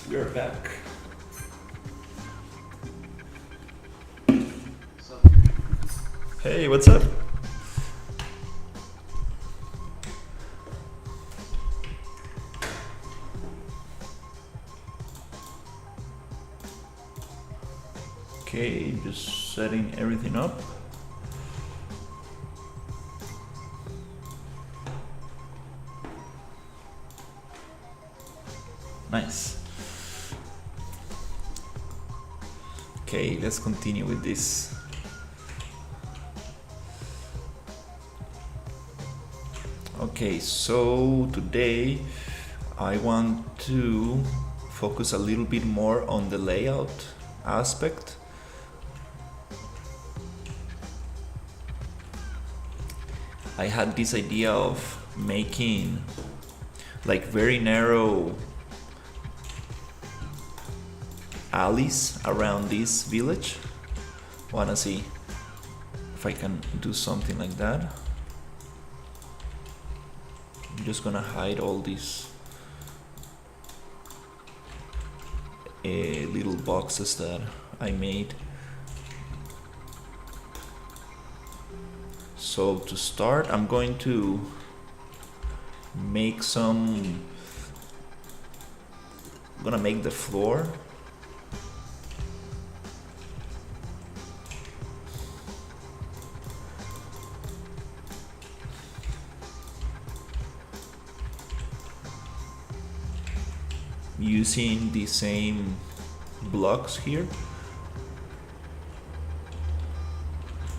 We are back. Hey, what's up? Okay, just setting everything up. Nice. Okay, let's continue with this. Okay, so today I want to focus a little bit more on the layout aspect. I had this idea of making like very narrow alleys around this village. Wanna see if I can do something like that. I'm just gonna hide all these little boxes that I made. So to start, I'm going to make I'm gonna make the floor using the same blocks here,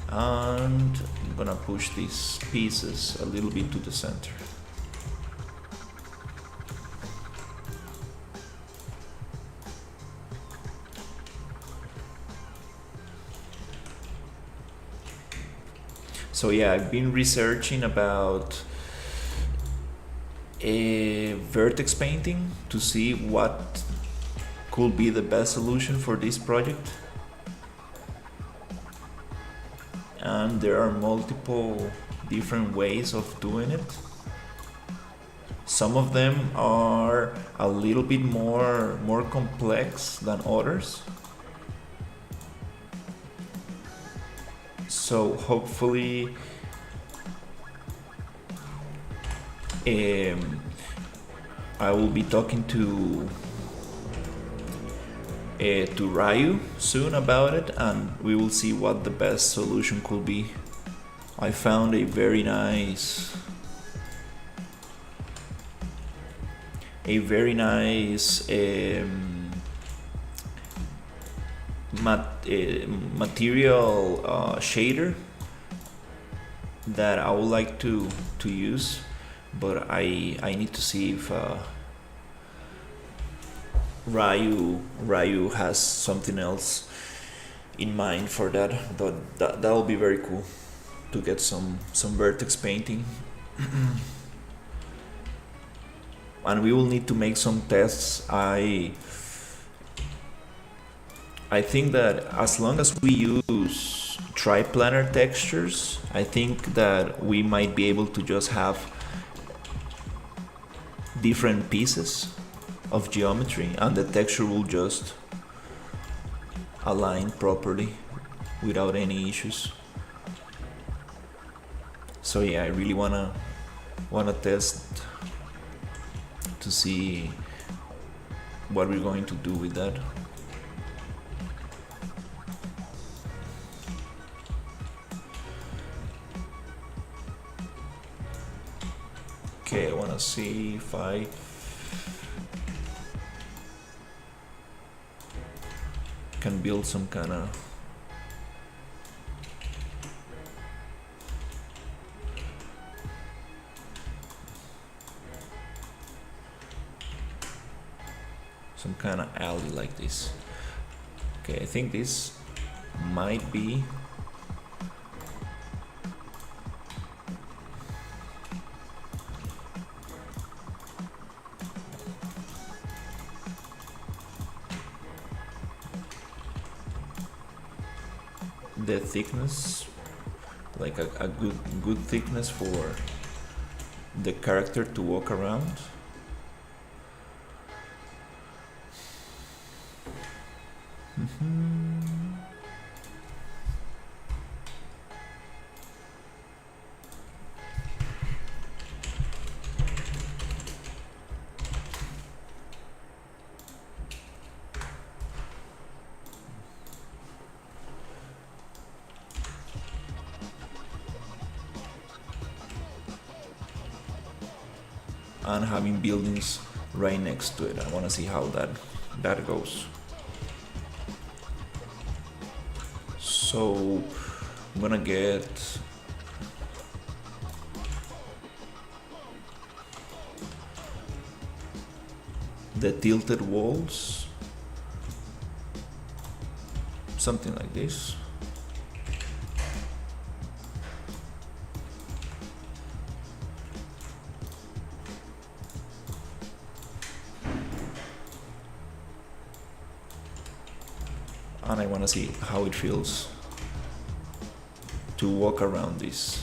and I'm gonna push these pieces a little bit to the center. So yeah, I've been researching about a vertex painting to see what could be the best solution for this project, and there are multiple different ways of doing it. Some of them are a little bit more complex than others, so hopefully I will be talking to Ryu soon about it, and we will see what the best solution could be. I found a very nice material shader that I would like to use, but I need to see if Ryu has something else in mind for that. That will be very cool to get some vertex painting. And we will need to make some tests. I think that as long as we use triplanar textures, I think that we might be able to just have different pieces of geometry and the texture will just align properly without any issues. So yeah, I really wanna test to see what we're going to do with that. Okay, I wanna see if I can build some kind of alley like this. Okay, I think this might be the thickness, like a good thickness for the character to walk around. And having buildings right next to it. I want to see how that goes. So I'm gonna get the tilted walls, something like this. And I want to see how it feels to walk around this.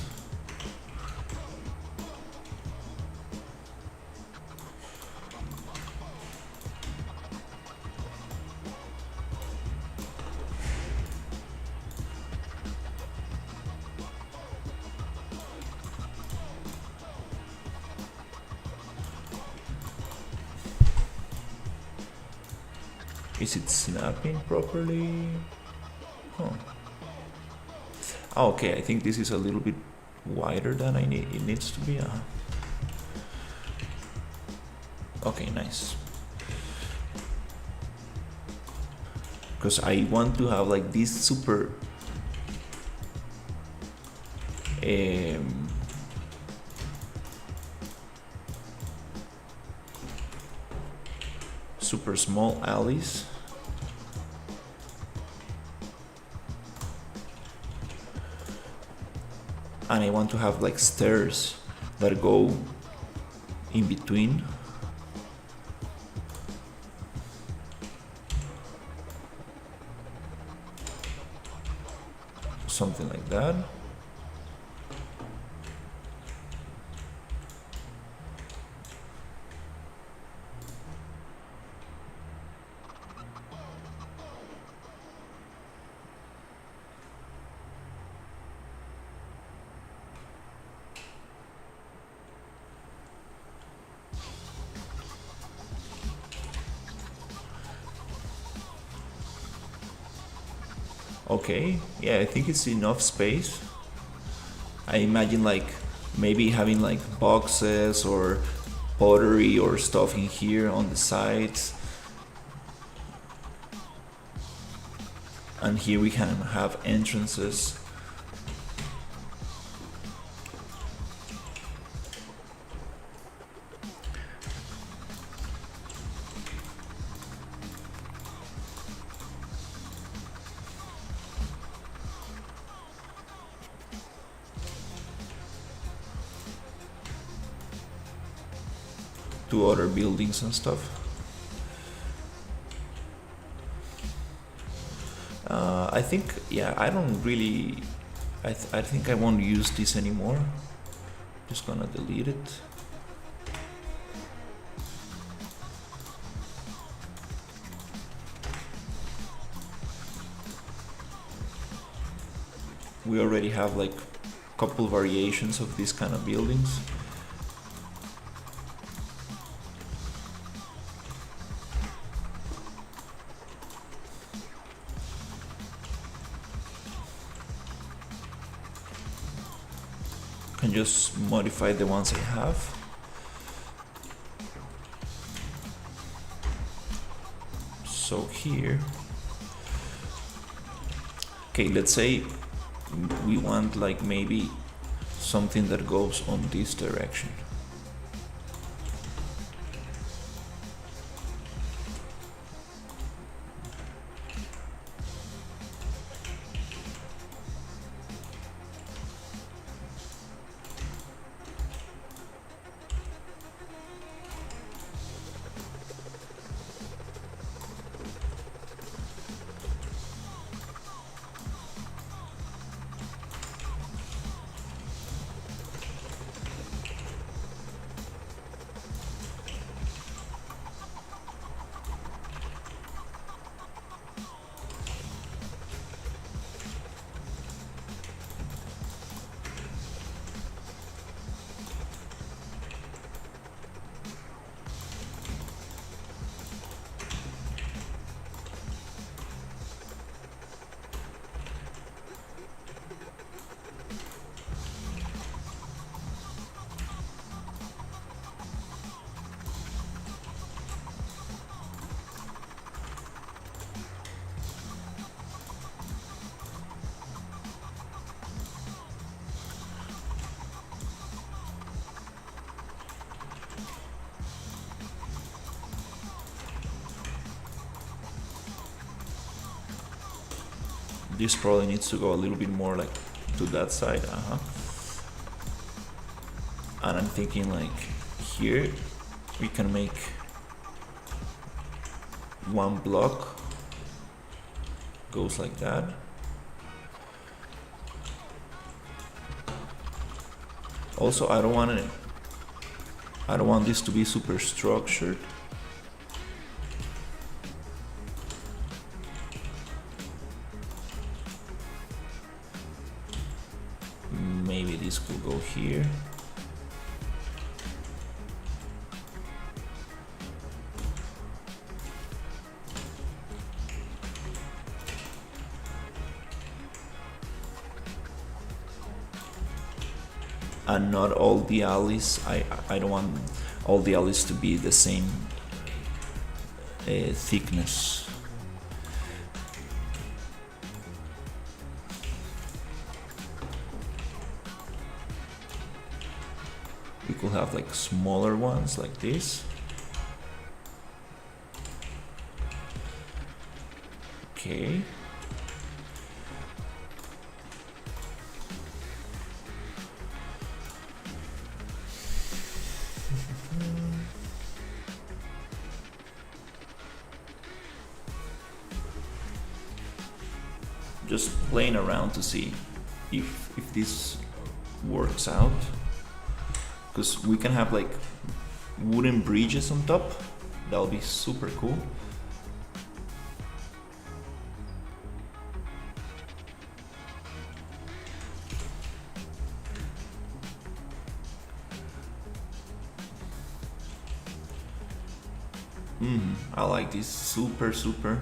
Is it snapping properly? Huh. Oh, okay, I think this is a little bit wider than it needs to be. Okay, nice. Because I want to have like this super super small alleys. And I want to have like stairs that go in between. Something like that. Okay, yeah, I think it's enough space. I imagine like maybe having like boxes or pottery or stuff in here on the sides. And here we can have entrances. To other buildings and stuff. I think, yeah, I don't really, I think I won't use this anymore. Just gonna delete it. We already have like a couple variations of these kind of buildings. Can just modify the ones I have. So here, okay, let's say we want like maybe something that goes on this direction. This probably needs to go a little bit more like to that side. And I'm thinking like here we can make one block goes like that. Also, I don't want this to be super structured. Maybe this could go here. And not all the alleys, I don't want all the alleys to be the same thickness. We could have like smaller ones like this. Okay. Just playing around to see if this works out, because we can have like wooden bridges on top. That'll be super cool. I like this super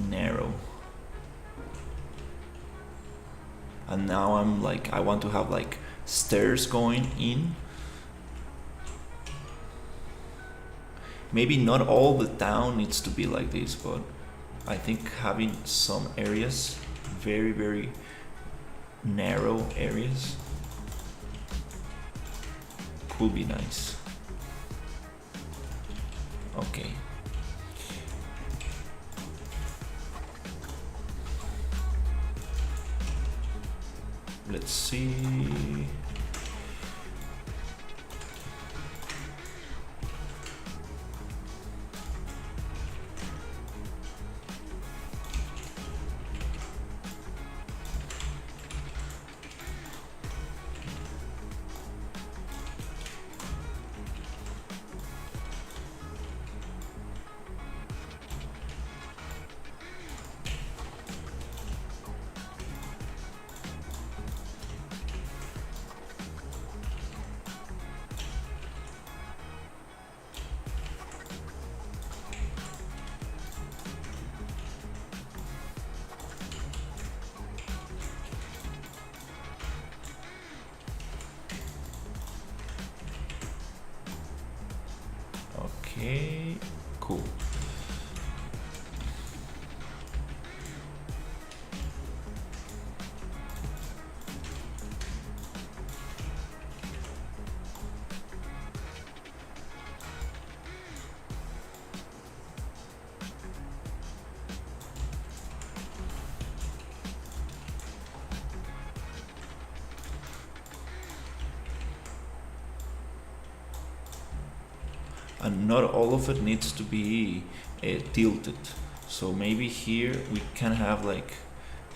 narrow. And now I'm like, I want to have like stairs going in. Maybe not all the town needs to be like this, but I think having some areas, very narrow areas, could be nice. Okay. Let's see. Okay, cool. And not all of it needs to be tilted. So maybe here we can have like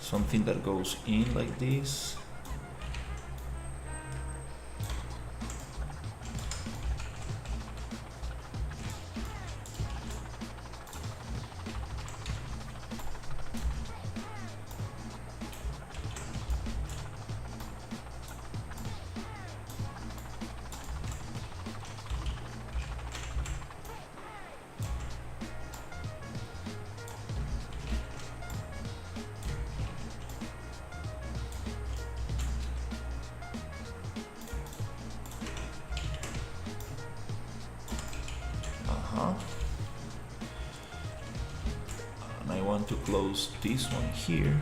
something that goes in like this. And I want to close this one here.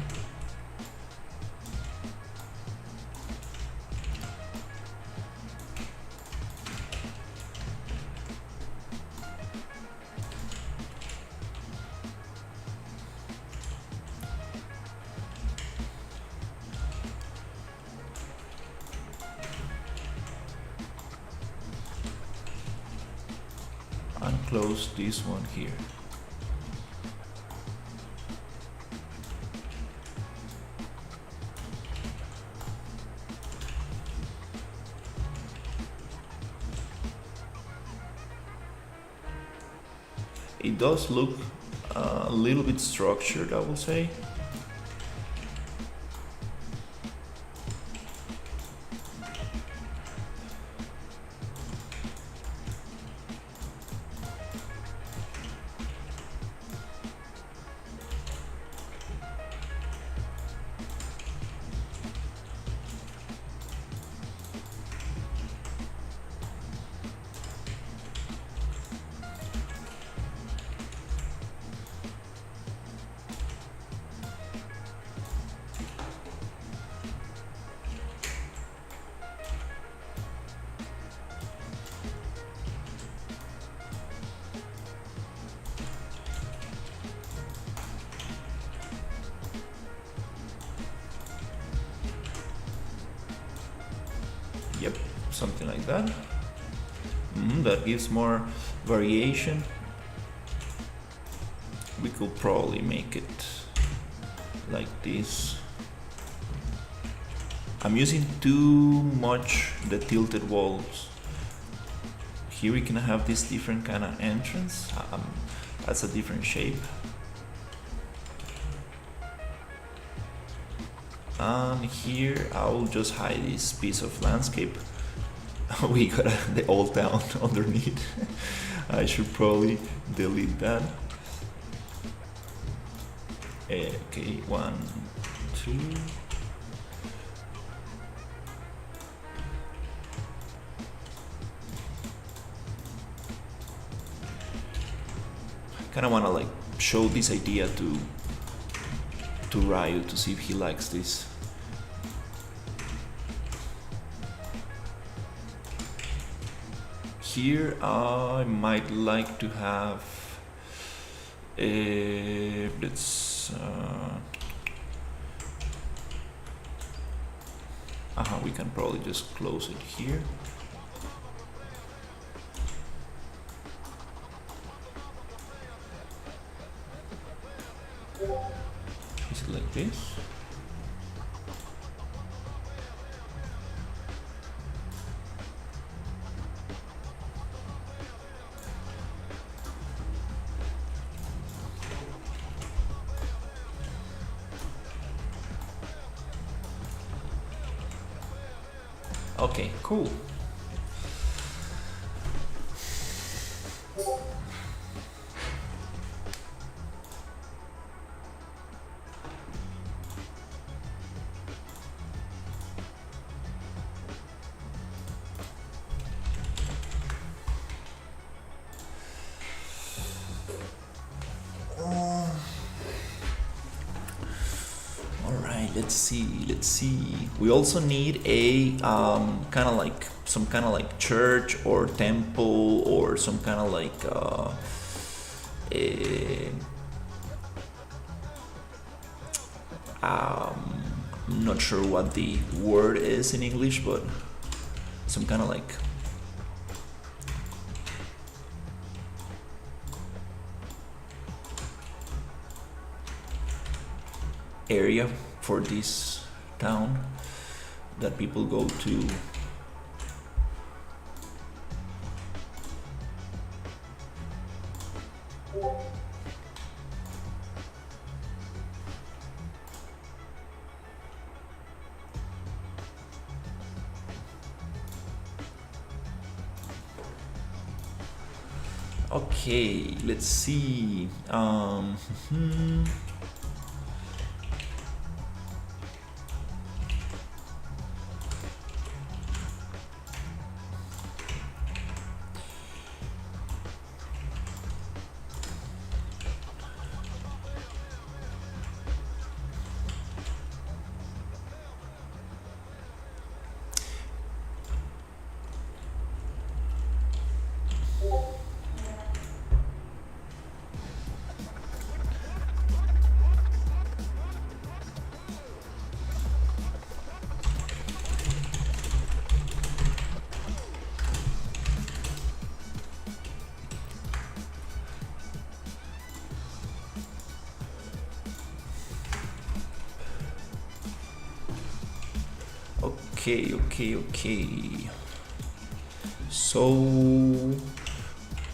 close this one here. It does look a little bit structured, I will say. Yep, something like that. That gives more variation. We could probably make it like this. I'm using too much the tilted walls. Here we can have this different kind of entrance. That's a different shape. And here I'll just hide this piece of landscape. We got the old town underneath. I should probably delete that. Okay, 1, 2. I kind of want to like show this idea to Ryu to see if he likes this. Here I might like to have let's we can probably just close it here. Is it like this? Okay, cool. Let's see. We also need a kind of like some kind of like church or temple or some kind of like I'm not sure what the word is in English, but some kind of like area for this town that people go to. Okay, let's see. Okay. So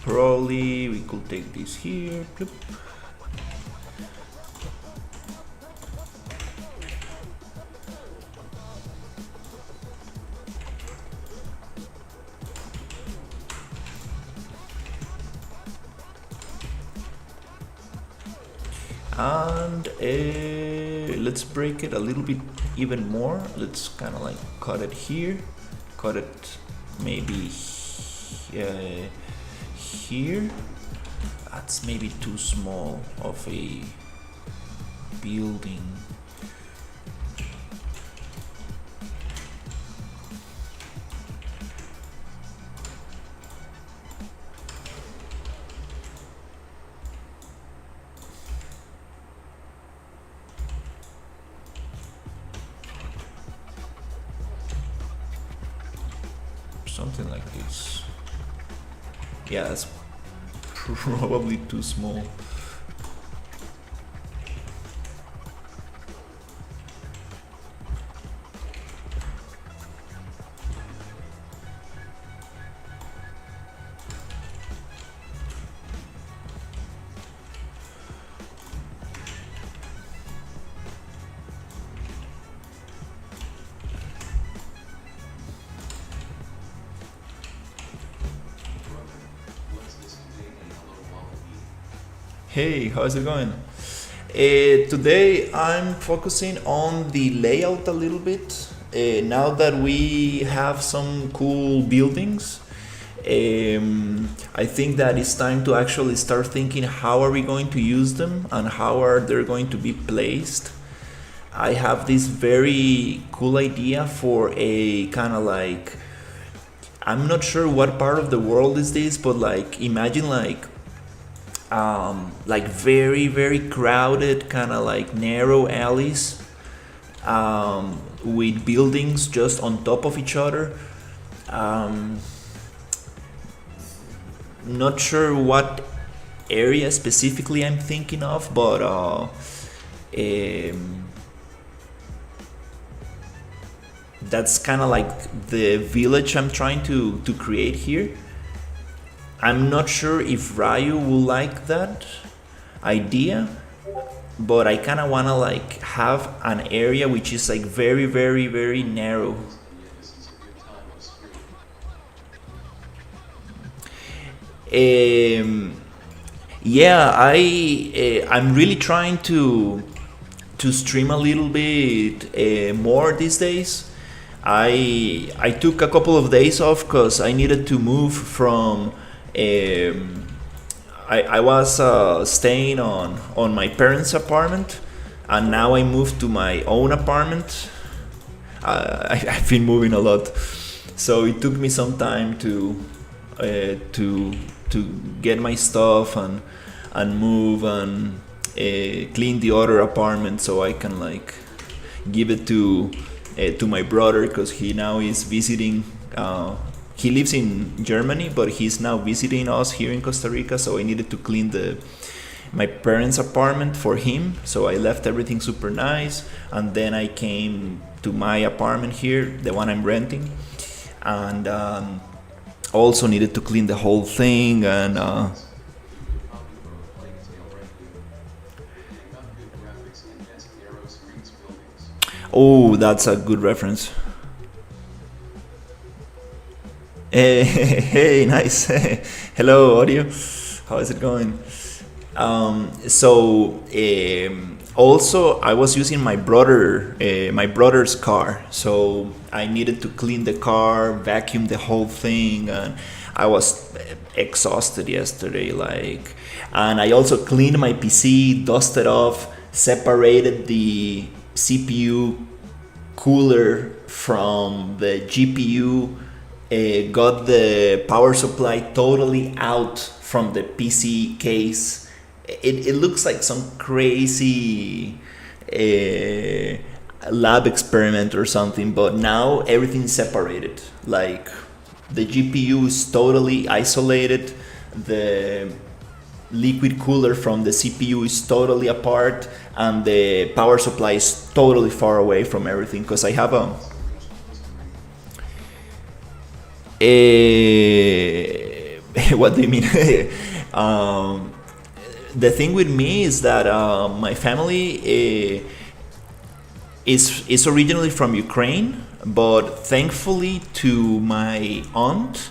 probably we could take this here. Bloop. And let's break it a little bit even more. Let's kind of like cut it here, cut it maybe here. That's maybe too small of a building. Something like this. Yeah, that's probably too small. Hey, how's it going? Today I'm focusing on the layout a little bit. Now that we have some cool buildings, I think that it's time to actually start thinking how are we going to use them and how are they going to be placed. I have this very cool idea for a kind of like, I'm not sure what part of the world is this, but like imagine like very crowded kind of like narrow alleys with buildings just on top of each other. Not sure what area specifically I'm thinking of, but that's kind of like the village I'm trying to create here. I'm not sure if Ryu will like that idea, but I kind of want to like have an area which is like very narrow. Yeah, I'm really trying to stream a little bit more these days. I took a couple of days off because I needed to move from. I was staying on my parents' apartment, and now I moved to my own apartment. I've been moving a lot, so it took me some time to get my stuff and move and clean the other apartment so I can like give it to my brother because he now is visiting. He lives in Germany, but he's now visiting us here in Costa Rica, so I needed to clean my parents' apartment for him. So I left everything super nice, and then I came to my apartment here, the one I'm renting, and also needed to clean the whole thing. And oh, that's a good reference. Hey, nice. Hello, audio. How is it going? Also, I was using my brother's car, so I needed to clean the car, vacuum the whole thing, and I was exhausted yesterday. And I also cleaned my PC, dusted off, separated the CPU cooler from the GPU. Got the power supply totally out from the PC case. It looks like some crazy lab experiment or something, but now everything's separated. Like the GPU is totally isolated, the liquid cooler from the CPU is totally apart, and the power supply is totally far away from everything because I have a What do you mean? um, the thing with me is that my family is originally from Ukraine, but thankfully to my aunt,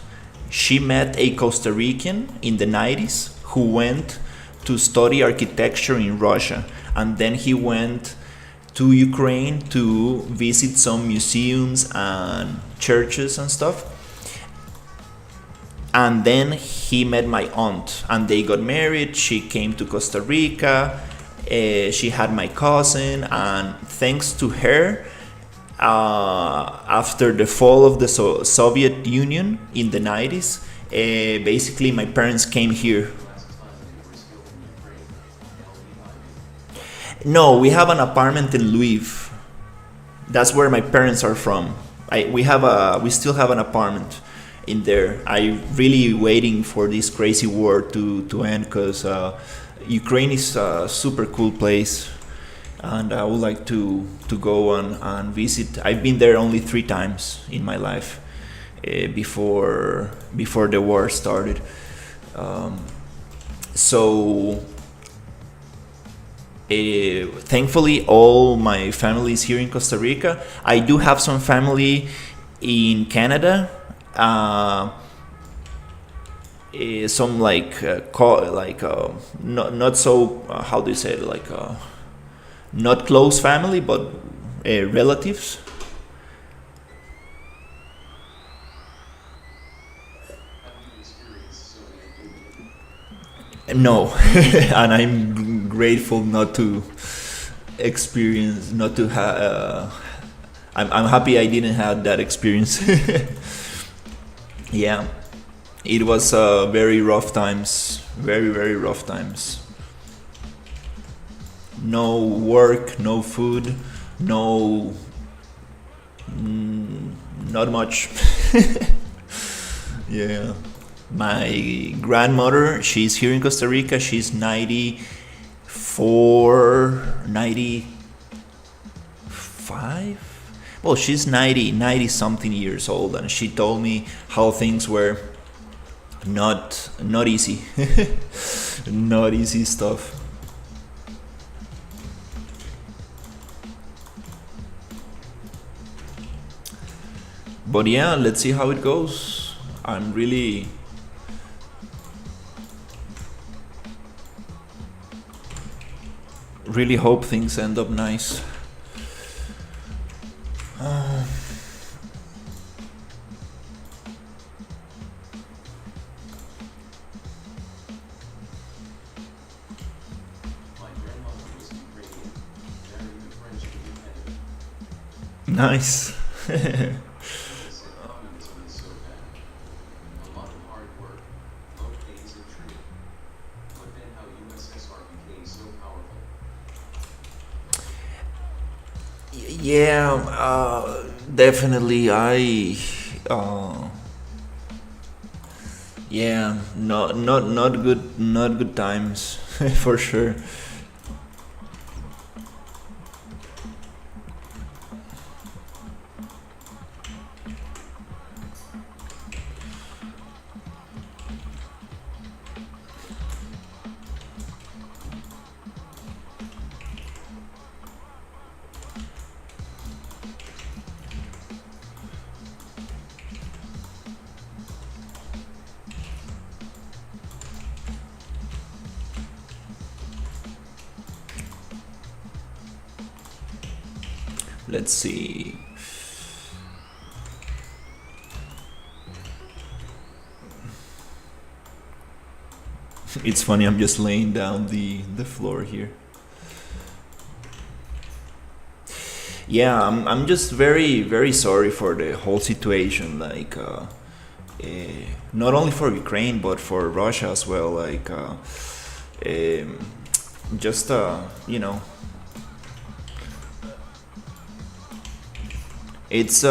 she met a Costa Rican in the 90s who went to study architecture in Russia, and then he went to Ukraine to visit some museums and churches and stuff. And then he met my aunt and they got married. She came to Costa Rica. She had my cousin, and thanks to her, after the fall of the Soviet Union in the 90s, basically my parents came here. No, we have an apartment in Lviv. That's where my parents are from. We still have an apartment in there. I really waiting for this crazy war to end, because Ukraine is a super cool place, and I would like to go and visit. I've been there only 3 times in my life, before the war started. So thankfully, all my family is here in Costa Rica. I do have some family in Canada. Some not so, how do you say it, not close family, but relatives. No, and I'm grateful not to experience, not to have. I'm happy I didn't have that experience. Yeah, it was very rough times, very rough times. No work, no food, no, not much. Yeah. My grandmother, she's here in Costa Rica. She's 94, 95. Well, she's 90 something years old, and she told me how things were not easy. Not easy stuff. But yeah, let's see how it goes. I'm really hope things end up nice. Nice. Yeah, definitely. Uh, yeah, not good times for sure. Let's see. It's funny. I'm just laying down the floor here. Yeah, I'm just very sorry for the whole situation. Not only for Ukraine but for Russia as well. Um, just it's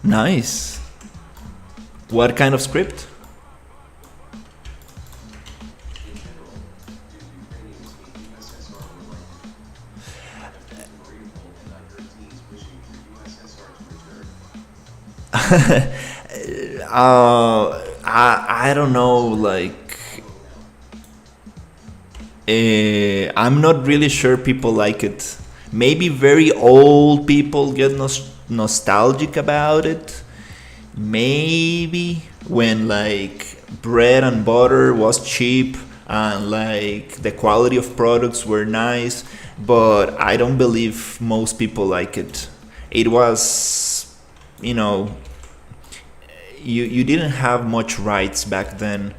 nice. What kind of script? I don't know, like, I'm not really sure people like it. Maybe very old people get nostalgic about it. Maybe when like bread and butter was cheap and like the quality of products were nice, but I don't believe most people like it. It was, you know, you didn't have much rights back then.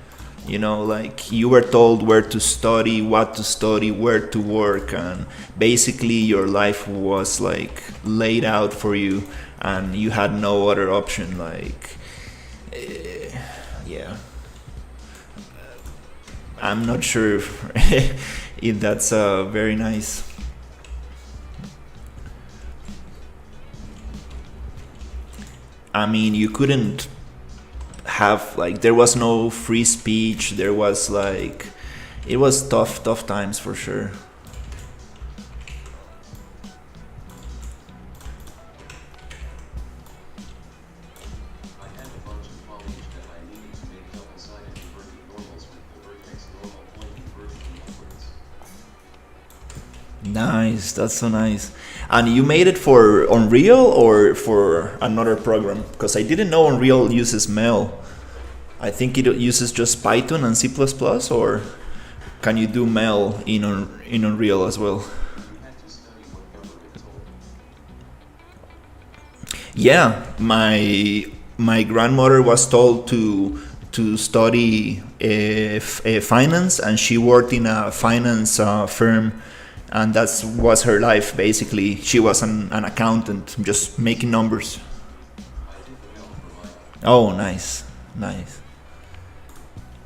You know, like you were told where to study, what to study, where to work, and basically your life was like laid out for you, and you had no other option. Like, yeah, I'm not sure if that's very nice. I mean, you couldn't have like there was no free speech. There was like it was tough times for sure. Nice, that's so nice. And you made it for Unreal or for another program? Because I didn't know Unreal uses Mel. I think it uses just Python and C++, or can you do Mel in Unreal as well? Yeah, my grandmother was told to study finance, and she worked in a finance firm, and that was her life basically. She was an accountant, just making numbers. Oh, nice, nice.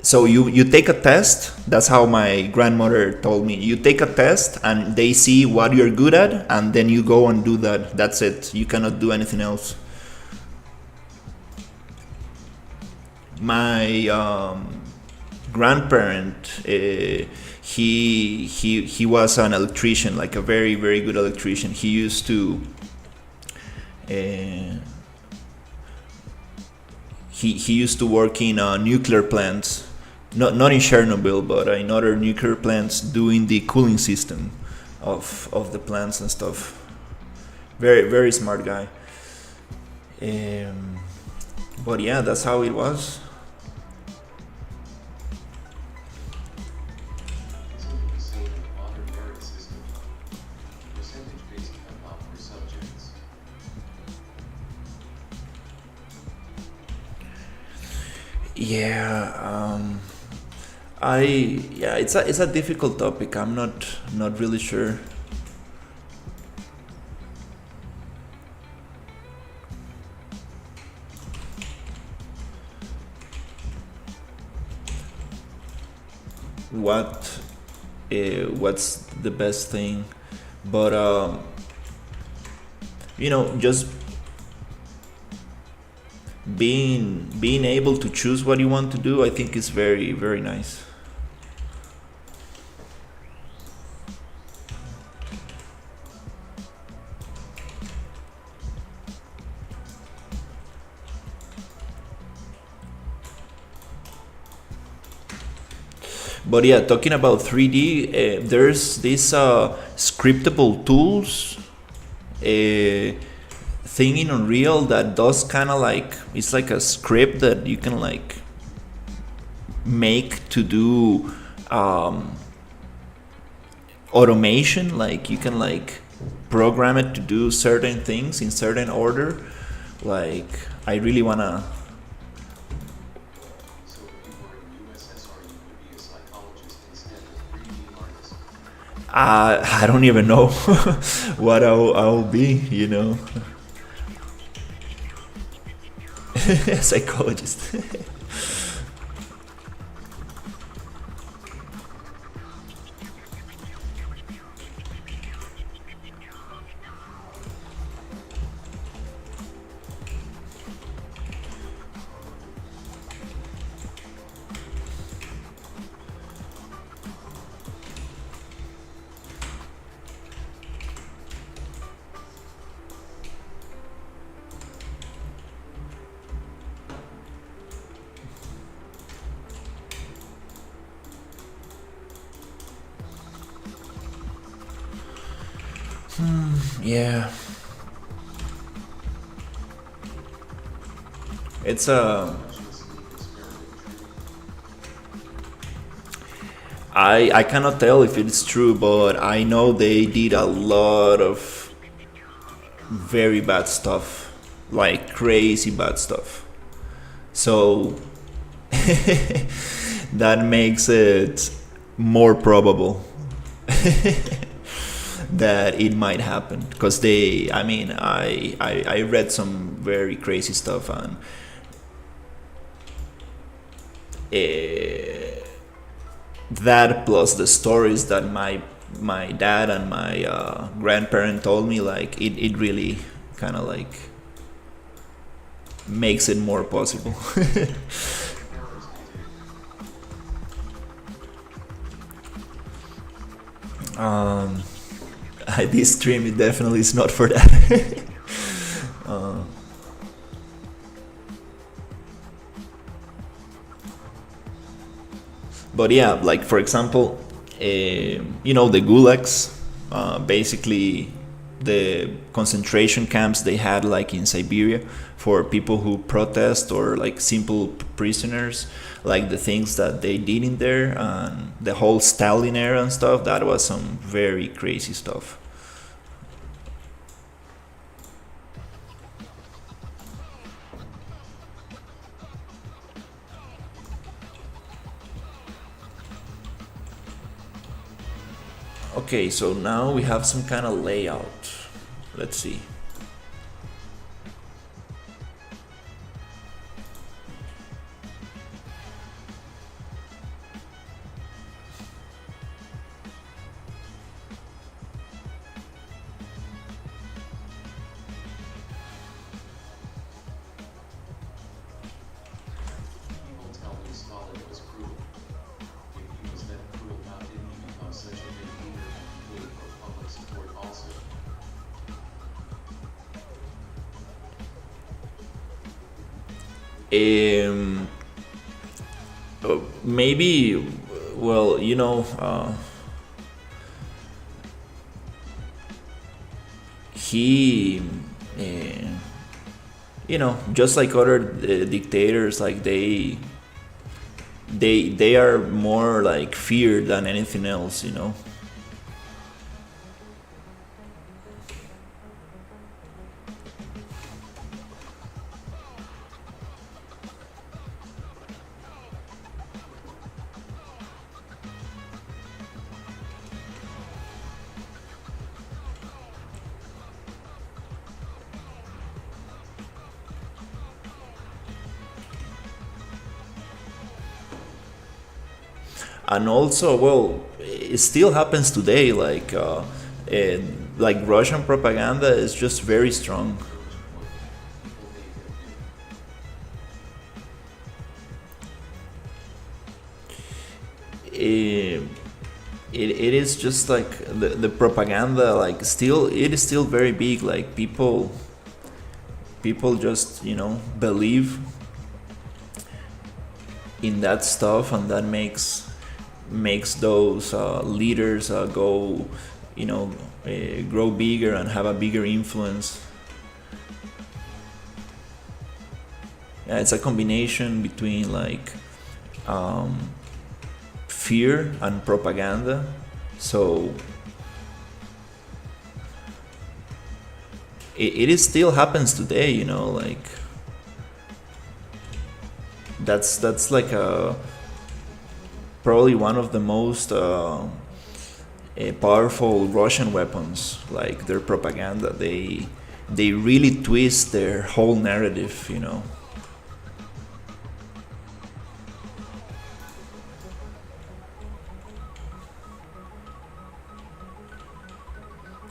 So you take a test. That's how my grandmother told me. You take a test, and they see what you're good at, and then you go and do that. That's it. You cannot do anything else. My grandparent, he was an electrician, like a very good electrician. He used to uh, he used to work in nuclear plants, not in Chernobyl, but in other nuclear plants, doing the cooling system of the plants and stuff. Very smart guy. Um, but yeah, that's how it was. Yeah, I yeah, it's a difficult topic. I'm not really sure what what's the best thing, but just being able to choose what you want to do, I think is very nice. But yeah, talking about 3D, there's this scriptable tools uh, thing in Unreal that does kind of like, it's like a script that you can like make to do um, automation. Like you can like program it to do certain things in certain order. Like I really wanna. I don't even know what I'll be, psychologist. Yeah, it's a. I cannot tell if it's true, but I know they did a lot of very bad stuff, like crazy bad stuff. So that makes it more probable that it might happen because they. I mean, I read some very crazy stuff and. That plus the stories that my dad and my grandparent told me, like it really kind of like makes it more possible. um, this stream it definitely is not for that. uh, but yeah, like for example, the gulags, basically the concentration camps they had like in Siberia for people who protest or like simple prisoners, like the things that they did in there and the whole Stalin era and stuff. That was some very crazy stuff. Okay, so now we have some kind of layout. Let's see. Um, maybe, well, he, just like other dictators, like they are more like feared than anything else. And also, well, it still happens today. Like Russian propaganda is just very strong. Eh, it is just like the propaganda, like still it is still very big. Like people just believe in that stuff, and that makes those leaders go, grow bigger and have a bigger influence. Yeah, it's a combination between like fear and propaganda. So it is still happens today. Like that's like a probably one of the most powerful Russian weapons, like their propaganda. They really twist their whole narrative.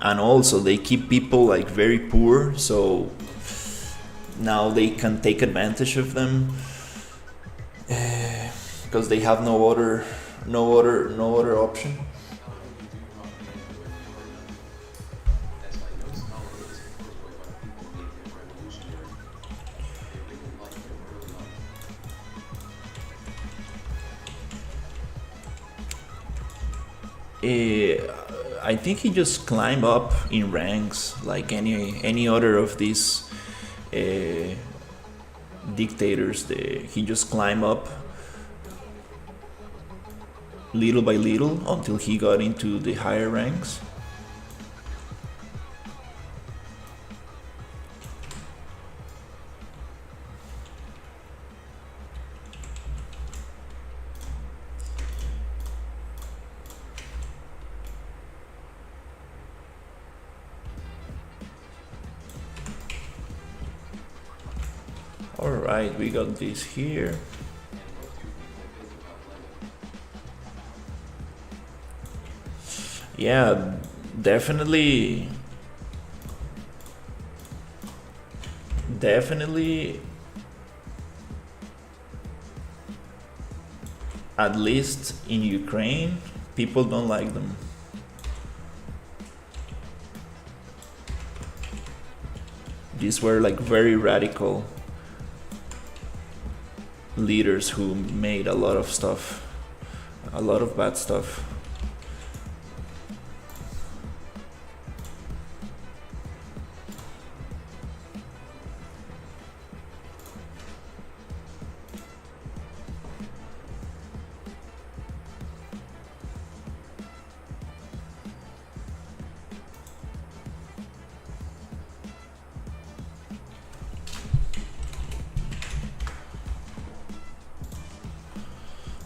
And also they keep people like very poor, so now they can take advantage of them because they have no other option. I think he just climbed up in ranks like any other of these uh, dictators. He just climbed up little by little until he got into the higher ranks. Alright, we got this here. Yeah, definitely. Definitely, at least in Ukraine, people don't like them. These were like very radical leaders who made a lot of stuff, a lot of bad stuff.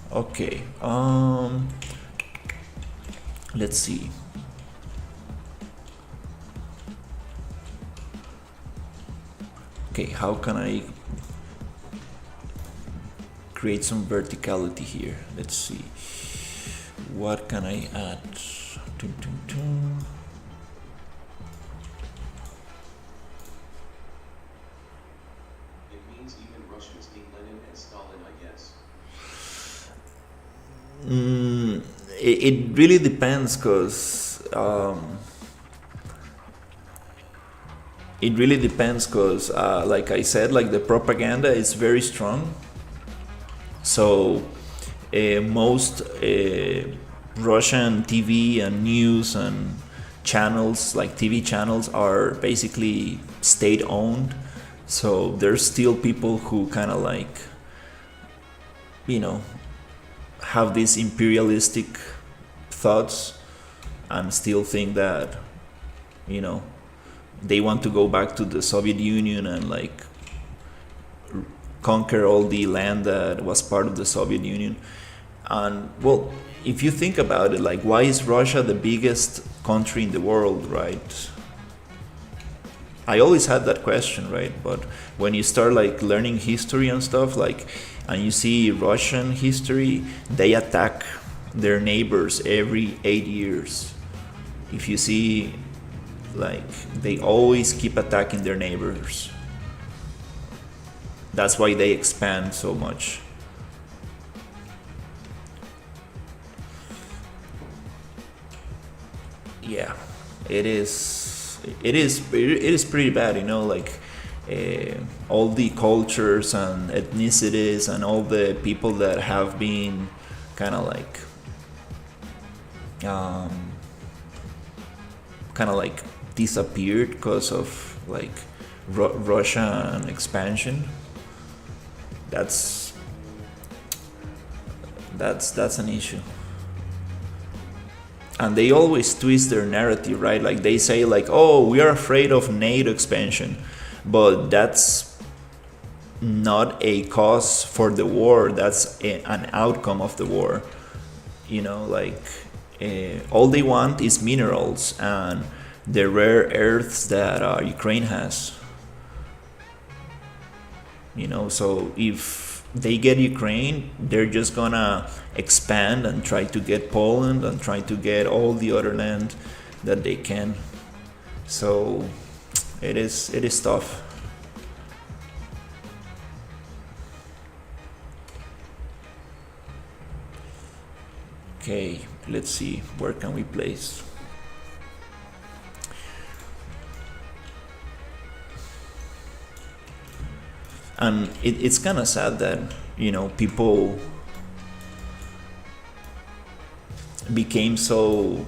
Okay, let's see. Okay, how can I create some verticality here? Let's see. What can I add? Tum, tum, tum. It means even Russians speak Lenin and Stalin, I guess. It really depends, because like I said, like the propaganda is very strong. So most Russian TV and news and channels, like TV channels, are basically state owned. So there's still people who kind of like, you know, have these imperialistic thoughts and still think that, you know, they want to go back to the Soviet Union and like conquer all the land that was part of the Soviet Union. And well, if you think about it, like, why is Russia the biggest country in the world, right? I always had that question, right? But when you start like learning history and stuff, like, and you see Russian history, they attack their neighbors every 8 years. If you see, like, they always keep attacking their neighbors. That's why they expand so much. Yeah, it is pretty bad, you know, like all the cultures and ethnicities and all the people that have been kind of like um, disappeared because of like Russian expansion. That's that's an issue. And they always twist their narrative, right? Like they say like, oh, we are afraid of NATO expansion, but that's not a cause for the war. That's an outcome of the war. You know, like all they want is minerals and the rare earths that Ukraine has. You know, so if they get Ukraine, they're just gonna expand and try to get Poland and try to get all the other land that they can. So it is tough. Okay, let's see, where can we place? And it's kind of sad that, you know, people became so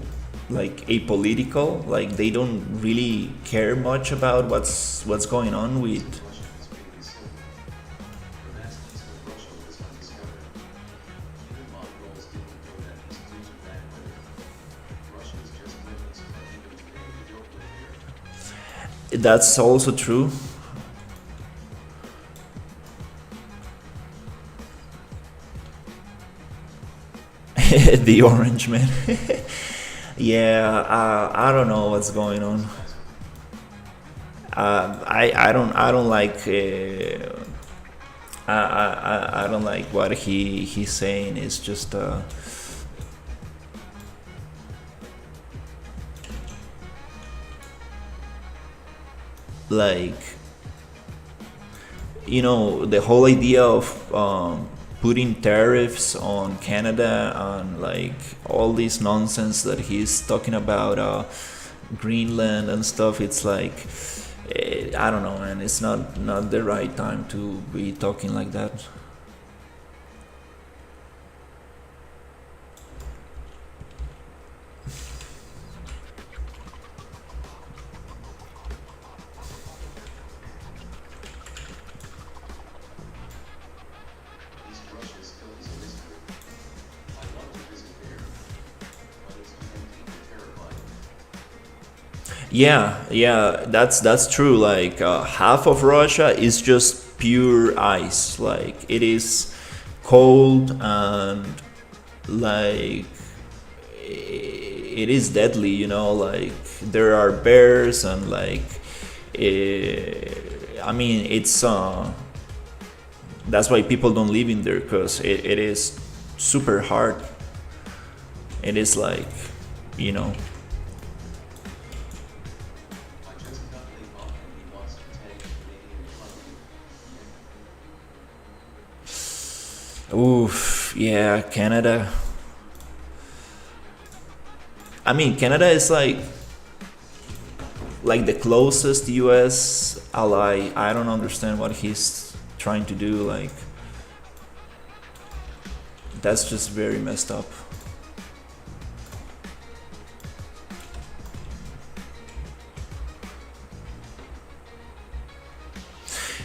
like apolitical. Like they don't really care much about what's going on with. Russia is mainly silver. The vast east of Russia was undiscovered. Even Mongols didn't know that east due to bad weather. Russians just went east, but even today we don't live here. That's also true. The orange man. Yeah, I don't know what's going on. I don't like I don't like what he's saying. It's just like, the whole idea of putting tariffs on Canada and like all this nonsense that he's talking about Greenland and stuff. It's like, I don't know, man. It's not the right time to be talking like that. East Russia still is a mystery. I want to visit there, but it's too empty and terrifying. Yeah, that's true. Like half of Russia is just pure ice. Like it is cold and like it is deadly. Like there are bears and like, I mean, it's that's why people don't live in there because it is super hard. It is like, you know, I just got laid off and he wants to tank the Canadian economy. oof, yeah, Canada. I mean, Canada is like the closest U.S. ally. I don't understand what he's trying to do. Like, that's just very messed up.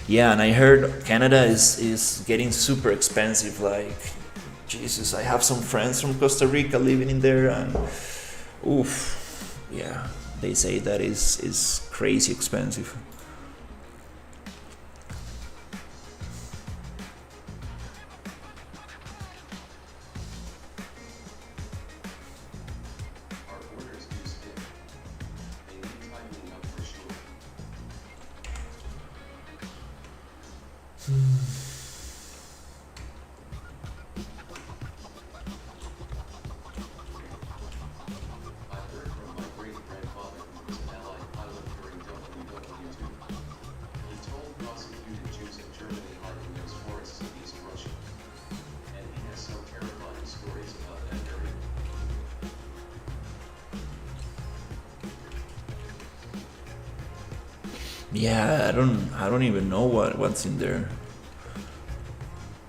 Yeah, and I heard Canada is getting super expensive. Like, Jesus, I have some friends from Costa Rica living in there, and oof, yeah, they say that is crazy expensive. Our borders do stink. They need tightening up for sure. I heard from my great-grandfather who was an Allied pilot during WW2. He told prosecuted Jews in Germany hiding those forests of East Russia. And he has some terrifying stories about that area. Yeah, I don't even know what's in there.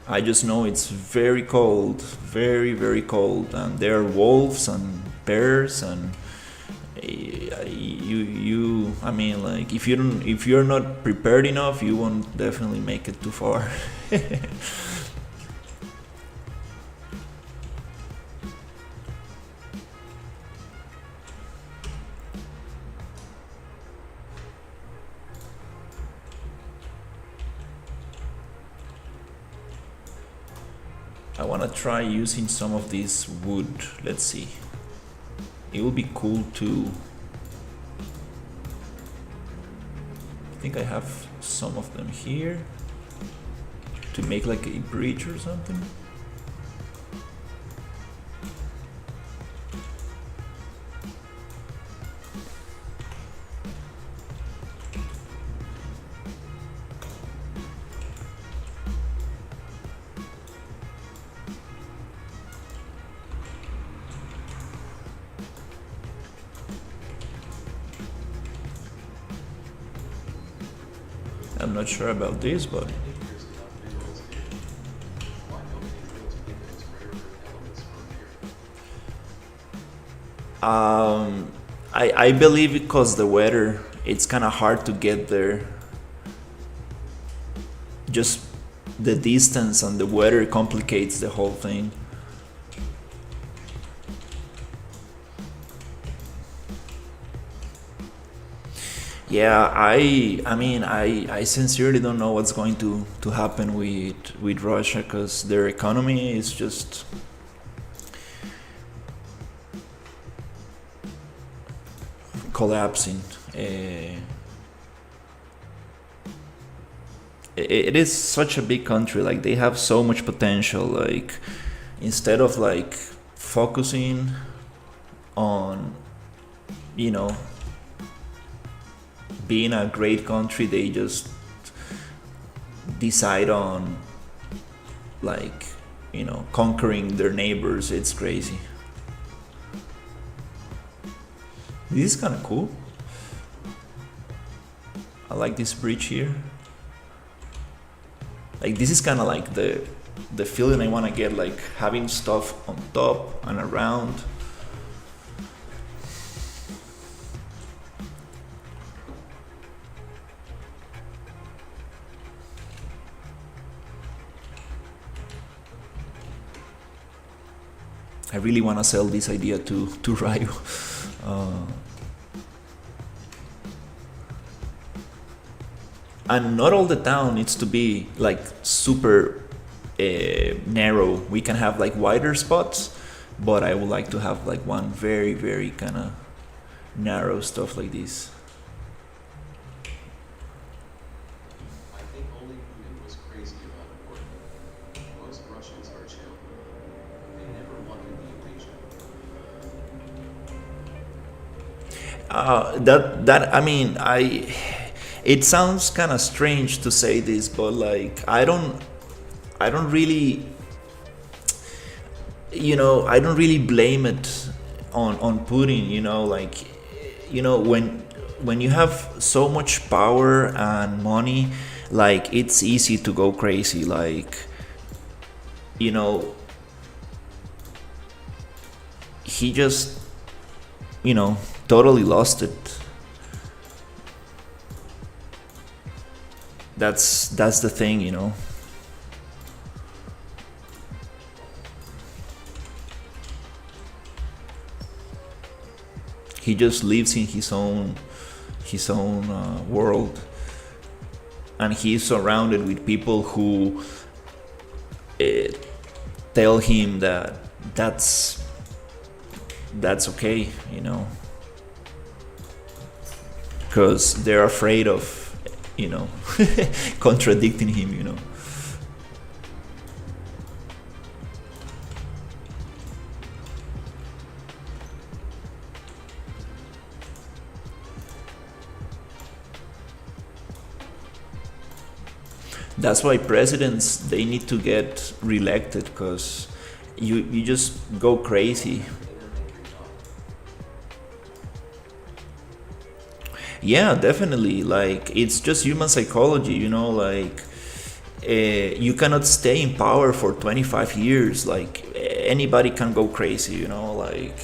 I just know it's very cold, very very cold, and there are wolves and bears and you. I mean, like if you're not prepared enough, you won't definitely make it too far. I wanna try using some of this wood. Let's see. It will be cool too. I think I have some of them here to make like a bridge or something. I'm not sure about this, but There's enough minerals there. Why don't they drill to get those rare earth elements from here? I believe because the weather, it's kind of hard to get there. Just the distance and the weather complicates the whole thing. Yeah, I sincerely don't know what's going to happen with Russia, because their economy is just collapsing. It is such a big country. Like, they have so much potential. Like, instead of like focusing on, you know, being a great country, they just decide on, like, conquering their neighbors. It's crazy. This is kind of cool. I like this bridge here. Like, this is kind of like the feeling I want to get, like having stuff on top and around. I really want to sell this idea to Ryu. And not all the town needs to be like super narrow. We can have like wider spots, but I would like to have like one very, very kind of narrow stuff like this. I think only Putin was crazy about war. Most Russians are chill. They never wanted the invasion. It sounds kind of strange to say this, but like I don't really, I don't really blame it on Putin. Like, when you have so much power and money, like, it's easy to go crazy. Like, he just, totally lost it. That's the thing. He just lives in his own world, and he's surrounded with people who tell him that that's okay, because they're afraid of, contradicting him. That's why presidents, they need to get reelected, because you just go crazy. Yeah, definitely. Like, it's just human psychology, like, you cannot stay in power for 25 years. Like, anybody can go crazy, like.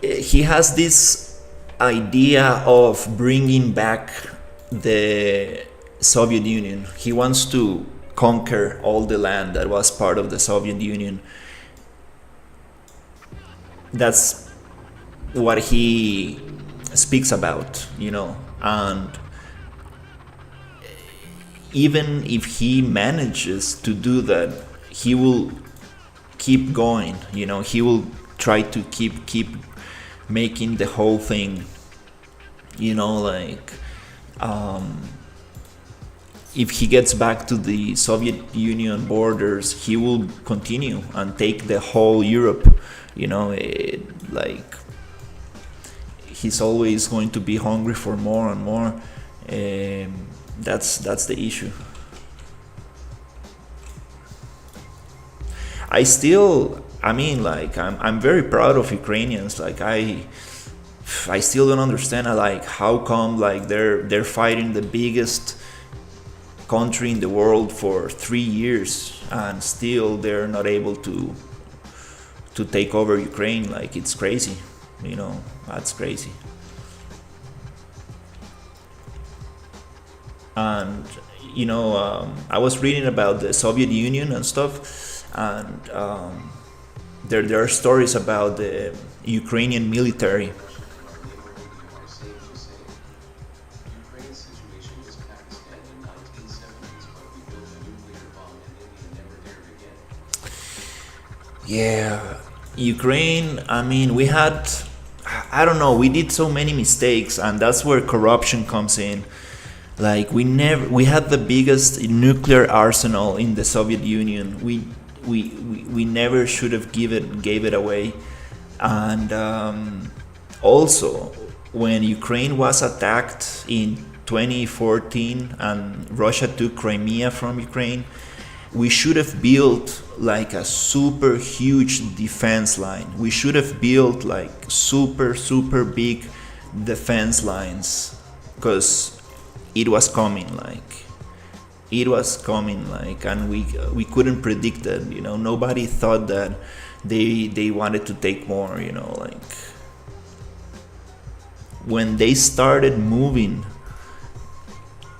He has this idea of bringing back the Soviet Union. He wants to conquer all the land that was part of the Soviet Union. That's what he speaks about, and even if he manages to do that, he will keep going. He will try to keep making the whole thing, like, if he gets back to the Soviet Union borders, he will continue and take the whole Europe. Like, he's always going to be hungry for more and more. That's the issue. I'm very proud of Ukrainians. Like, I still don't understand like how come like they're fighting the biggest country in the world for 3 years and still they're not able to take over Ukraine. Like it's crazy, you know, that's crazy. And you know, I was reading about the Soviet Union and stuff, and there are stories about the Ukrainian military. Are safe to say. Ukraine's situation was Pakistan in 1970s, but we built a nuclear bomb and India never dared again. Yeah, Ukraine. I mean, we had, I don't know, we did so many mistakes, and that's where corruption comes in. Like we had the biggest nuclear arsenal in the Soviet Union. We never should have gave it away. And also, when Ukraine was attacked in 2014 and Russia took Crimea from Ukraine, we should have built like a super huge defense line. We should have built like super big defense lines, because it was coming like, and we couldn't predict it, you know. Nobody thought that they wanted to take more, you know. Like when they started moving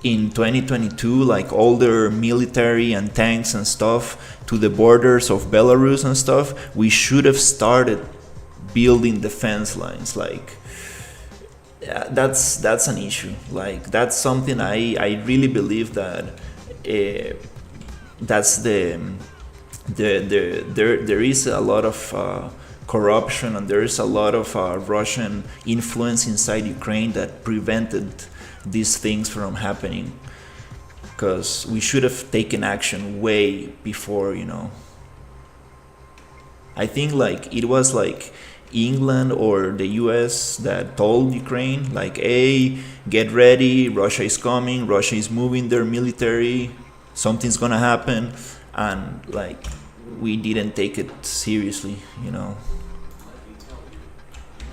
in 2022, like all their military and tanks and stuff to the borders of Belarus and stuff, we should have started building defense lines. Like that's an issue. Like that's something I really believe that that's there is a lot of corruption, and there is a lot of Russian influence inside Ukraine that prevented these things from happening, because we should have taken action way before, you know. I think like it was like England or the US that told Ukraine like, hey, get ready, Russia is coming, Russia is moving their military, something's gonna happen. And like we didn't take it seriously, you know. Let me tell you,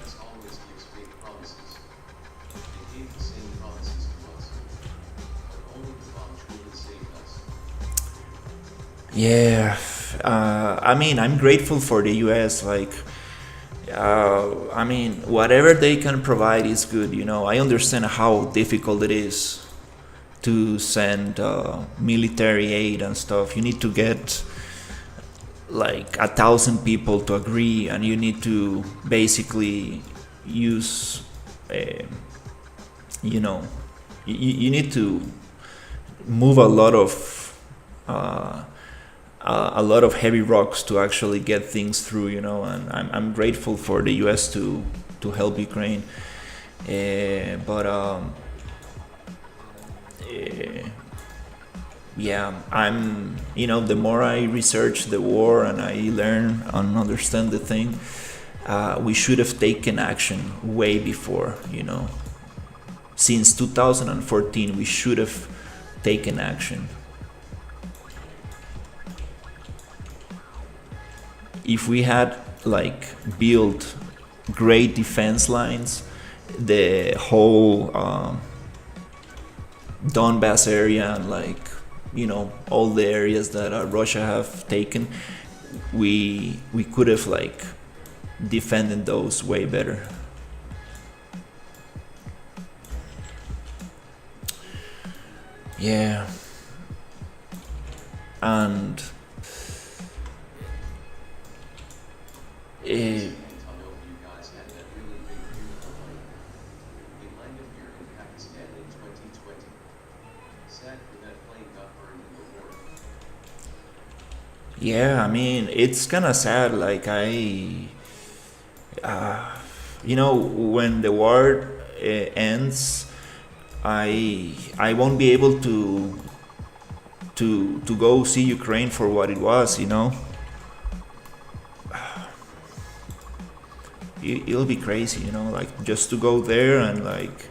US always gives fake promises. They gave the same promises to us, but only the bomb truly saved us. Yeah, I mean, I'm grateful for the US. Like, I mean, whatever they can provide is good, you know. I understand how difficult it is to send military aid and stuff. You need to get like 1,000 people to agree, and you need to basically use, you know, you need to move a lot of heavy rocks to actually get things through, you know. And I'm grateful for the US to help Ukraine, but yeah, I'm, you know, the more I research the war and I learn and understand the thing, we should have taken action way before, you know. Since 2014 we should have taken action. If we had like built great defense lines, the whole Donbass area and like, you know, all the areas that Russia have taken, we could have like defended those way better. Yeah, and I hope you guys had that really big beautiful plane. We landed here in Pakistan in 2020. Sad that that plane got burned in the war. yeah, I mean, it's kind of sad. Like you know, when the war ends, I won't be able to go see Ukraine for what it was, you know. It'll be crazy, you know, like just to go there and like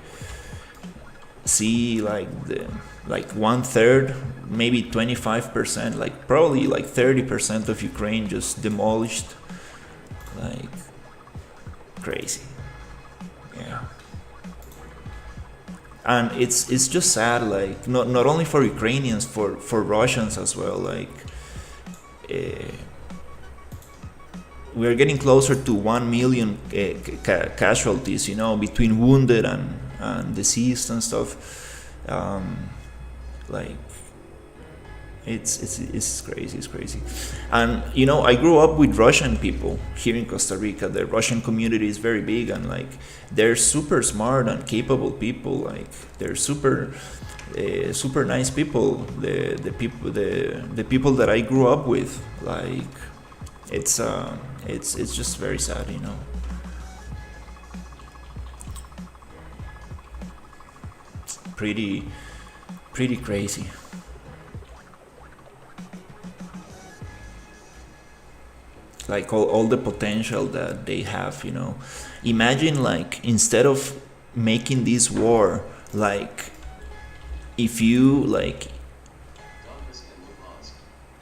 see like the like 1/3, maybe 25%, like probably like 30% of Ukraine just demolished, like crazy. Yeah. And it's just sad, like not only for Ukrainians, for Russians as well. Like uh, we're getting closer to 1 million casualties, between wounded and deceased and stuff. Like it's crazy. It's crazy. And I grew up with Russian people here in Costa Rica. The Russian community is very big, and like they're super smart and capable people. Like they're super nice people. The people that I grew up with. Like it's just very sad. Pretty crazy. Like all the potential that they have. Imagine, like, instead of making this war, like, if you like Donbass and Luhansk.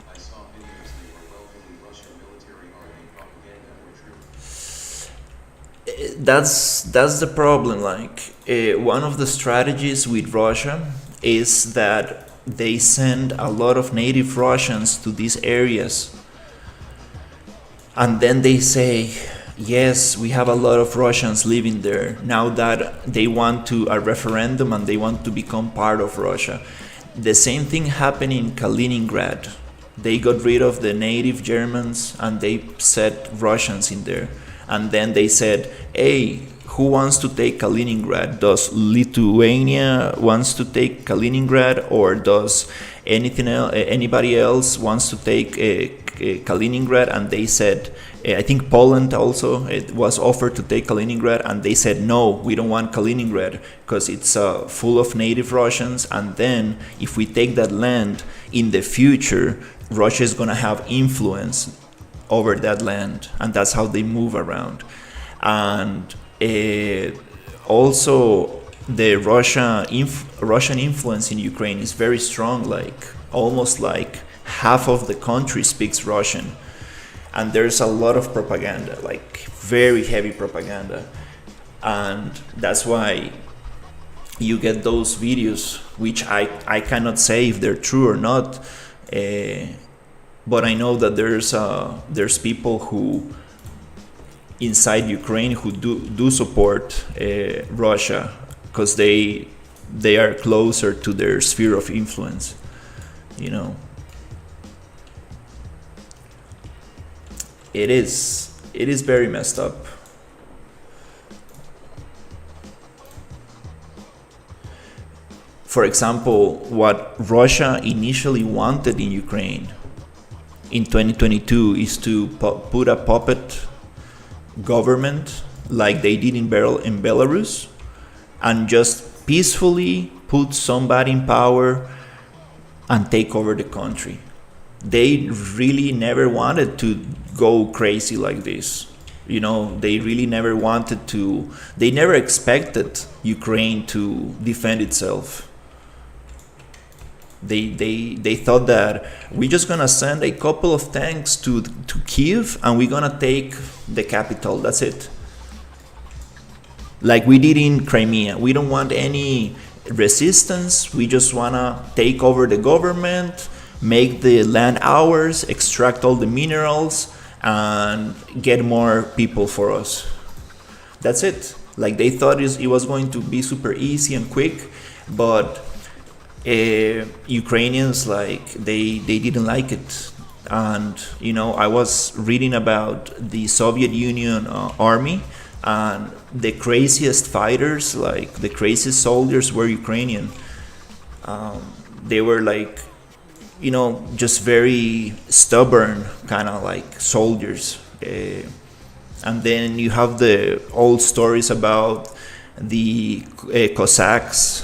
I saw videos they were welcoming Russian military army propaganda were true. that's the problem. Like one of the strategies with Russia is that they send a lot of native Russians to these areas, and then they say, yes, we have a lot of Russians living there now that they want to a referendum and they want to become part of Russia. The same thing happened in Kaliningrad. They got rid of the native Germans and they set Russians in there. And then they said, hey, who wants to take Kaliningrad? Does Lithuania wants to take Kaliningrad, or does anybody else wants to take Kaliningrad? And they said, I think Poland also, it was offered to take Kaliningrad, and they said, no, we don't want Kaliningrad because it's full of native Russians, and then if we take that land in the future, Russia is going to have influence over that land, and that's how they move around. And also the Russian influence in Ukraine is very strong, like almost like half of the country speaks Russian, and there's a lot of propaganda, like very heavy propaganda. And that's why you get those videos, which I cannot say if they're true or not, but I know that there's people who inside Ukraine who do support Russia because they are closer to their sphere of influence. It is very messed up. For example, what Russia initially wanted in Ukraine in 2022 is to put a puppet government like they did in Belarus, and just peacefully put somebody in power and take over the country. They really never wanted to go crazy like this. They really never wanted to, they never expected Ukraine to defend itself. They thought that we're just gonna send a couple of tanks to Kiev and we're gonna take the capital. That's it. Like we did in Crimea. We don't want any resistance. We just wanna take over the government, make the land ours, extract all the minerals, and get more people for us. That's it. Like they thought it was going to be super easy and quick, but Ukrainians, like they didn't like it. And I was reading about the Soviet Union army, and the craziest fighters, like the craziest soldiers, were Ukrainian. They were like just very stubborn kind of like soldiers. And then you have the old stories about the Cossacks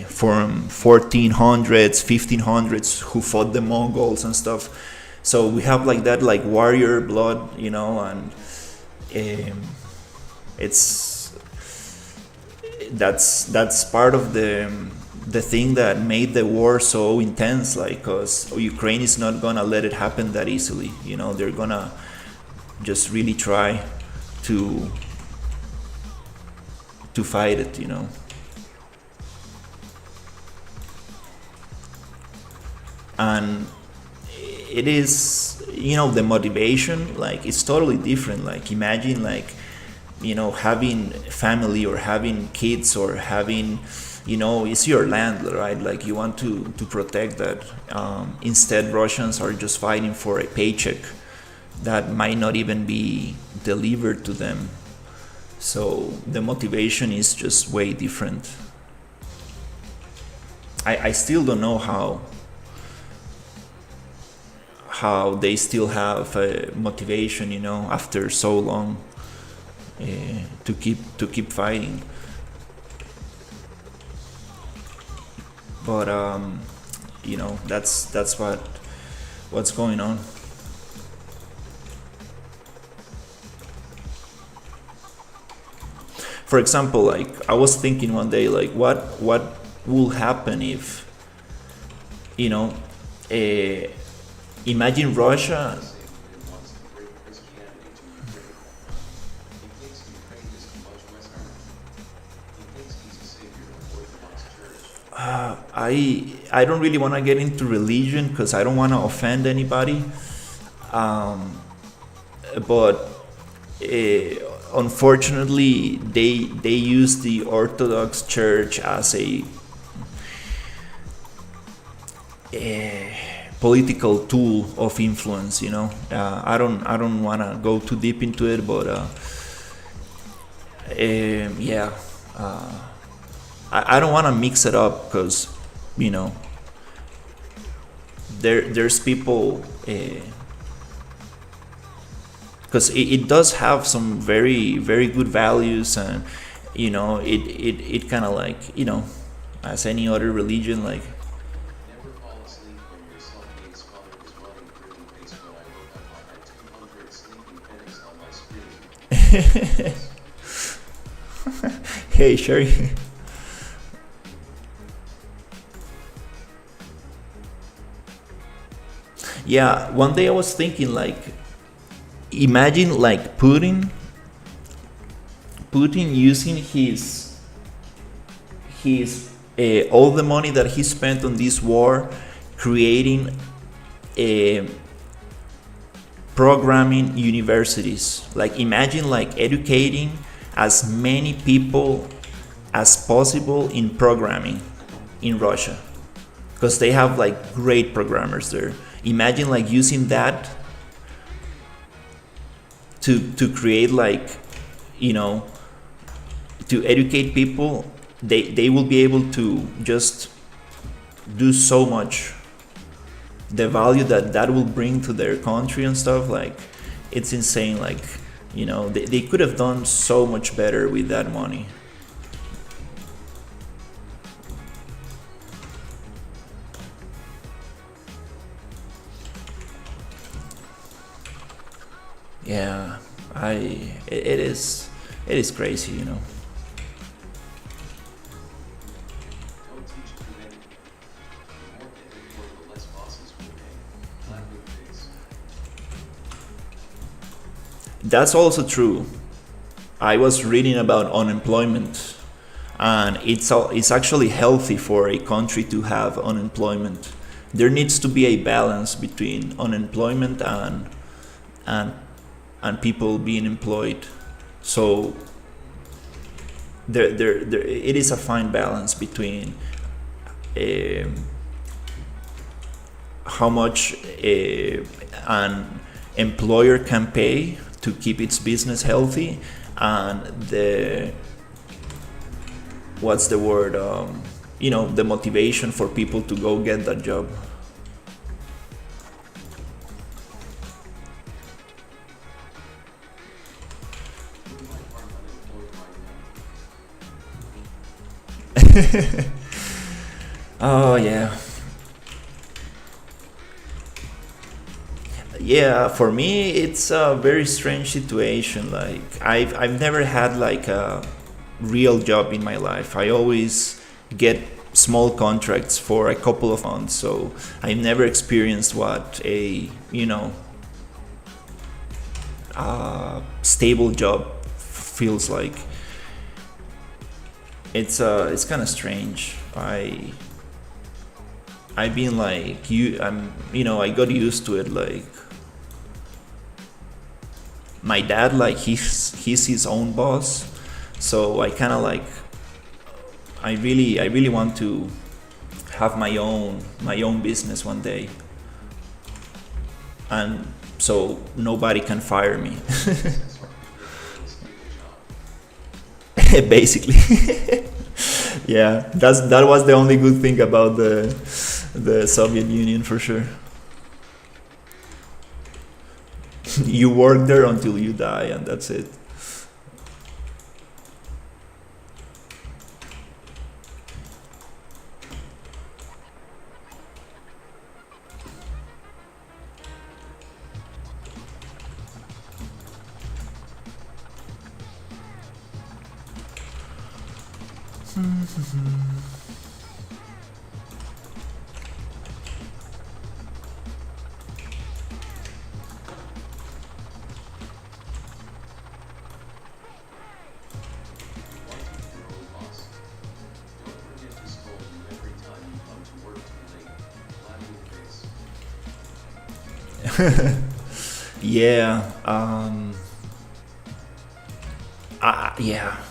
from 1400s, 1500s who fought the Mongols and stuff. So we have like that, like warrior blood, and that's part of the thing that made the war so intense, like, because Ukraine is not gonna let it happen that easily. They're gonna just really try to to fight it, you know. And it is, you know, the motivation, like it's totally different. Like imagine, like, you know, having family or having kids or having, you know, it's your land, right? Like you want to protect that. Instead, Russians are just fighting for a paycheck that might not even be delivered to them. So the motivation is just way different. I still don't know how they still have motivation, you know, after so long, to keep fighting. But you know, that's what's going on. For example, like I was thinking one day, like what will happen if, you know, uh, imagine Russia. Savior wants to bring Christianity to Ukraine. He thinks Ukraine is too much Western. He thinks he's a savior of Orthodox Church. I don't really want to get into religion because I don't want to offend anybody. But unfortunately, they use the Orthodox Church as a political tool of influence. You know, I don't want to go too deep into it, but yeah. I don't want to mix it up because, you know, there's people, because it does have some very very good values, and you know it kind of like, you know, as any other religion, like Never fall asleep when your self-made scholar is running pretty face when I look up on my 200 sleeping pennies on my screen. hey Sherry. Yeah, one day I was thinking, like, imagine like Putin using his all the money that he spent on this war, creating programming universities. Like imagine like educating as many people as possible in programming in Russia, because they have like great programmers there. Imagine like using that to create, like, you know, to educate people. They will be able to just do so much. The value that will bring to their country and stuff, like it's insane. Like, you know, they could have done so much better with that money. Yeah, it is crazy, you know. Don't teach too many. The more they report, the less bosses will pay. Flat with face. That's also true. I was reading about unemployment, and it's actually healthy for a country to have unemployment. There needs to be a balance between unemployment and and people being employed. So there it is a fine balance between how much an employer can pay to keep its business healthy, and the what's the word, you know, the motivation for people to go get that job. Who might harm unemployed right now? Oh yeah. Yeah, for me it's a very strange situation. Like I've never had like a real job in my life. I always get small contracts for a couple of months, so I've never experienced what a, you know, stable job feels like. It's kind of strange. I've been like I got used to it. Like my dad, like he's his own boss, so I kind of like I really want to have my own business one day, and so nobody can fire me. Basically. Yeah, that was the only good thing about the Soviet Union for sure. You work there until you die, and that's it. Your own boss. Don't forget to scold you every time you come to work too late. Flat in the face. Yeah.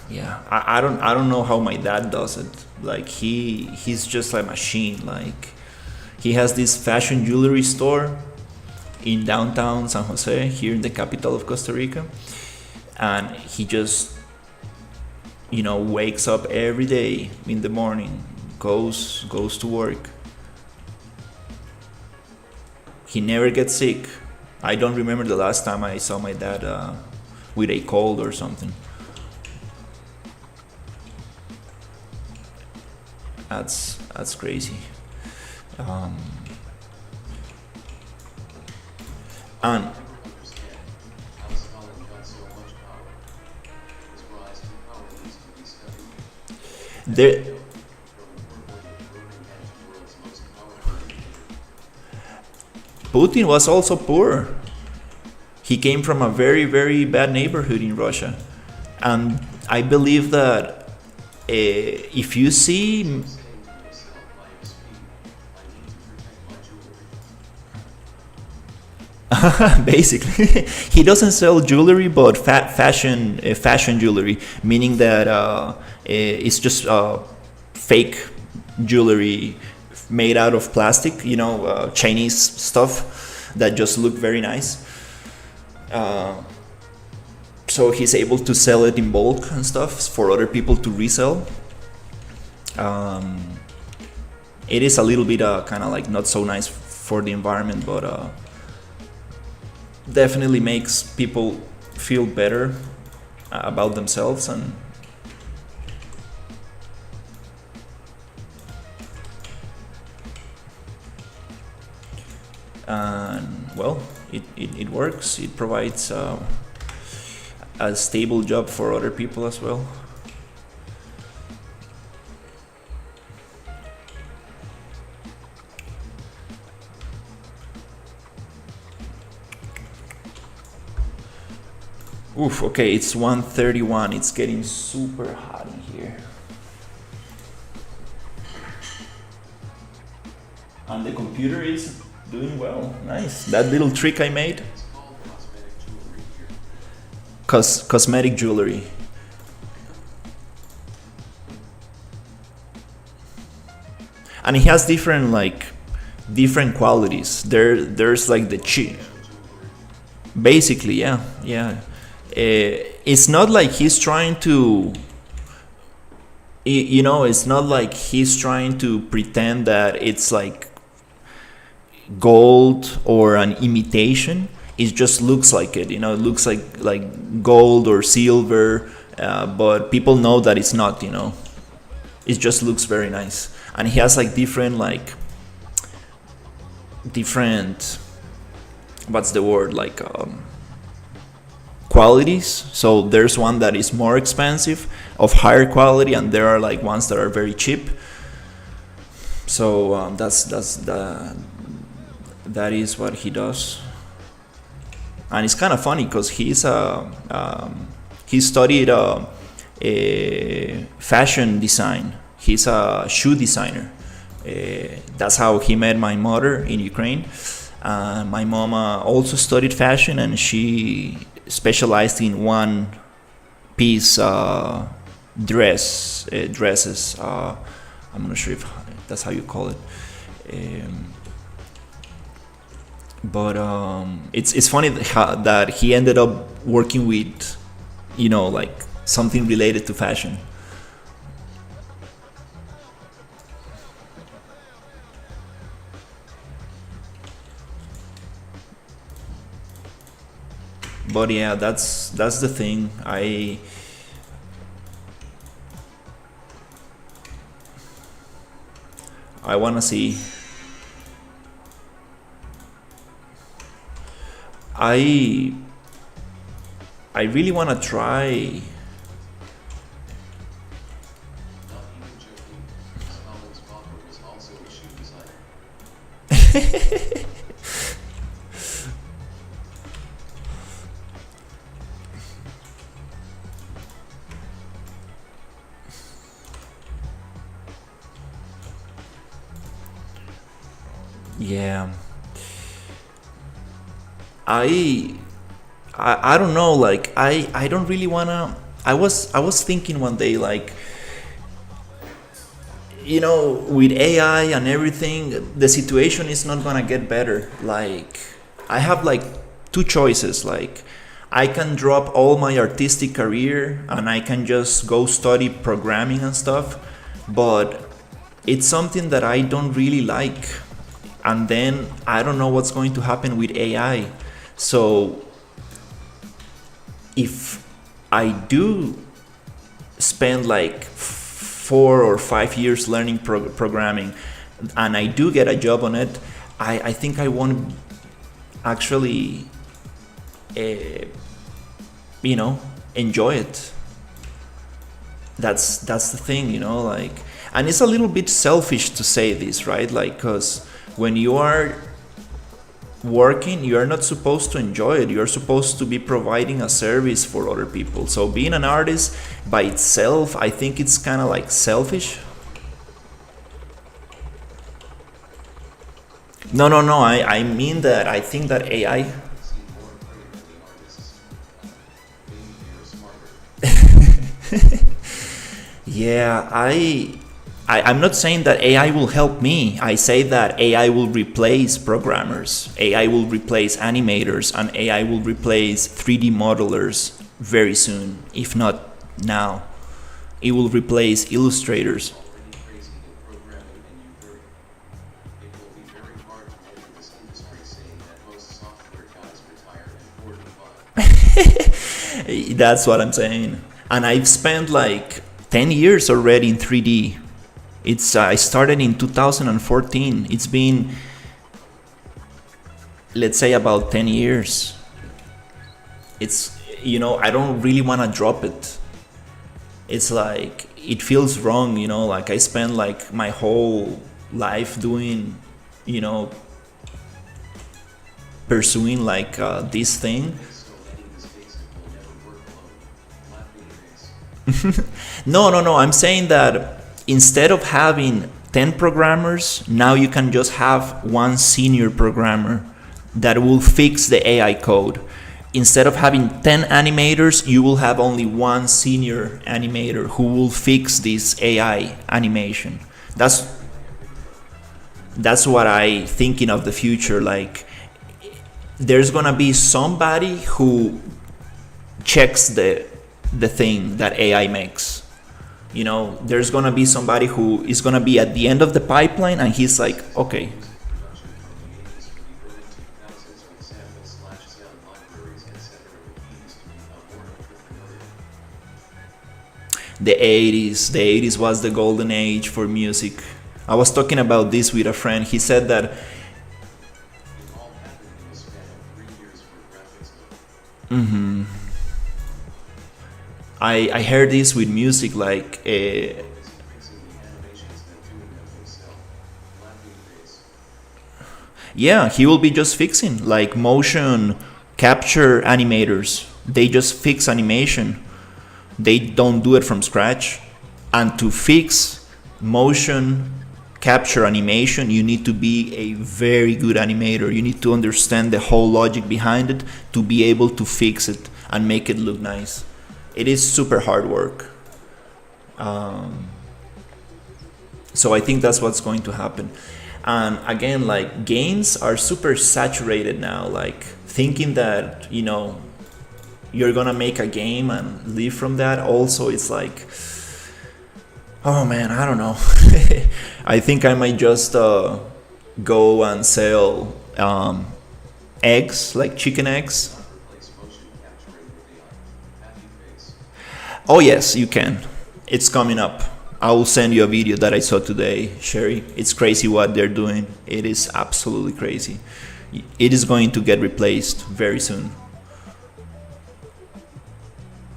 Yeah. I don't know how my dad does it. Like he's just a machine. Like he has this fashion jewelry store in downtown San Jose, here in the capital of Costa Rica, and he just wakes up every day in the morning, goes to work. He never gets sick. I don't remember the last time I saw my dad with a cold or something. That's crazy. Um, and Never understand how Stalin got so much power. His rise to power needs to be studied. there, From the Imperium to world's most powerful dictator. Putin was also poor. He came from a very, very bad neighborhood in Russia, and I believe that if you see, Saying to himself by his speed, I need to protect my jewelry. basically, he doesn't sell jewelry, but fashion jewelry, meaning that it's just fake jewelry made out of plastic, Chinese stuff that just look very nice. Uh, so he's able to sell it in bulk and stuff for other people to resell. Um, it is a little bit kind of like not so nice for the environment, but definitely makes people feel better about themselves, and well, it works. It provides a stable job for other people as well. Oof, okay, it's 1:31. It's getting super hot in here. And the computer is doing well. Nice. That little trick I made. It's called cosmetic jewelry here. Cosmetic jewelry. And it has different qualities. There's like the cheap. Basically, yeah. It's not like he's trying to, it's not like he's trying to pretend that it's like gold or an imitation. It just looks like it. It looks like gold or silver, but people know that it's not. It just looks very nice, and he has like different, what's the word, like qualities. So there's one that is more expensive, of higher quality, and there are like ones that are very cheap. So that is what he does. And it's kind of funny because he studied fashion design. He's a shoe designer. That's how he met my mother in Ukraine. My mama also studied fashion, and she specialized in one piece dresses. I'm not sure if that's how you call it. But it's funny that he ended up working with, like something related to fashion. But yeah, that's the thing. I wanna see. I I really wanna try. Not even joking, Colin's father was also a shoe designer. Yeah. I don't know, like I don't really wanna. I was thinking one day, like, with AI and everything, the situation is not gonna get better. Like, I have like two choices. Like, I can drop all my artistic career and I can just go study programming and stuff, but it's something that I don't really like. And then I don't know what's going to happen with AI. So if I do spend like 4 or 5 years learning programming and I do get a job on it, I think I won't actually, uh, enjoy it. That's the thing, like, and it's a little bit selfish to say this, right? Like, because when you are working, you are not supposed to enjoy it. You're supposed to be providing a service for other people. So being an artist by itself, I think it's kind of like selfish. No. I mean that I think that AI. Seem more afraid than the artists. Maybe they're smarter. Yeah, I'm not saying that AI will help me. I say that AI will replace programmers, AI will replace animators, and AI will replace 3D modelers very soon, if not now. It will replace illustrators. Already crazy in programming and Imperium. It will be very hard to enter this industry saying that most software guys retire at 45. That's what I'm saying. And I've spent like 10 years already in 3D. I started in 2014. It's been, let's say, about 10 years. I don't really want to drop it. It's like, it feels wrong, like I spent like my whole life doing, pursuing like this thing. So letting this basic will never work alone. Laughing face. No. I'm saying that instead of having 10 programmers, now you can just have one senior programmer that will fix the AI code. Instead of having 10 animators, you will have only one senior animator who will fix this AI animation. That's what I thinking of the future. Like, there's gonna be somebody who checks the thing that AI makes. There's gonna be somebody who is gonna be at the end of the pipeline, and he's like, okay, Production from the 80s to the early 2000s when samples/sound libraries, etc. were used to become more entrepreneurial. the 80s was the golden age for music. I was talking about this with a friend. He said that, It all happened in the span of 3 years for graphics though. I heard this with music, like, Is fixing the animations than doing them himself. Laughing face. yeah, he will be just fixing like motion capture animators. They just fix animation. They don't do it from scratch. And to fix motion capture animation, you need to be a very good animator. You need to understand the whole logic behind it to be able to fix it and make it look nice. It is super hard work. So I think that's what's going to happen. And again, like, games are super saturated now. Like, thinking that, you know, you're gonna make a game and live from that, also it's like, oh man, I don't know. I think I might just go and sell eggs, like chicken eggs. Replace motion capturing with AI. Happy face. Oh yes, you can. It's coming up. I will send you a video that I saw today, Sherry. It's crazy what they're doing. It is absolutely crazy. It is going to get replaced very soon.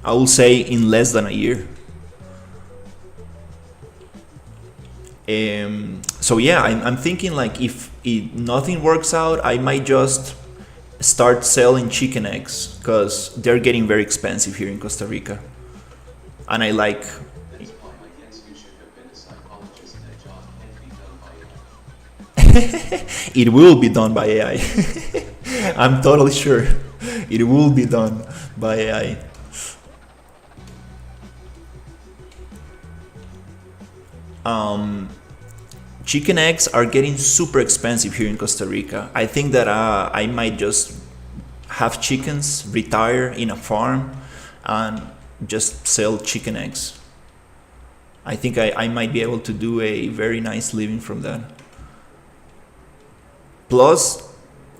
I will say in less than a year. So yeah, I'm thinking, like, if nothing works out, I might just start selling chicken eggs, because they're getting very expensive here in Costa Rica. And I like... That's why I guess you should have been a psychologist. That job can't be done by AI. It will be done by AI. I'm totally sure it will be done by AI. Chicken eggs are getting super expensive here in Costa Rica. I think that I might just have chickens, retire in a farm, and just sell chicken eggs. I think I might be able to do a very nice living from that. Plus,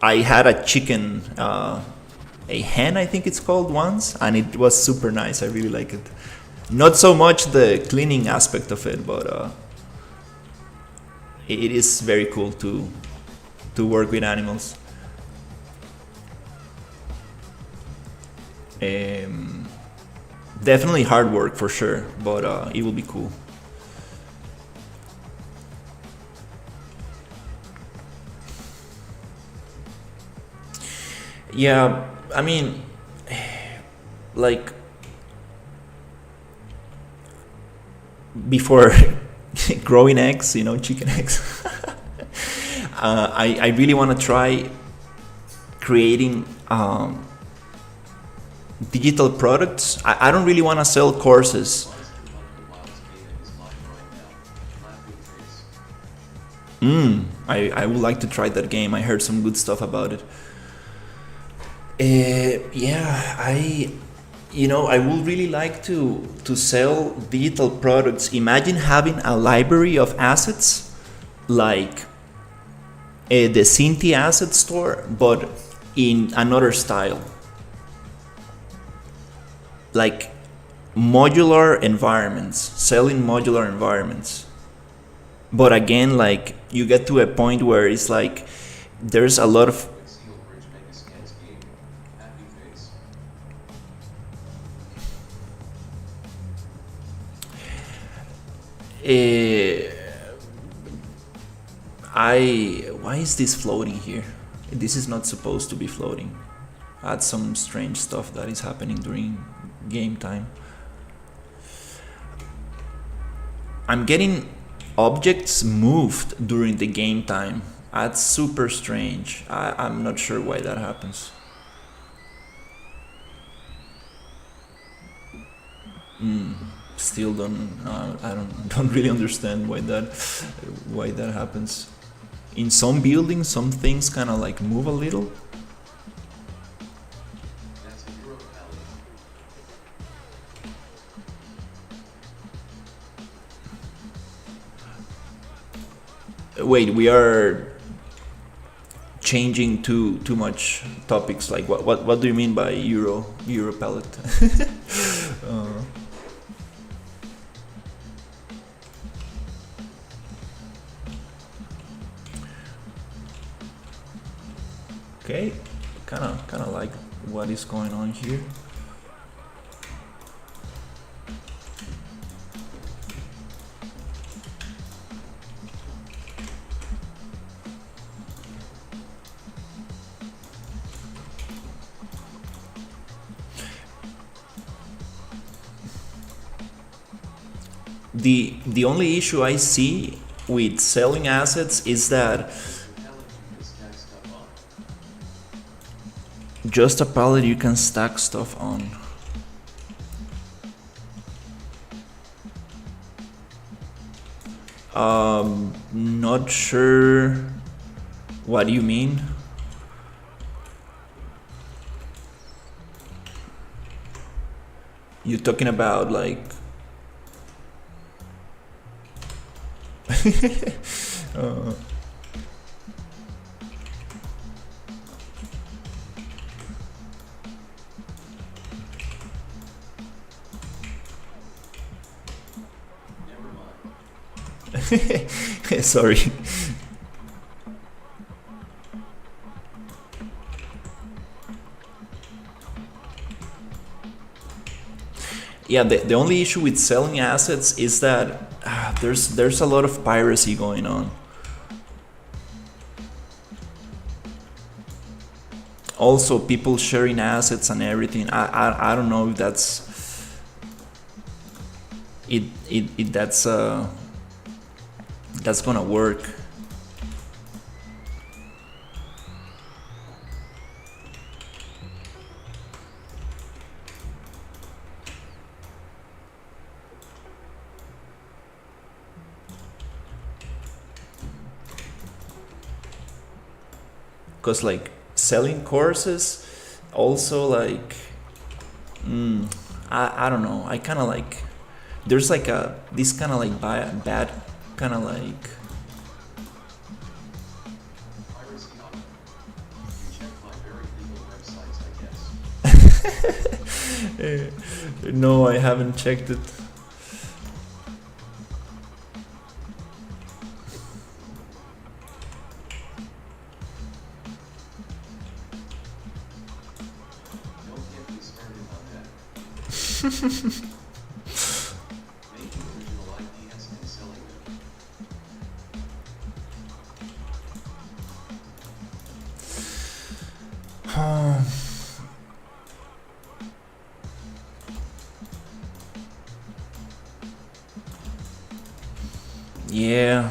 I had a chicken, a hen, I think it's called, once, and it was super nice. I really like it. Not so much the cleaning aspect of it, but it is very cool to work with animals. Definitely hard work for sure, but it will be cool. Yeah, I mean, like, before growing eggs, you know, chicken eggs, I really want to try creating digital products. I don't really want to sell courses. Wants 200 miles being in his mind right now. Laughing face. I would like to try that game. I heard some good stuff about it. Yeah, I would really like to sell digital products. Imagine having a library of assets, like the Cinti asset store, but in another style, like modular environments, selling modular environments. But again, like, you get to a point where it's like there's a lot of Seal Bridge make a scans game. Happy face. why is this floating here? This is not supposed to be floating. That's some strange stuff that is happening during game time. I'm getting objects moved during the game time. That's super strange. I'm not sure why that happens. Still I don't really understand why that happens. In some buildings, some things kind of like move a little. That's a Euro Valley. Wait, we are changing too much topics. Like, what do you mean by Euro palette? Okay, kind of like what is going on here. The only issue I see with selling assets is that just a pallet you can stack stuff on. Not sure what you mean. You're talking about like sorry. Yeah, the only issue with selling assets is that there's a lot of piracy going on. Also, people sharing assets and everything. I don't know if that's that's gonna work. Because like selling courses also like I don't know, I kind of like there's like a this kind of like bad kind of like Piracy on it. You check my very legal websites, I guess. no, I haven't checked it. Don't get me started on that. Making original ideas and selling them. Yeah,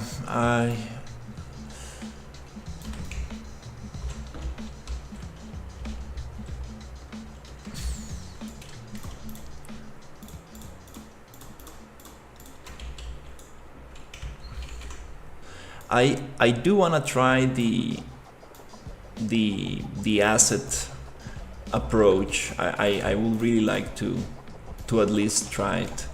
I do want to try the asset approach. I would really like to at least try it.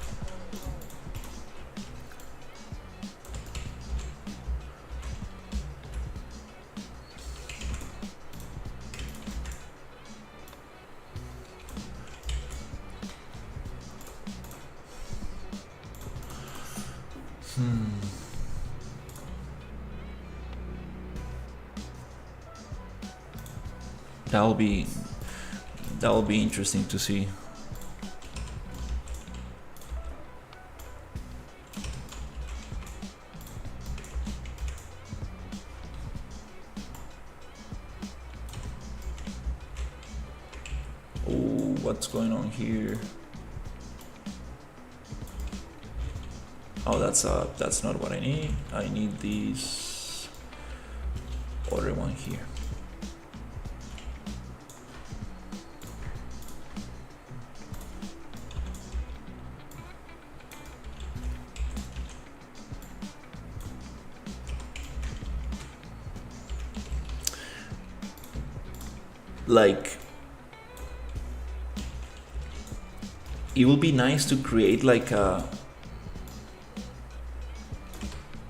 That'll be interesting to see. Oh, what's going on here? Oh, that's not what I need. I need this other one here. Like, it would be nice to create like a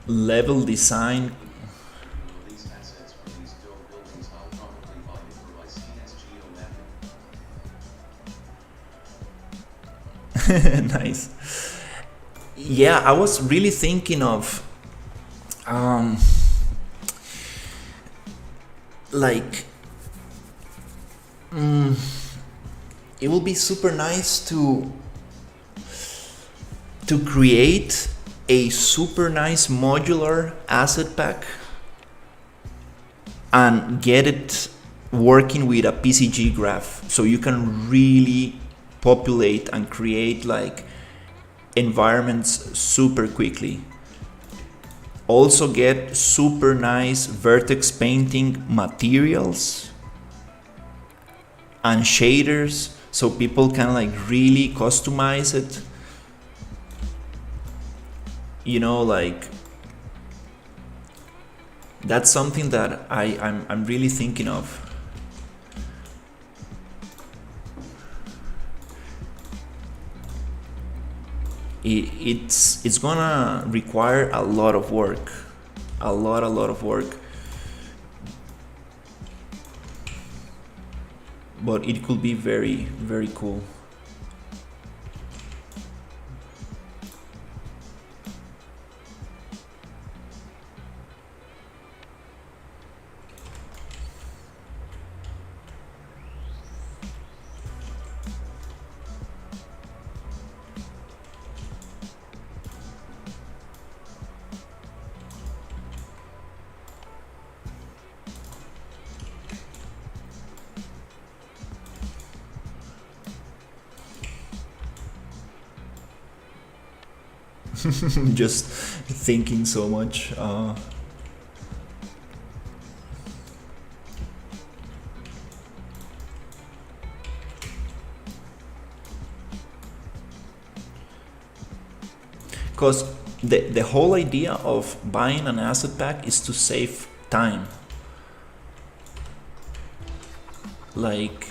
level design. These assets for these build buildings I'll probably buy it for my CS geomapping. Nice. Yeah, I was really thinking of like it will be super nice to create a super nice modular asset pack and get it working with a PCG graph, so you can really populate and create like environments super quickly. Also get super nice vertex painting materials and shaders so people can like really customize it. You know, like that's something that I'm really thinking of. It's gonna require a lot of work, a lot of work, but it could be very, very cool. Just thinking so much. Because the whole idea of buying an asset pack is to save time. Like,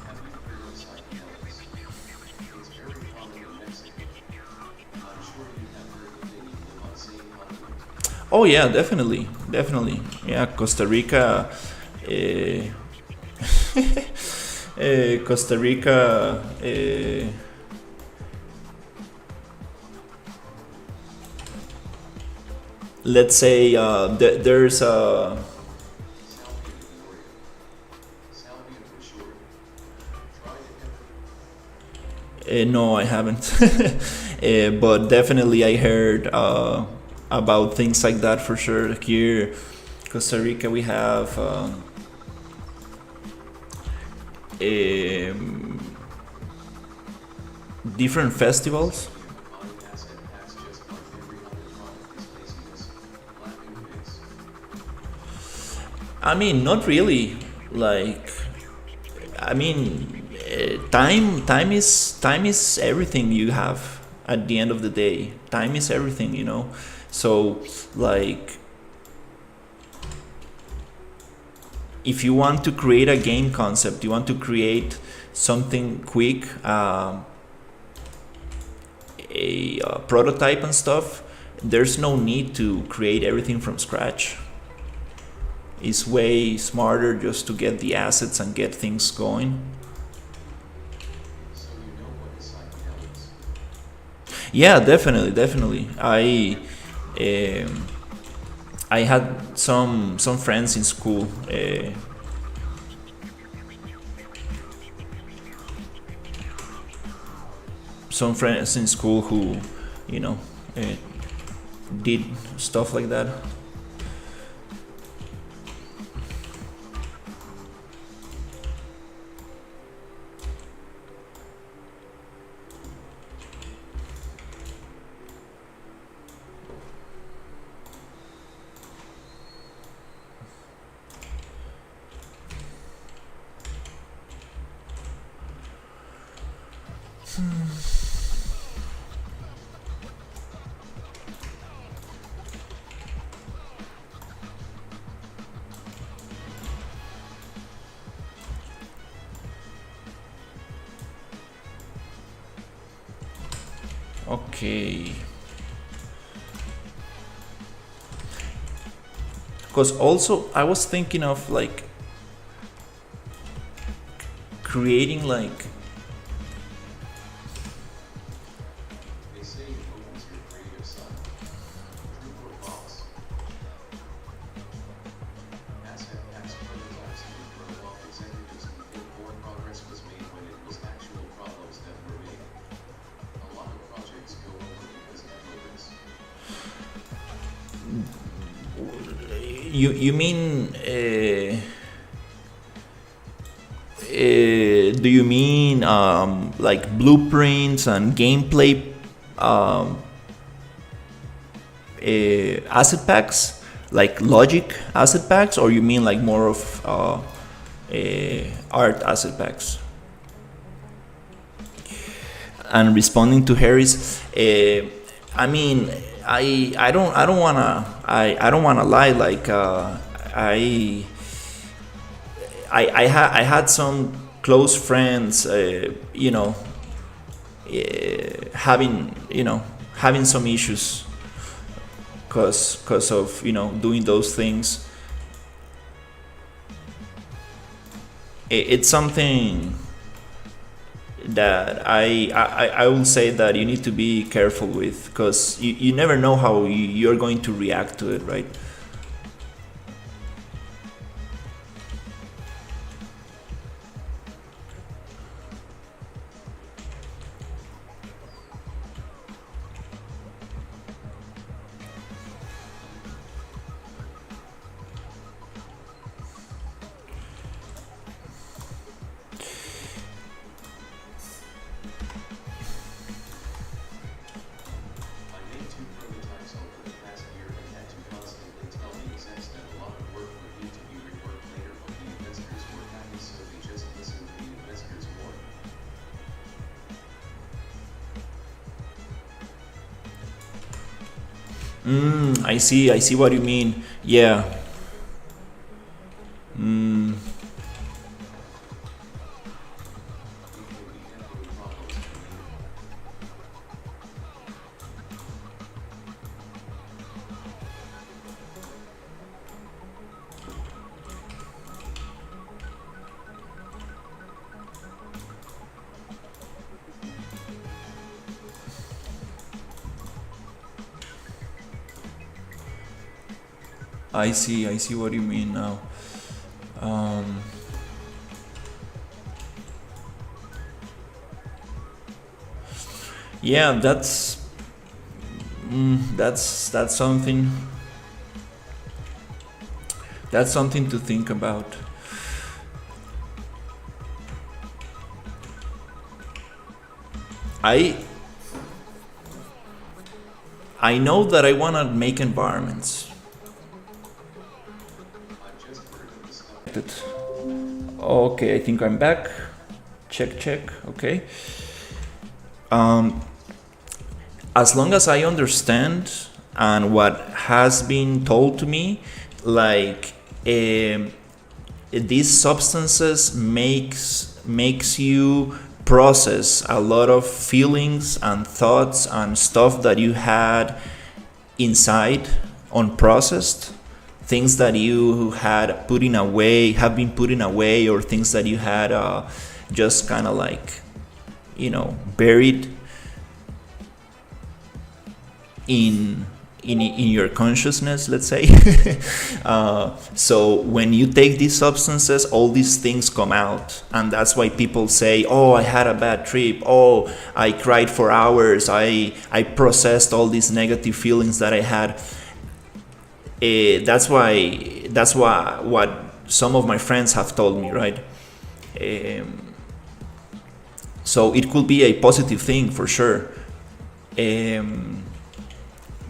Have you heard of psychedelics? It's very common in Mexico. I'm sure you have heard that they live on same continent. oh yeah, definitely, definitely. Yeah, Costa Rica. Uh, Costa Rica. Let's say there's a. Salvia Victoria. Salvia for sure. Tried it ever? No, I haven't. But definitely I heard about things like that for sure. Here, Costa Rica, we have um, different festivals. Buying asset packs just like every other product is laziness. Laughing face. I mean, not really. Like, I mean, time is everything you have at the end of the day. Time is everything, you know. So, like, if you want to create a game concept, you want to create something quick, a prototype and stuff, there's no need to create everything from scratch. It's way smarter just to get the assets and get things going. So you know what is psychedelics? Yeah, definitely, definitely. I had some friends in school. Some friends in school who, you know, uh, did stuff like that. Okay. Because also I was thinking of like creating like They say it opens your creative side. True or false? Asset packs prototypes can throw off executives who think more progress was made when it was actual problems that were made. A lot of projects go over because of evidence. you mean do you mean like blueprints and gameplay asset packs, like logic asset packs, or you mean like more of art asset packs? And responding to Harris, I mean, I don't wanna I don't wanna lie. Like I I had some close friends, having having some issues cause of doing those things. It's something that I will say that you need to be careful with, because you never know how you're going to react to it, right? I made 2 prototypes over the past year and had to constantly tell the execs that a lot of work would need to be reworked later, but the investors were happy, so they just listened to the investors more. I see what you mean. Yeah. Mm, It can be echoing problems for later. I see what you mean now. Um, yeah, that's something, that's something to think about. I I know that I want to make environments. I've just heard of the stuff. Okay, I think I'm back. Check, check. Okay. Um, as long as I understand and what has been told to me, like these substances makes you process a lot of feelings and thoughts and stuff that you had inside unprocessed, things that you had putting away, have been putting away, or things that you had just kind of like buried in your consciousness, let's say. So when you take these substances, all these things come out, and that's why people say, oh, I had a bad trip, oh, I cried for hours, I processed all these negative feelings that I had. That's why what some of my friends have told me, right? So it could be a positive thing for sure.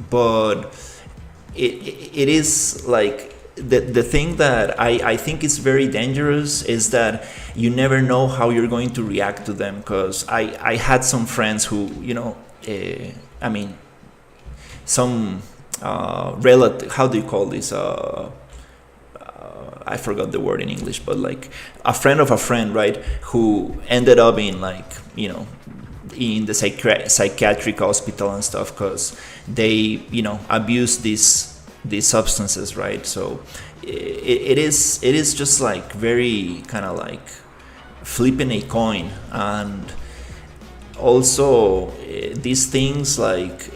But it is like the thing that I think is very dangerous is that you never know how you're going to react to them, because I had some friends who I mean, some relative, how do you call this, I forgot the word in English, but like a friend of a friend, right, who ended up in like in the psychiatric hospital and stuff, because they abuse these substances, right? So it is just like very kind of like flipping a coin. And also these things, like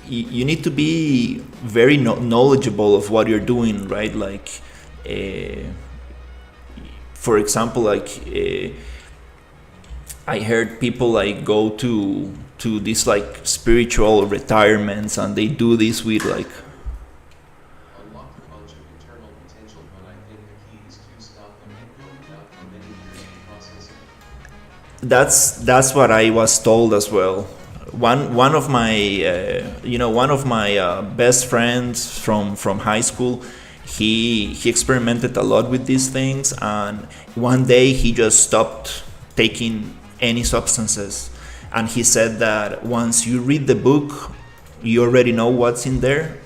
you need to be very knowledgeable of what you're doing, right? Like for example, like I heard people like go to these like spiritual retirements, and they do this with like Unlock a bunch of internal potential, but I think the key is to stop them and go without committing years to processing. That's what I was told as well. One of my one of my best friends from high school, he experimented a lot with these things, and one day he just stopped taking any substances, and he said that once you read the book, you already know what's in there.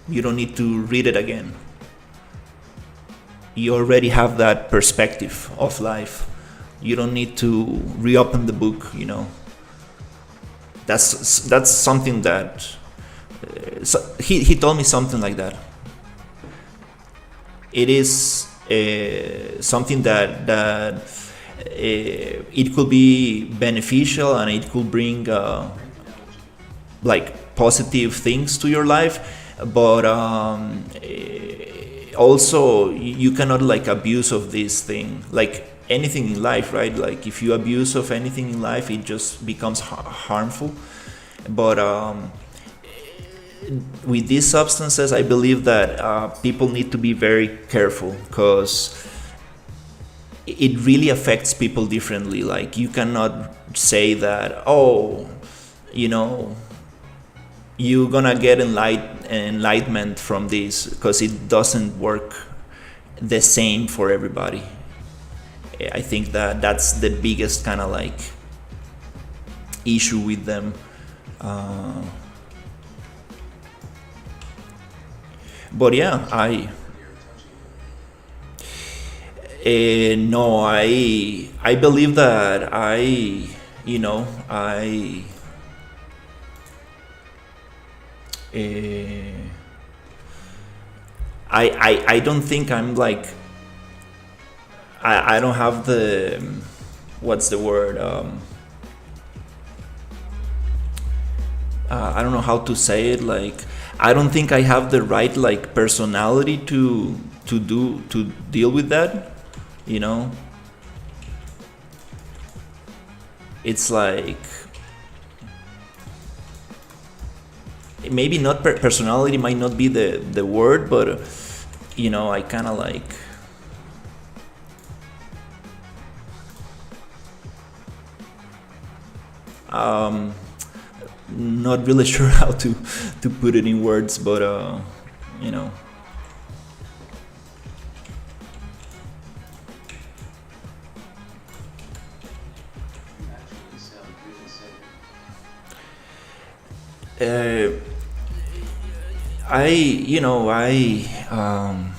You don't need to read it again. You already have that perspective of life. You don't need to reopen the book. That's something that he told me something like that. It is something that it could be beneficial, and it could bring like positive things to your life, but also you cannot like abuse of this thing, like anything in life, right? Like if you abuse of anything in life, it just becomes harmful. But with these substances, I believe that people need to be very careful, because it really affects people differently. Like you cannot say that, oh, you're gonna get enlightenment from this, because it doesn't work the same for everybody. I think that that's the biggest kind of like issue with them. But yeah, no, I believe that I don't think I'm like, I don't have the, what's the word, I don't know how to say it, like I don't think I have the right like personality to deal with that. It's like, maybe not personality might not be the word, but I kind of like, not really sure how to put it in words, but you know You actually sound really sane.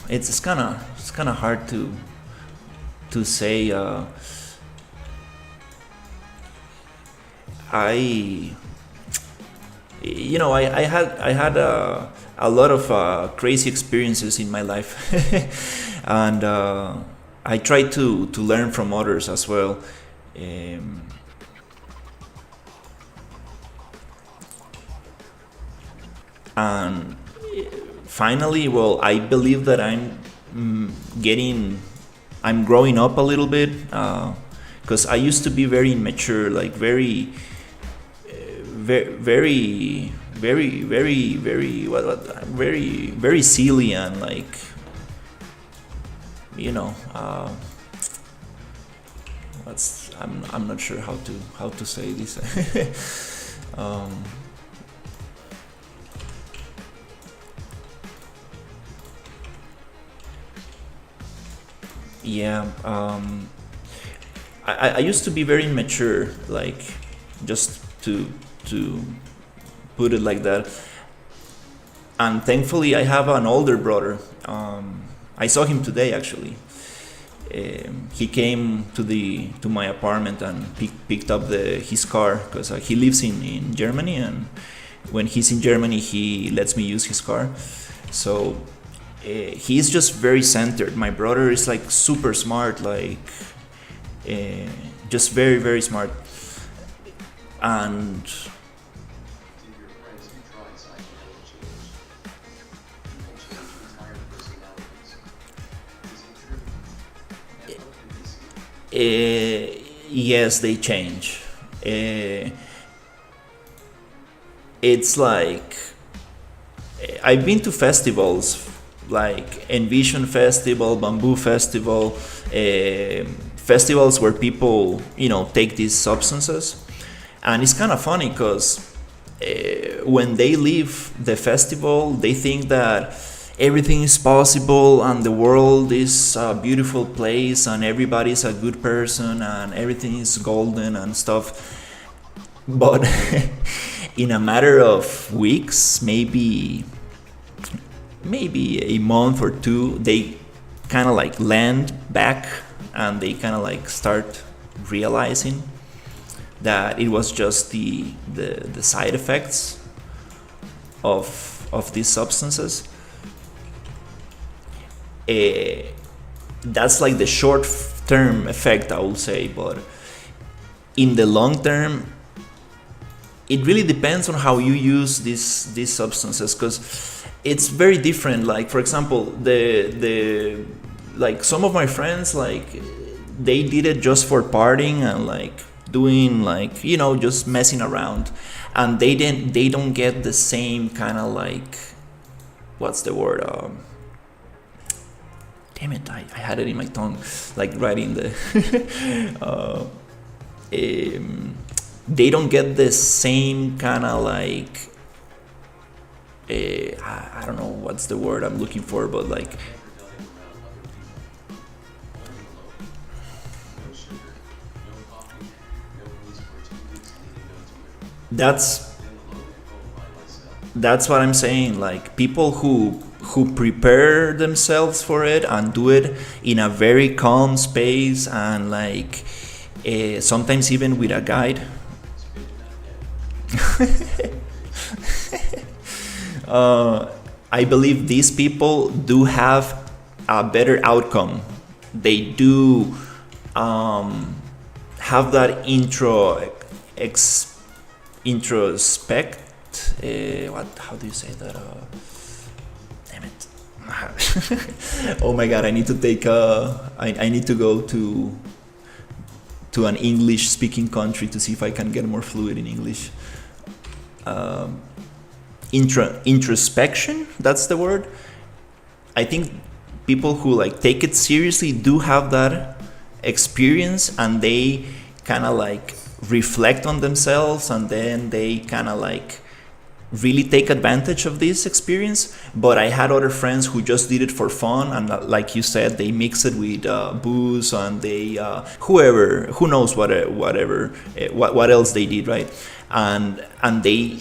it's kind of hard to say. I had a lot of crazy experiences in my life, and I try to learn from others as well. Um, and finally, well, I believe that I'm growing up a little bit, because I used to be very immature, like very very silly, and like what's I'm not sure how to say this. Yeah, I used to be very immature, like just to put it like that. And thankfully, I have an older brother. I saw him today actually. He came to my apartment and picked up his car, because he lives in Germany, and when he's in Germany, he lets me use his car. So he's just very centered. My brother is like super smart, like just very very smart, and Did your friends who tried psychedelic change? People change entire personalities. Is it true? And what did they see? yes, they change. It's like, I've been to festivals like Envision Festival, Bamboo Festival, festivals where people, take these substances, and it's kind of funny because when they leave the festival, they think that everything is possible and the world is a beautiful place and everybody's a good person and everything is golden and stuff. But in a matter of weeks, maybe a month or two, they kind of like land back and they kind of like start realizing that it was just the side effects of these substances. That's like the short term effect, I will say, but in the long term, it really depends on how you use these substances, because it's very different. Like, for example, the like some of my friends, like, they did it just for partying and like doing, like, just messing around, and they don't get the same kind of like, what's the word, damn it, I had it in my tongue, like writing the they don't get the same kind of like, I don't know what's the word I'm looking for, but like, that's what I'm saying. Like, people who prepare themselves for it and do it in a very calm space, and like, sometimes even with a guide. I believe these people do have a better outcome. They do have that introspect. How do you say that? Damn it! Oh my god! I need to take I need to go to an English speaking country to see if I can get more fluid in English. Introspection, that's the word. I think people who like take it seriously do have that experience, and they kind of like reflect on themselves, and then they kind of like really take advantage of this experience. But I had other friends who just did it for fun, and like you said, they mix it with booze, and they who knows what else they did, right? And they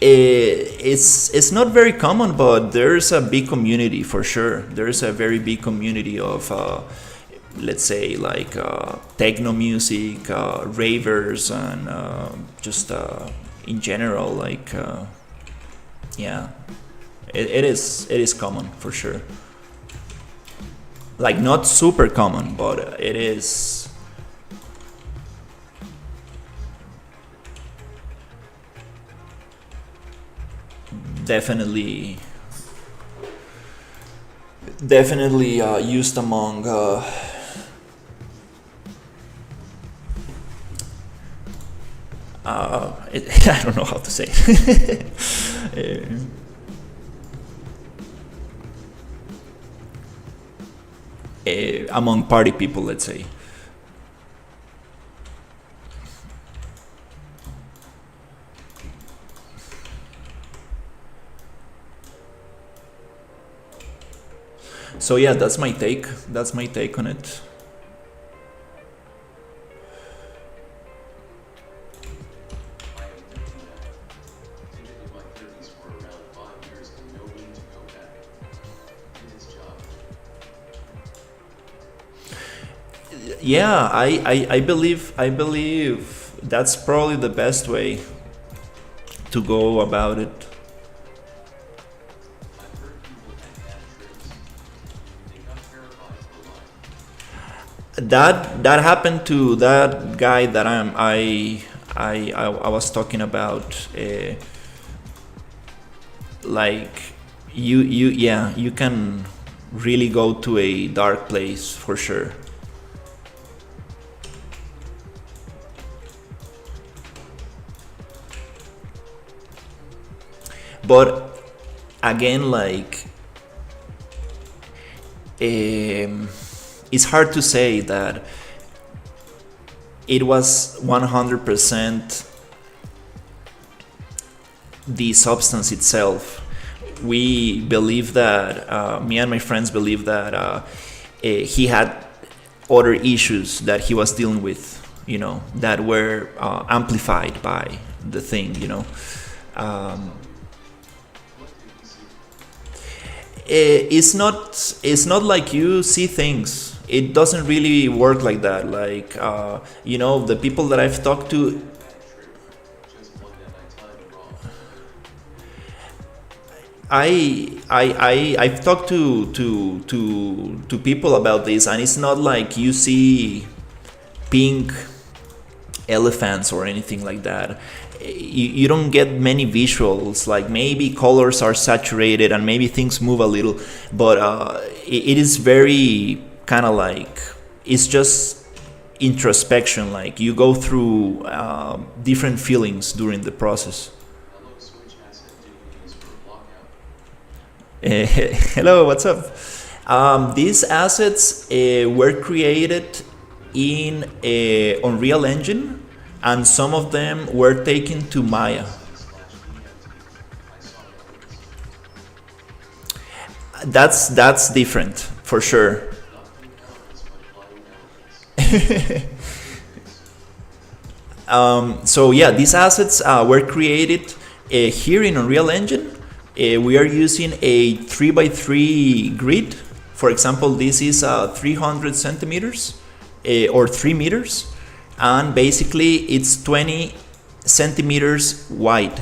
it's not very common, but there's a big community for sure. There's a very big community of let's say like techno music, ravers, and just in general, like yeah, it is common for sure. Like, not super common, but it is. Definitely used among I don't know how to say it. Among party people, let's say. So yeah, that's my take on it. I am 59. Did it in my 30s for around 5 years and no need to go back. Did its job. Yeah, I believe that's probably the best way to go about it. I've heard people had bad trips. They got terrified for life. That happened to that guy that I was talking about. Like, you can really go to a dark place for sure. But again, like, it's hard to say that it was 100% the substance itself. We believe that, me and my friends believe that he had other issues that he was dealing with, that were amplified by the thing. It's not like you see things. It doesn't really work like that. Like, the people that I've talked to, Just one that I timed wrong. I've talked to people about this, and it's not like you see pink elephants or anything like that. You don't get many visuals. Like, maybe colors are saturated and maybe things move a little, but it is very kind of like, it's just introspection. Like, you go through different feelings during the process. Now look, switch asset do we use for Blockout? Hello, what's up? These assets were created in Unreal Engine, and some of them were taken to Maya. /EFT. I saw no That's different for sure. nothing elephants but flying elephants. So yeah, these assets were created here in Unreal Engine. We are using a 3x3 grid. For example, this is 300 centimeters or 3 meters, and basically it's 20 centimeters wide.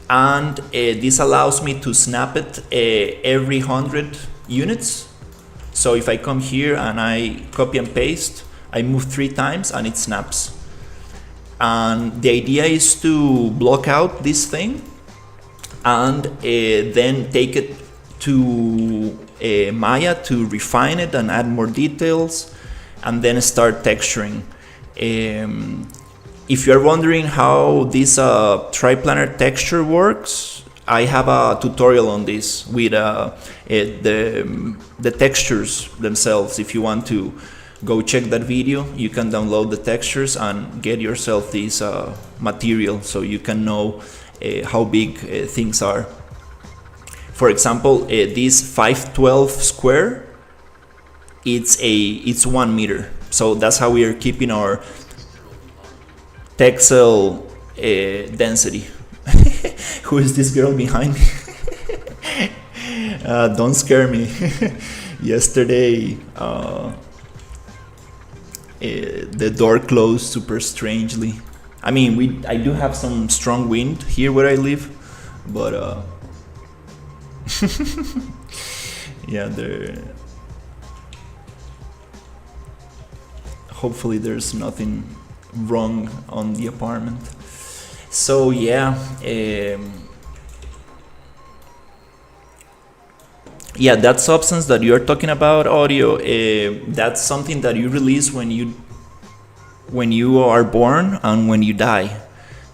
And this allows me to snap it every 100 units. So if I come here and I copy and paste, I move 3 times and it snaps. And the idea is to block out this thing and then take it to Maya to refine it and add more details, and then start texturing. If you're wondering how this triplanar texture works, I have a tutorial on this with the textures themselves. If you want to go check that video, you can download the textures and get yourself this material so you can know how big things are. For example, this 512 square, it's 1 meter. So that's how we are keeping our texel density. Who is this girl behind me? Don't scare me. Yesterday, the door closed super strangely. I mean, I do have some strong wind here where I live, but yeah, hopefully there's nothing wrong on the apartment. So yeah, yeah, that substance that you're talking about, audio, that's something that you release when you are born and when you die.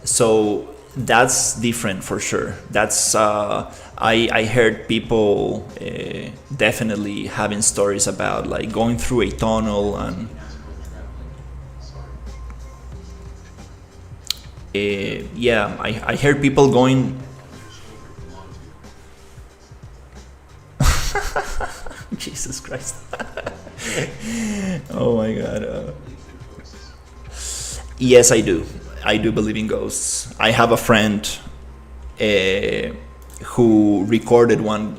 So that's different for sure. That's I heard people definitely having stories about like going through a tunnel and yeah, I heard people going. Jesus Christ. Oh my God. Yes, I do. I do believe in ghosts. I have a friend who recorded one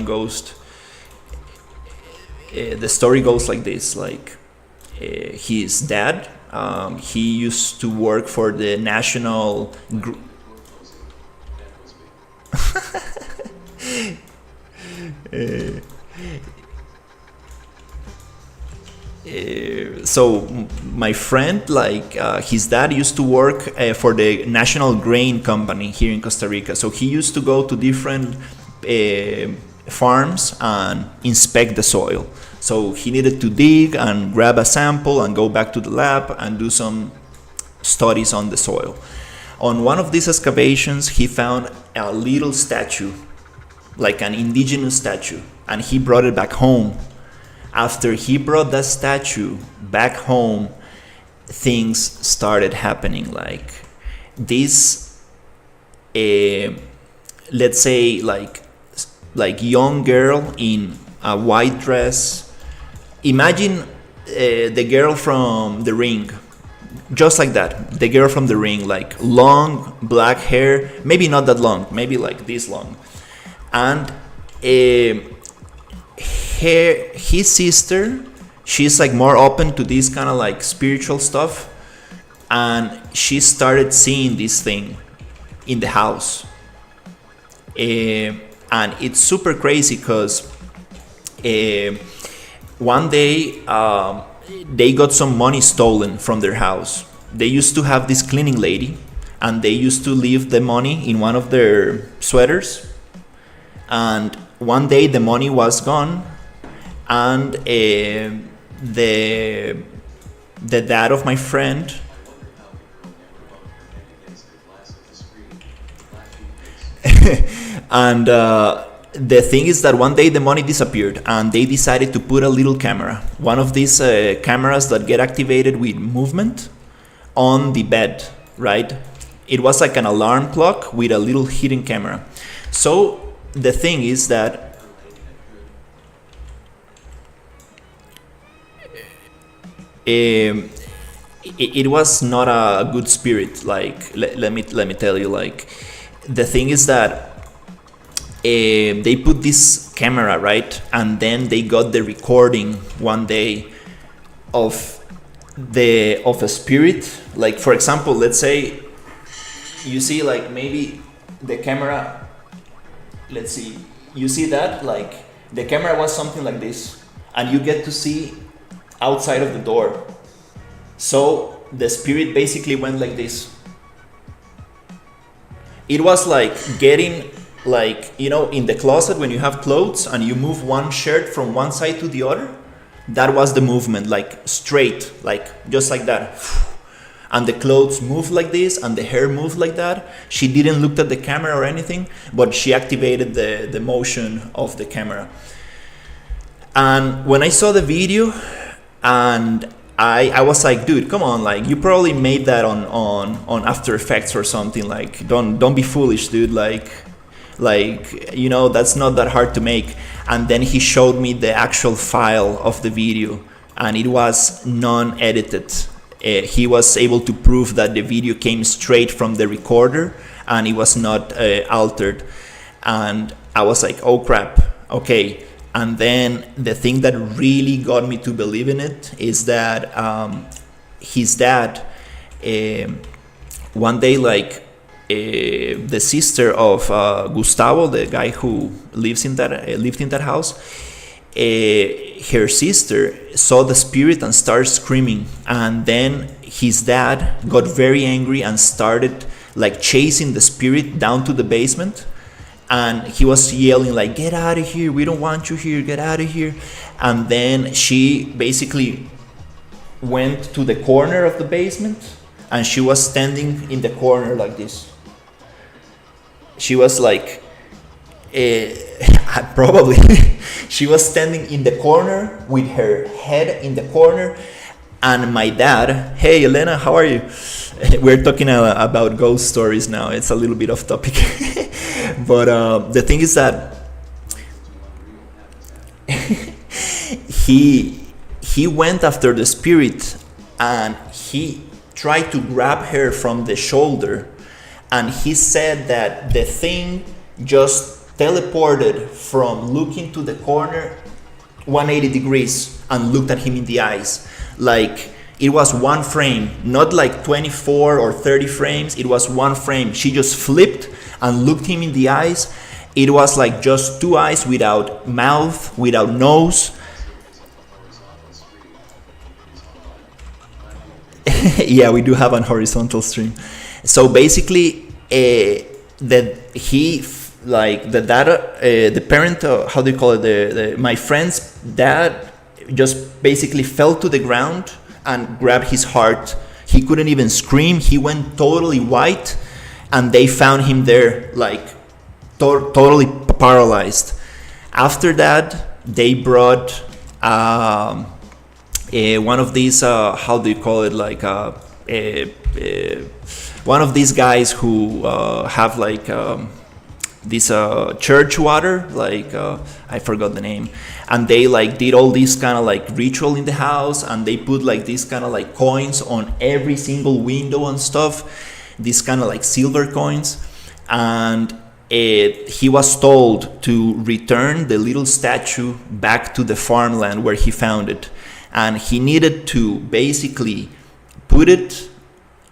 ghost. The story goes like this: like his dad, he used to work for the national. So my friend, like his dad used to work for the national grain company here in Costa Rica. So he used to go to different farms and inspect the soil. So he needed to dig and grab a sample and go back to the lab and do some studies on the soil. On one of these excavations, he found a little statue, like an indigenous statue, and he brought it back home. After he brought that statue back home, things started happening. Like this, let's say like young girl in a white dress. Imagine the girl from The Ring, just like that. The girl from The Ring, like long black hair, maybe not that long, maybe like this long, and his sister, she's like more open to this kind of like spiritual stuff, and she started seeing this thing in the house. And it's super crazy because one day they got some money stolen from their house. They used to have this cleaning lady, and they used to leave the money in one of their sweaters. And one day the money was gone, and the dad of my friend and the thing is that one day the money disappeared, and they decided to put a little camera, one of these cameras that get activated with movement, on the bed, right? It was like an alarm clock with a little hidden camera. So the thing is that it was not a good spirit. Like let me tell you, like the thing is that they put this camera, right, and then they got the recording one day of a spirit. Like for example, let's say you see like maybe the camera, let's see, you see that like the camera was something like this, and you get to see outside of the door. So the spirit basically went like this. It was like getting, like, you know, in the closet when you have clothes and you move one shirt from one side to the other. That was the movement, like straight, like just like that. And the clothes moved like this, and the hair moved like that. She didn't look at the camera or anything, but she activated the motion of the camera. And when I saw the video, and I was like, dude, come on, like you probably made that on After Effects or something. Like don't be foolish, dude. Like you know, that's not that hard to make. And then he showed me the actual file of the video, and it was non-edited. He was able to prove that the video came straight from the recorder and it was not altered. And I was like, oh crap, okay. And then the thing that really got me to believe in it is that his dad, one day, like the sister of Gustavo, the guy who lived in that house, her sister saw the spirit and started screaming. And then his dad got very angry and started like chasing the spirit down to the basement. And he was yelling like, get out of here, we don't want you here, get out of here. And then she basically went to the corner of the basement, and she was standing in the corner like this. She was like, probably she was standing in the corner with her head in the corner. And my dad, hey Elena, how are you? We're talking about ghost stories now. It's a little bit off topic. But the thing is that he went after the spirit, and he tried to grab her from the shoulder. And he said that the thing just teleported from looking to the corner 180 degrees and looked at him in the eyes. Like it was one frame, not like 24 or 30 frames. It was one frame. She just flipped and looked him in the eyes. It was like just two eyes, without mouth, without nose. Yeah, we do have an horizontal stream. So basically, the parent, how do you call it? My friend's dad just basically fell to the ground and grabbed his heart. He couldn't even scream. He went totally white, and they found him there, like totally paralyzed. After that, they brought one of these how do you call it, like one of these guys who have like this church water, like I forgot the name, and they like did all this kind of like ritual in the house, and they put like these kind of like coins on every single window and stuff, these kind of like silver coins. And he was told to return the little statue back to the farmland where he found it, and he needed to basically put it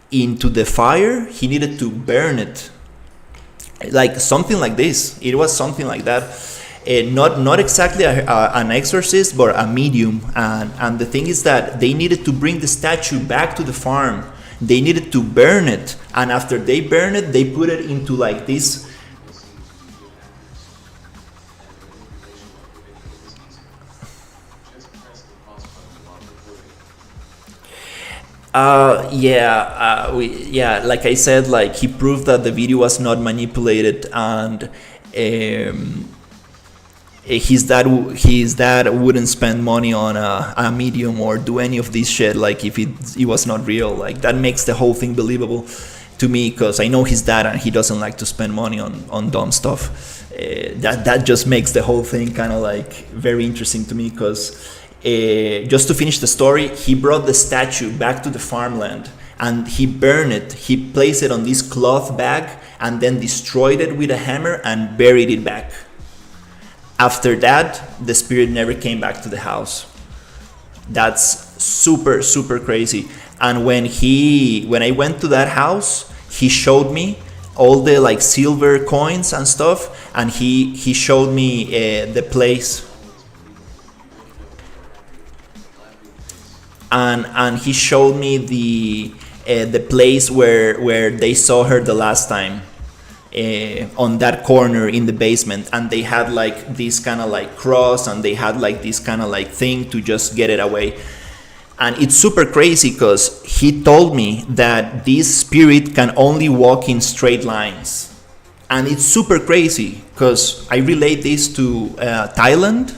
into the fire. He needed to burn it, like something like this. It was something like that. Not exactly an exorcist, but a medium. And the thing is that they needed to bring the statue back to the farm. They needed to burn it, and after they burn it, they put it into like this. Like I said, like he proved that the video was not manipulated, and his dad wouldn't spend money on a medium or do any of this shit, like if it was not real. Like that makes the whole thing believable to me, because I know his dad and he doesn't like to spend money on dumb stuff. That just makes the whole thing kind of like very interesting to me, because just to finish the story, he brought the statue back to the farmland and he burned it. He placed it on this cloth bag and then destroyed it with a hammer and buried it back. After that, the spirit never came back to the house. That's super, super crazy. And when I went to that house, he showed me all the like silver coins and stuff, and he showed me the place. And he showed me the place where they saw her the last time, on that corner in the basement, and they had like this kind of like cross, and they had like this kind of like thing to just get it away. And it's super crazy because he told me that this spirit can only walk in straight lines. And it's super crazy because I relate this to Thailand.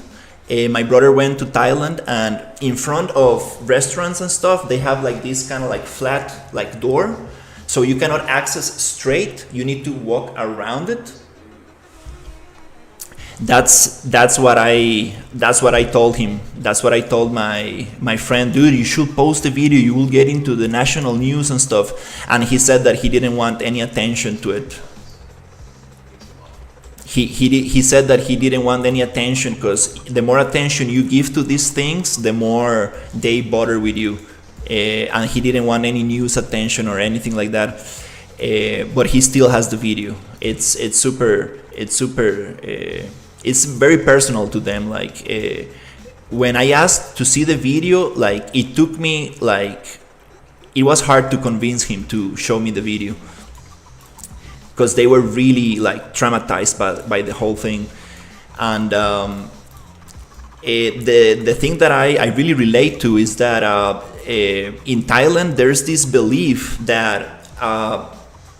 My brother went to Thailand, and in front of restaurants and stuff, they have like this kind of like flat like door, so you cannot access straight. You need to walk around it. That's what I told him. That's what I told my friend. Dude, you should post a video. You will get into the national news and stuff. And he said that he didn't want any attention to it. He said that he didn't want any attention, because the more attention you give to these things, the more they bother with you. And he didn't want any news attention or anything like that. But he still has the video. It's very personal to them. Like when I asked to see the video, like it took me like, it was hard to convince him to show me the video, because they were really like traumatized by the whole thing. And the thing that I really relate to is that in Thailand there's this belief that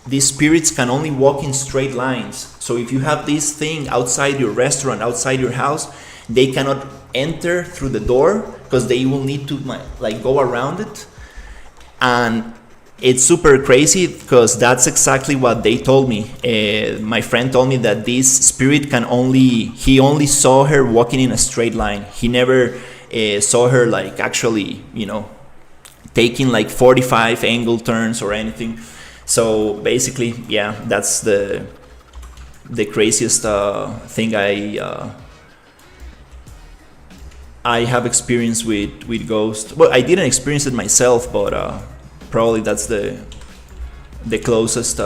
these spirits can only walk in straight lines. So if you have this thing outside your restaurant, outside your house, they cannot enter through the door because they will need to like go around it. And it's super crazy because that's exactly what they told me. My friend told me that this spirit he only saw her walking in a straight line. He never saw her like actually, taking like 45 angle turns or anything. So basically, yeah, that's the craziest thing I have experienced with ghosts. Well, I didn't experience it myself, but probably that's the closest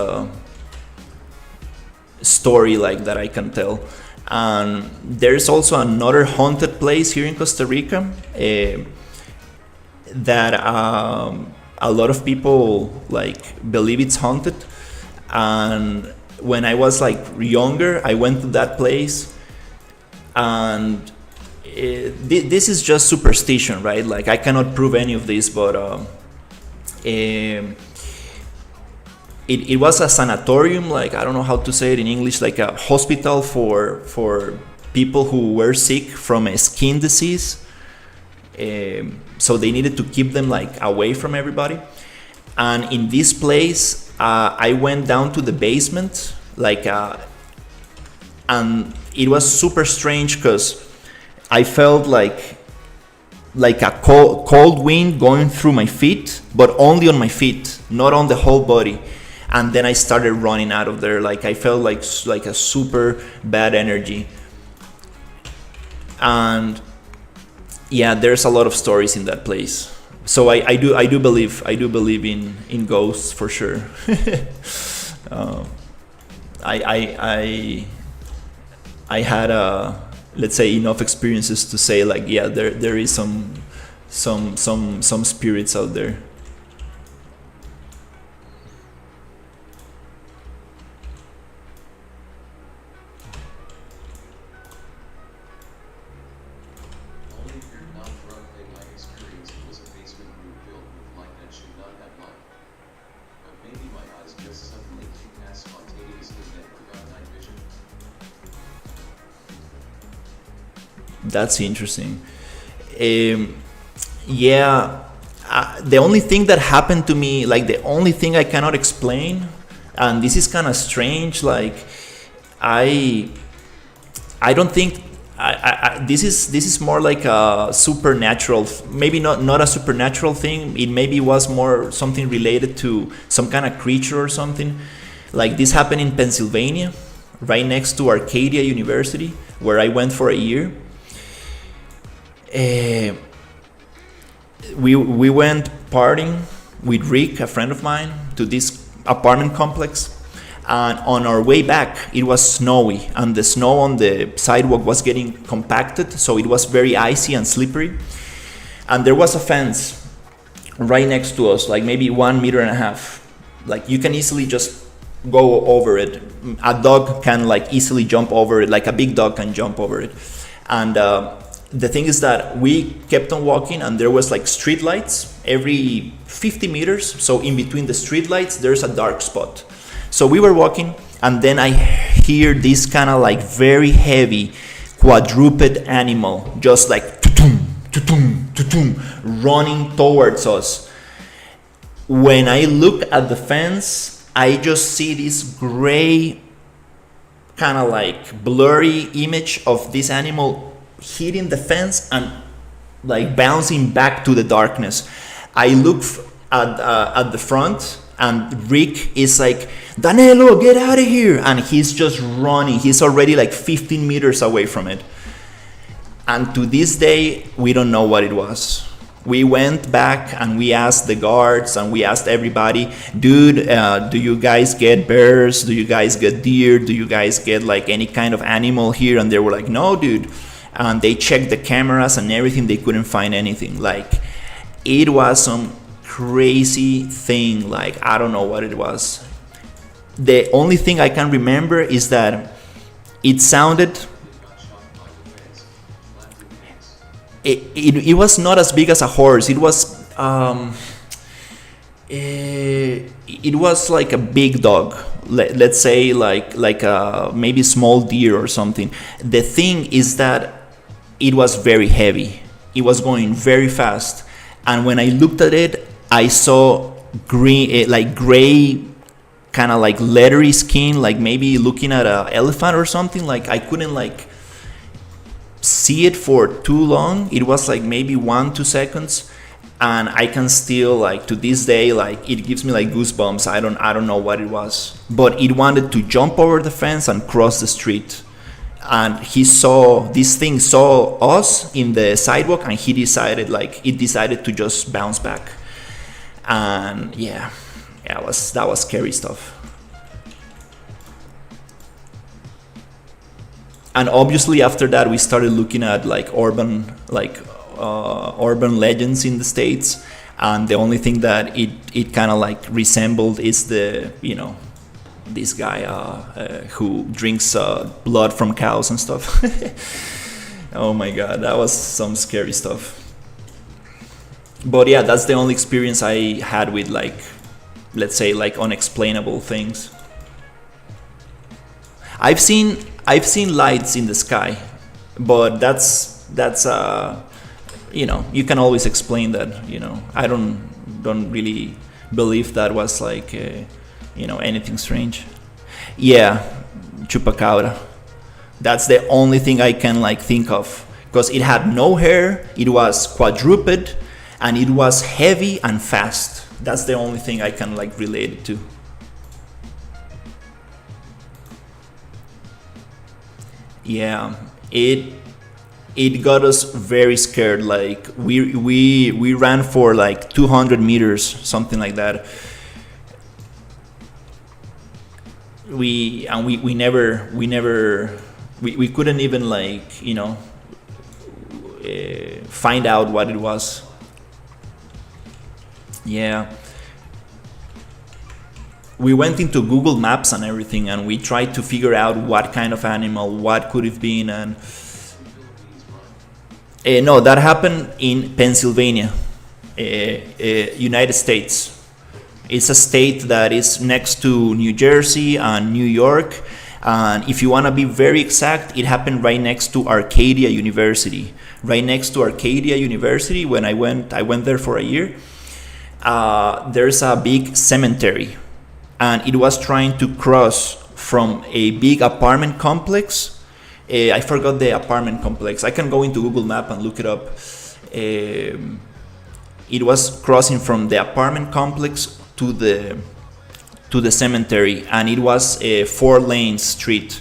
story like that I can tell. And there's also another haunted place here in Costa Rica that a lot of people like believe it's haunted. And when I was like younger, I went to that place, and this is just superstition, right? Like I cannot prove any of this, but it was a sanatorium, like I don't know how to say it in English, like a hospital for people who were sick from a skin disease. So they needed to keep them like away from everybody. And in this place, I went down to the basement, and it was super strange because I felt like a cold wind going through my feet, but only on my feet, not on the whole body. And then I started running out of there. Like I felt like a super bad energy. And yeah, there's a lot of stories in that place. So I do believe in ghosts for sure. uh, I had let's say enough experiences to say like, yeah, there is some spirits out there. Only if you're not drunk, they might experience it was a basement room filled with light that should not have light. But maybe my eyes just suddenly kick past spontaneously and forgot night vision. That's interesting. Yeah, the only thing that happened to me, like the only thing I cannot explain, and this is kind of strange. Like, I don't think this is more like a supernatural, maybe not a supernatural thing. It maybe was more something related to some kind of creature or something. Like this happened in Pennsylvania, right next to Arcadia University, where I went for a year. We went partying with Rick, a friend of mine, to this apartment complex. And on our way back, it was snowy, and the snow on the sidewalk was getting compacted, so it was very icy and slippery. And there was a fence right next to us, like maybe 1.5 meters. Like you can easily just go over it. A dog can like easily jump over it, like a big dog can jump over it. And the thing is that we kept on walking, and there was like street lights every 50 meters. So in between the street lights, there's a dark spot. So we were walking, and then I hear this kind of like very heavy quadruped animal, just like tutum, tutum, tutum, running towards us. When I look at the fence, I just see this gray, kind of like blurry image of this animal hitting the fence and like bouncing back to the darkness. I look at the front, and Rick is like, Danilo, get out of here. And he's just running. He's already like 15 meters away from it. And to this day, we don't know what it was. We went back and we asked the guards and we asked everybody, dude, do you guys get bears? Do you guys get deer? Do you guys get like any kind of animal here? And they were like, no, dude. And they checked the cameras and everything. They couldn't find anything. Like, it was some crazy thing. Like, I don't know what it was. The only thing I can remember is that it sounded, it was not as big as a horse. It was it was like a big dog. Let's say like a maybe small deer or something. The thing is that it was very heavy. It was going very fast, and when I looked at it, I saw green, like gray, kind of like leathery skin, like maybe looking at an elephant or something. Like I couldn't like see it for too long. It was like maybe 1-2 seconds, and I can still like to this day, like it gives me like goosebumps. I don't know what it was, but it wanted to jump over the fence and cross the street. And this thing saw us in the sidewalk, and it decided to just bounce back. And yeah, that was scary stuff. And obviously after that we started looking at like urban legends in the States, and the only thing that it kind of like resembled is this guy who drinks blood from cows and stuff. Oh my god, that was some scary stuff. But yeah, that's the only experience I had with like, let's say, like unexplainable things. I've seen lights in the sky, but that's you can always explain that. I don't really believe that was like anything strange. Yeah, chupacabra. That's the only thing I can like think of, because it had no hair, it was quadruped, and it was heavy and fast. That's the only thing I can like relate it to. Yeah, it got us very scared. Like we ran for like 200 meters, something like that. We couldn't even like find out what it was. Yeah, we went into Google Maps and everything, and we tried to figure out what kind of animal, what could have been, and no, that happened in Pennsylvania, United States. It's a state that is next to New Jersey and New York. And if you want to be very exact, it happened right next to Arcadia University. Right next to Arcadia University, when I went there for a year. There's a big cemetery, and it was trying to cross from a big apartment complex. I forgot the apartment complex. I can go into Google Map and look it up. It was crossing from the apartment complex to the cemetery, and it was a 4-lane street.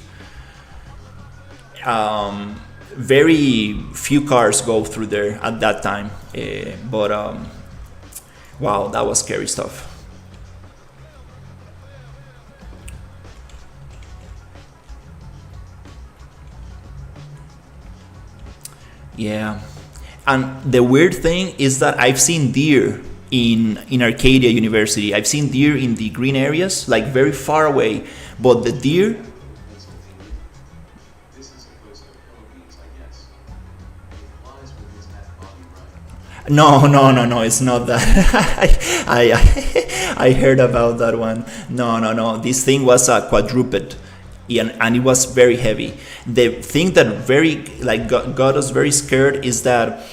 Very few cars go through there at that time, but wow, that was scary stuff. Yeah, and the weird thing is that I've seen deer in Arcadia University. I've seen deer in the green areas, like very far away. But the deer, Pennsylvania. This is a coast of Philippines, I guess. It flies with its half body right. no, it's not that. I heard about that one. No. This thing was a quadruped, and it was very heavy. The thing that very like got us very scared is that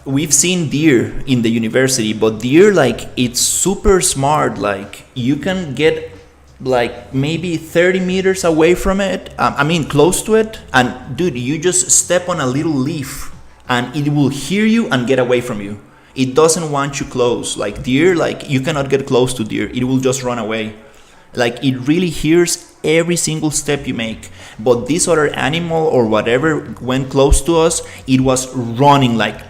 we've seen deer in the university, but deer, like, it's super smart. Like, you can get like maybe 30 meters away from it, close to it, and dude, you just step on a little leaf and it will hear you and get away from you. It doesn't want you close. Like deer, like, you cannot get close to deer, it will just run away. Like, it really hears every single step you make. But this other animal or whatever went close to us, it was running like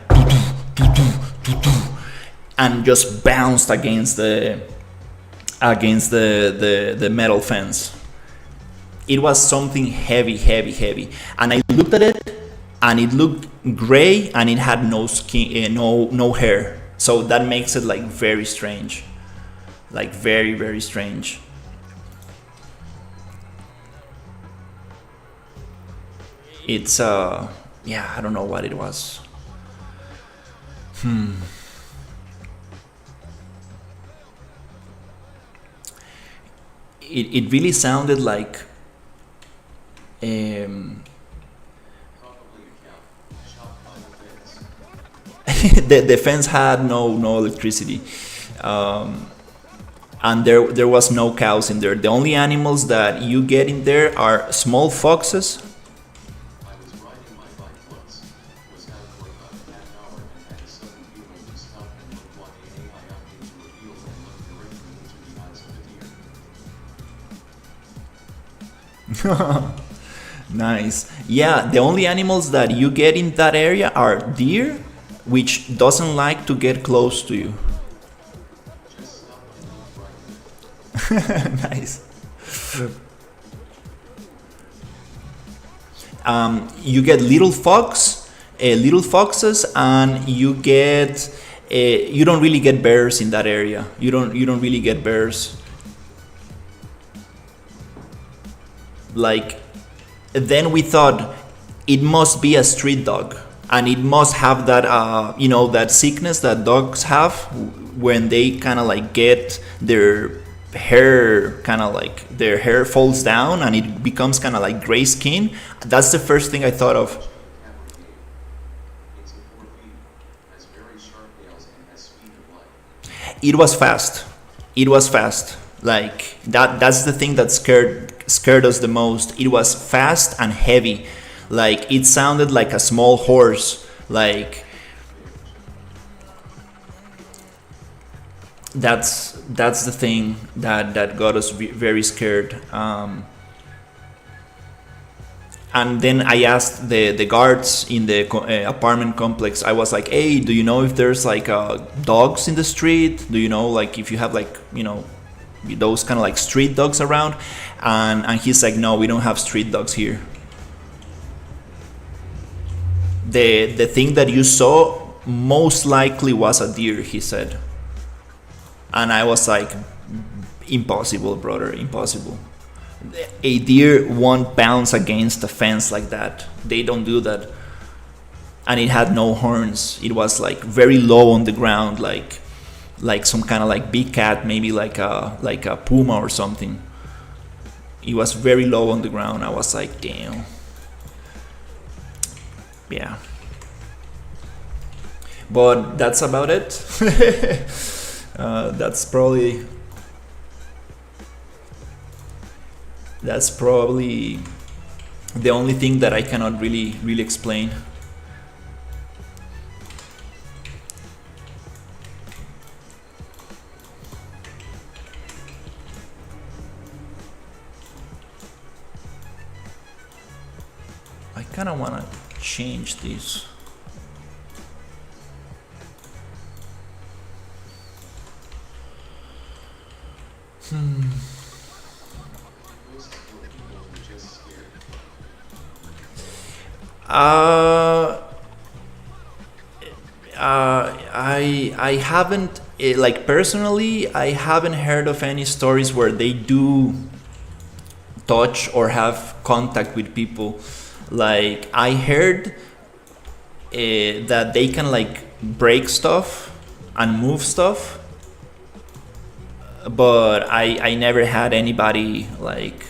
and just bounced against the metal fence. It was something heavy, and I looked at it, and it looked gray, and it had no skin, no hair. So that makes it like very strange, like very strange. It's I don't know what it was. It really sounded like Probably a cow. Shot by the fence. the fence had no electricity, and there was no cows in there. The only animals that you get in there are small foxes. I was riding my bike once, was out for about a half hour, and had a sudden feeling to stop and look walking AI out into a field and look directly into the eyes of a deer. Nice. Yeah, the only animals that you get in that area are deer, which doesn't like to get close to you. Just stop and look right there. Nice. You get little foxes, and you get you don't really get bears in that area. You don't really get bears. Like, then we thought it must be a street dog, and it must have that that sickness that dogs have when they kind of like get their hair, kind of like their hair falls down and it becomes kind of like gray skin. That's the first thing I thought of. It's important it was fast. It was fast. Like that's the thing that scared us the most. It was fast and heavy. Like it sounded like a small horse. Like that's the thing that got us very scared. And then I asked the guards in the apartment complex. I was like, "Hey, do you know if there's like dogs in the street? Do you know like if you have like those kind of like street dogs around?" And he's like, "No, we don't have street dogs here. The thing that you saw most likely was a deer," he said. And I was like, "Impossible, brother, impossible. A deer won't bounce against a fence like that. They don't do that." And it had no horns. It was like very low on the ground, like some kind of like big cat, maybe like a puma or something. It was very low on the ground. I was like, damn. Yeah. But that's about it. That's probably the only thing that I cannot really explain. I kind of want to change this. I haven't like personally I haven't heard of any stories where they do touch or have contact with people. Like I heard that they can like break stuff and move stuff, but I never had anybody like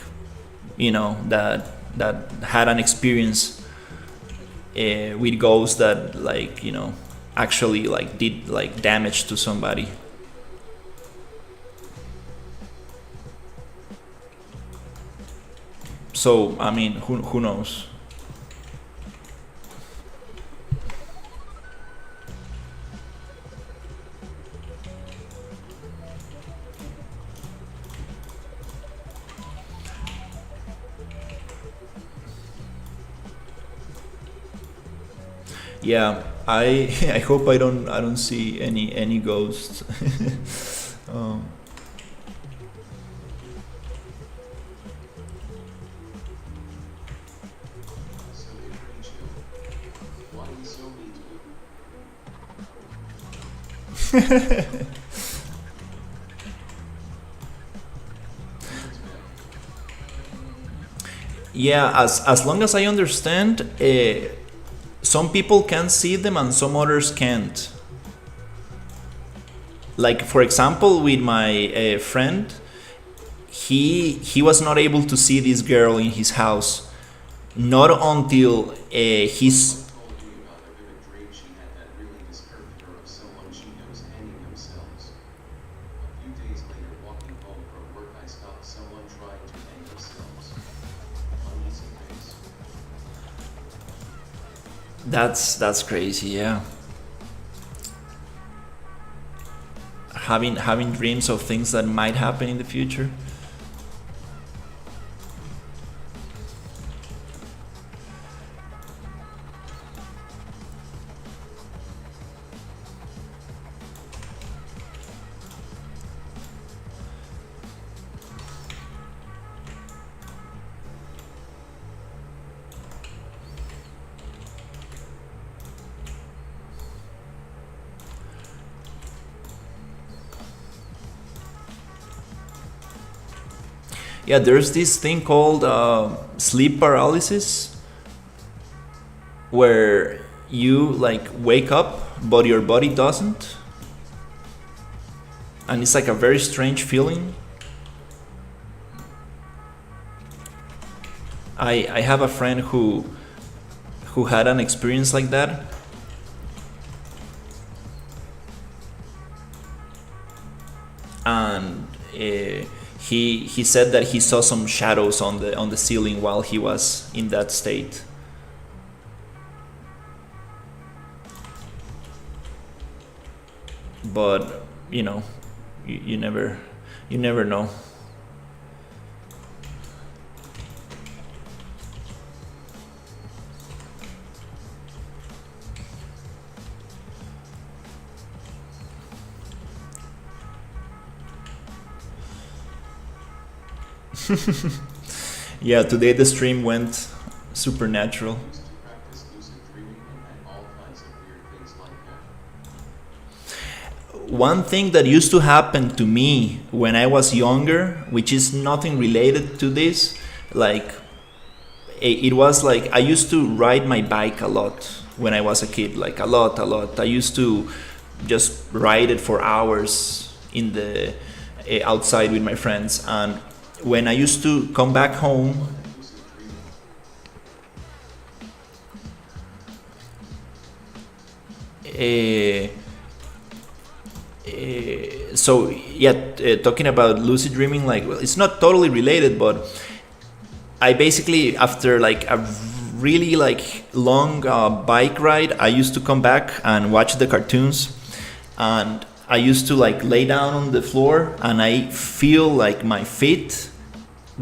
that had an experience with ghosts that like actually like did like damage to somebody. So I mean, who knows? Yeah, I hope I don't see any ghosts. um, So they're pretty chill. Why are you so mean to them? yeah, as long as I understand, some people can see them and some others can't. Like for example, with my friend, he was not able to see this girl in his house, not until he's Told me about a vivid dream she had that really disturbed her of someone she knows hanging themselves. A few days later, walking home from work, I stopped someone trying to hang themselves. Uneasy face. that's crazy. Yeah, having dreams of things that might happen in the future. Yeah, there's this thing called sleep paralysis, where you like wake up but your body doesn't, and it's like a very strange feeling. I have a friend who had an experience like that. he said that he saw some shadows on the ceiling while he was in that state. But you never know. Yeah, today the stream went supernatural. Used to practice lucid dreaming and all kinds of weird things like that. One thing that used to happen to me when I was younger, which is nothing related to this, like it was like I used to ride my bike a lot when I was a kid, like a lot. I used to just ride it for hours in the outside with my friends, and when I used to come back home, Lucid dreaming. so yeah, talking about lucid dreaming, like, well, it's not totally related, but I basically, after like a really like long bike ride, I used to come back and watch the cartoons, and I used to like lay down on the floor and I feel like my feet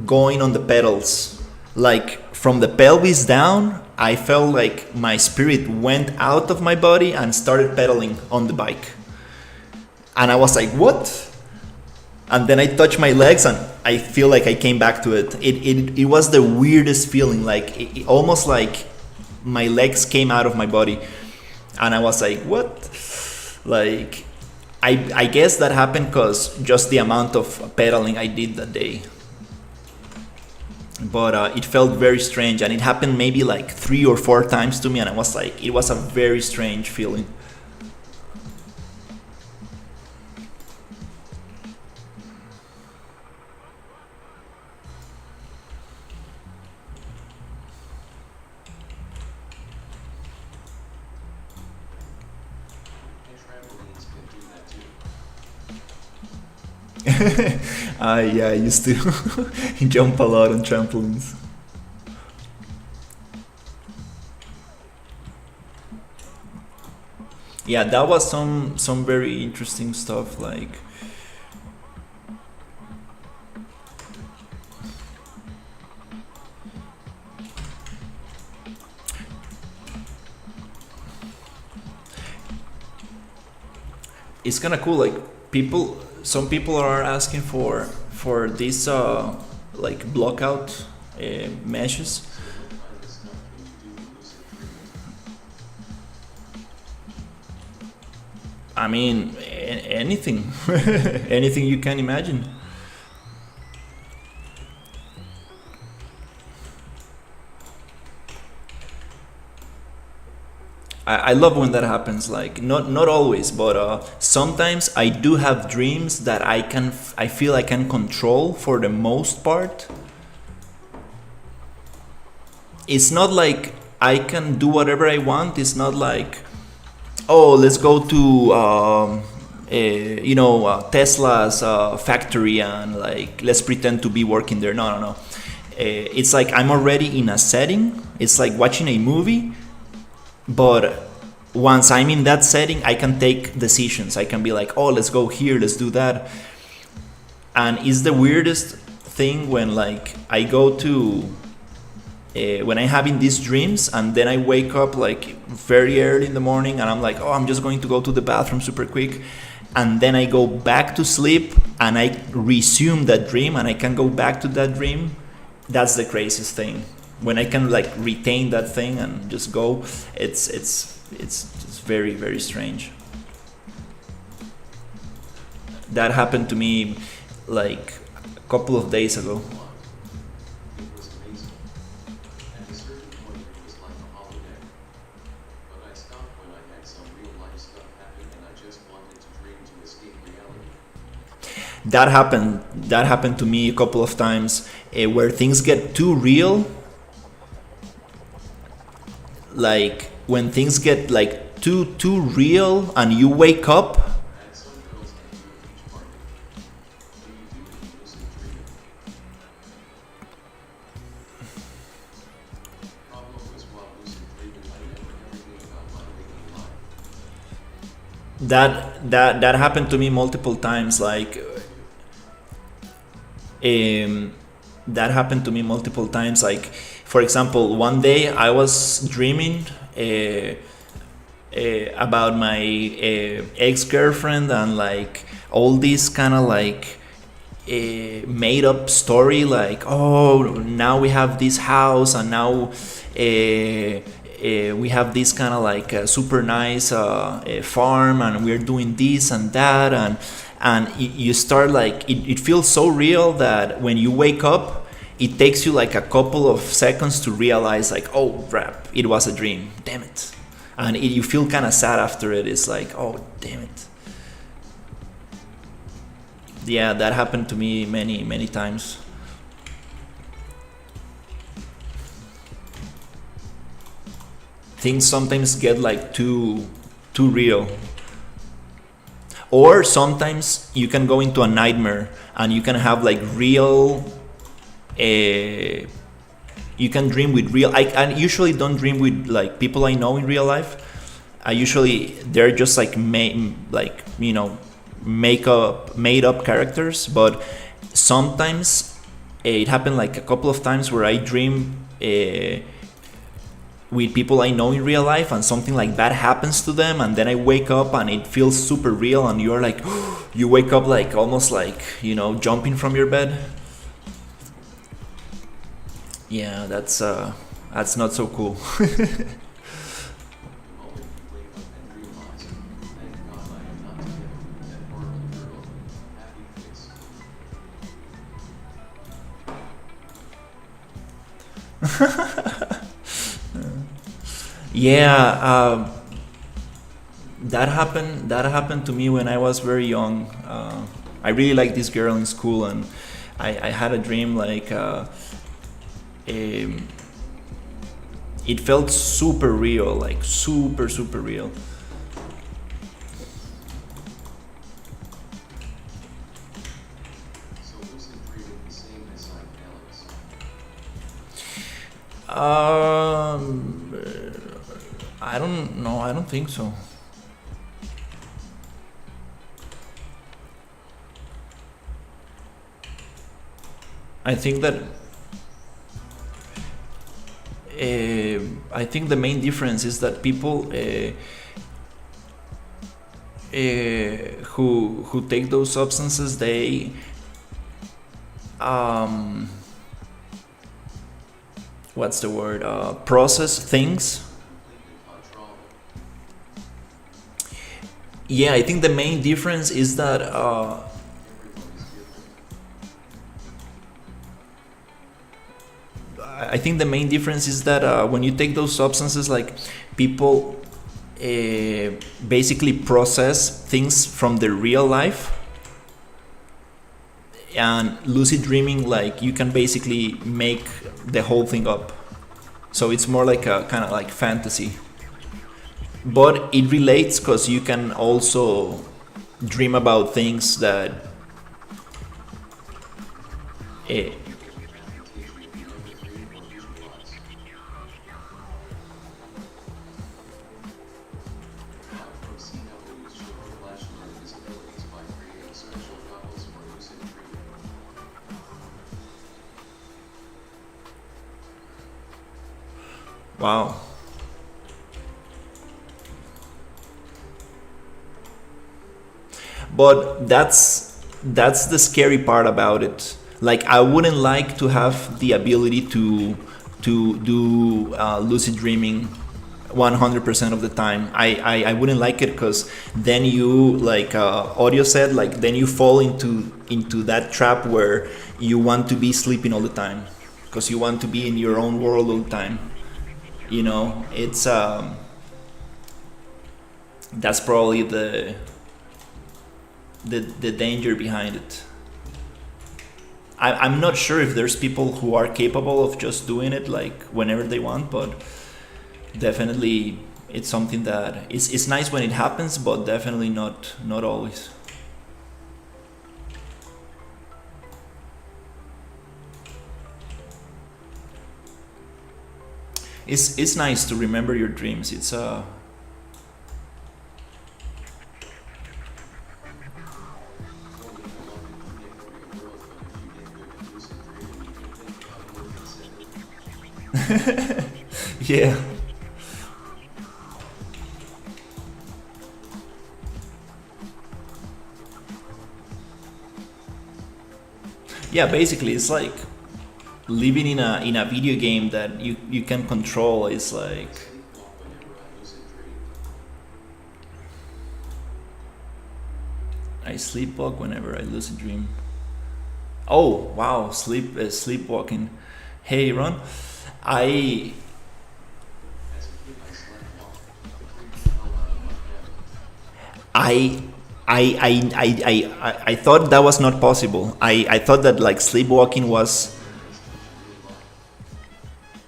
going on the pedals, like from the pelvis down. I felt like my spirit went out of my body and started pedaling on the bike, and I was like, what? And then I touched my legs and I feel like I came back to it. It was the weirdest feeling, like it almost like my legs came out of my body, and I was like, what? Like I guess that happened because just the amount of pedaling I did that day. But it felt very strange, and it happened maybe like 3 or 4 times to me, and I was like, it was a very strange feeling. And trampolines can do that too. Yeah, I used to jump a lot on trampolines. Yeah, that was some very interesting stuff. Like, it's kind of cool. Like, some people are asking for this like blockout meshes. So what kind of stuff can you do in lucid dreaming? I mean, anything, anything you can imagine. I love when that happens. Like, not always, but sometimes I do have dreams that I feel I can control for the most part. It's not like I can do whatever I want. It's not like, oh, let's go to Tesla's factory and like let's pretend to be working there. No. It's like I'm already in a setting. It's like watching a movie, but once I'm in that setting, I can take decisions. I can be like, oh, let's go here, let's do that. And it's the weirdest thing when like I go to when I'm having these dreams and then I wake up like very early in the morning and I'm like, oh, I'm just going to go to the bathroom super quick, and then I go back to sleep and I resume that dream and I can go back to that dream. That's the craziest thing. When I can like retain that thing and just go, it's just very, very strange. That happened to me like a couple of days ago. It was amazing. At a certain point, it was like a holodeck. But I stopped when I had some real life stuff happen and I just wanted to dream to escape reality. That happened to me a couple of times where things get too real. Like when things get like too real and you wake up. At some girls' at your beach party. Do you do it in lucid dreaming? That happened to me multiple times. Um, that happened to me multiple times. Like, for example, one day I was dreaming about my ex girlfriend, and like all this kind of like made up story, like, oh, now we have this house, and now we have this kind of like super nice farm, and we're doing this and that, and you start like it feels so real that when you wake up, it takes you like a couple of seconds to realize, like, oh crap, it was a dream, damn it. And you feel kind of sad after it. It's like, oh damn it. Yeah, that happened to me many times. Things sometimes get like too real. Or sometimes you can go into a nightmare, and you can have like real you can dream with real. I usually don't dream with like people I know in real life. I usually, they're just like like, you know, made up characters. But sometimes it happened like a couple of times where I dream with people I know in real life, and something like that happens to them, and then I wake up and it feels super real, and you're like you wake up like almost like, you know, jumping from your bed. Yeah, that's not so cool. Yeah, that happened. That happened to me when I was very young. I really liked this girl in school, and I had a dream like um, it felt super real, like super real. So lucid dreaming the same as psychedelics. Um, I don't know. I don't think so. I think that I think the main difference is that people who take those substances, they um, what's the word, process things. Yeah, I think the main difference is that I think the main difference is that when you take those substances, like, people basically process things from their real life, and lucid dreaming, like, you can basically make the whole thing up. So it's more like a kind of like fantasy, but it relates because you can also dream about things that uh, wow. But that's the scary part about it. Like, I wouldn't like to have the ability to do lucid dreaming 100% of the time. I wouldn't like it, because then you, like audio said, like, then you fall into that trap where you want to be sleeping all the time, because you want to be in your own world all the time. You know, it's that's probably the danger behind it. I'm not sure if there's people who are capable of just doing it like whenever they want, but definitely it's something that it's nice when it happens, but definitely not always. It's nice to remember your dreams. Yeah. Yeah, basically it's like living in a video game that you can control. Is I like sleepwalk whenever I lucid dream. I sleepwalk whenever I lucid dream. Oh wow, sleepwalking. Hey Ron, I As a kid, I slept walked. It creeped the hell out of my bed. I I thought that was not possible. I thought that like sleepwalking was. Never been as much in real life.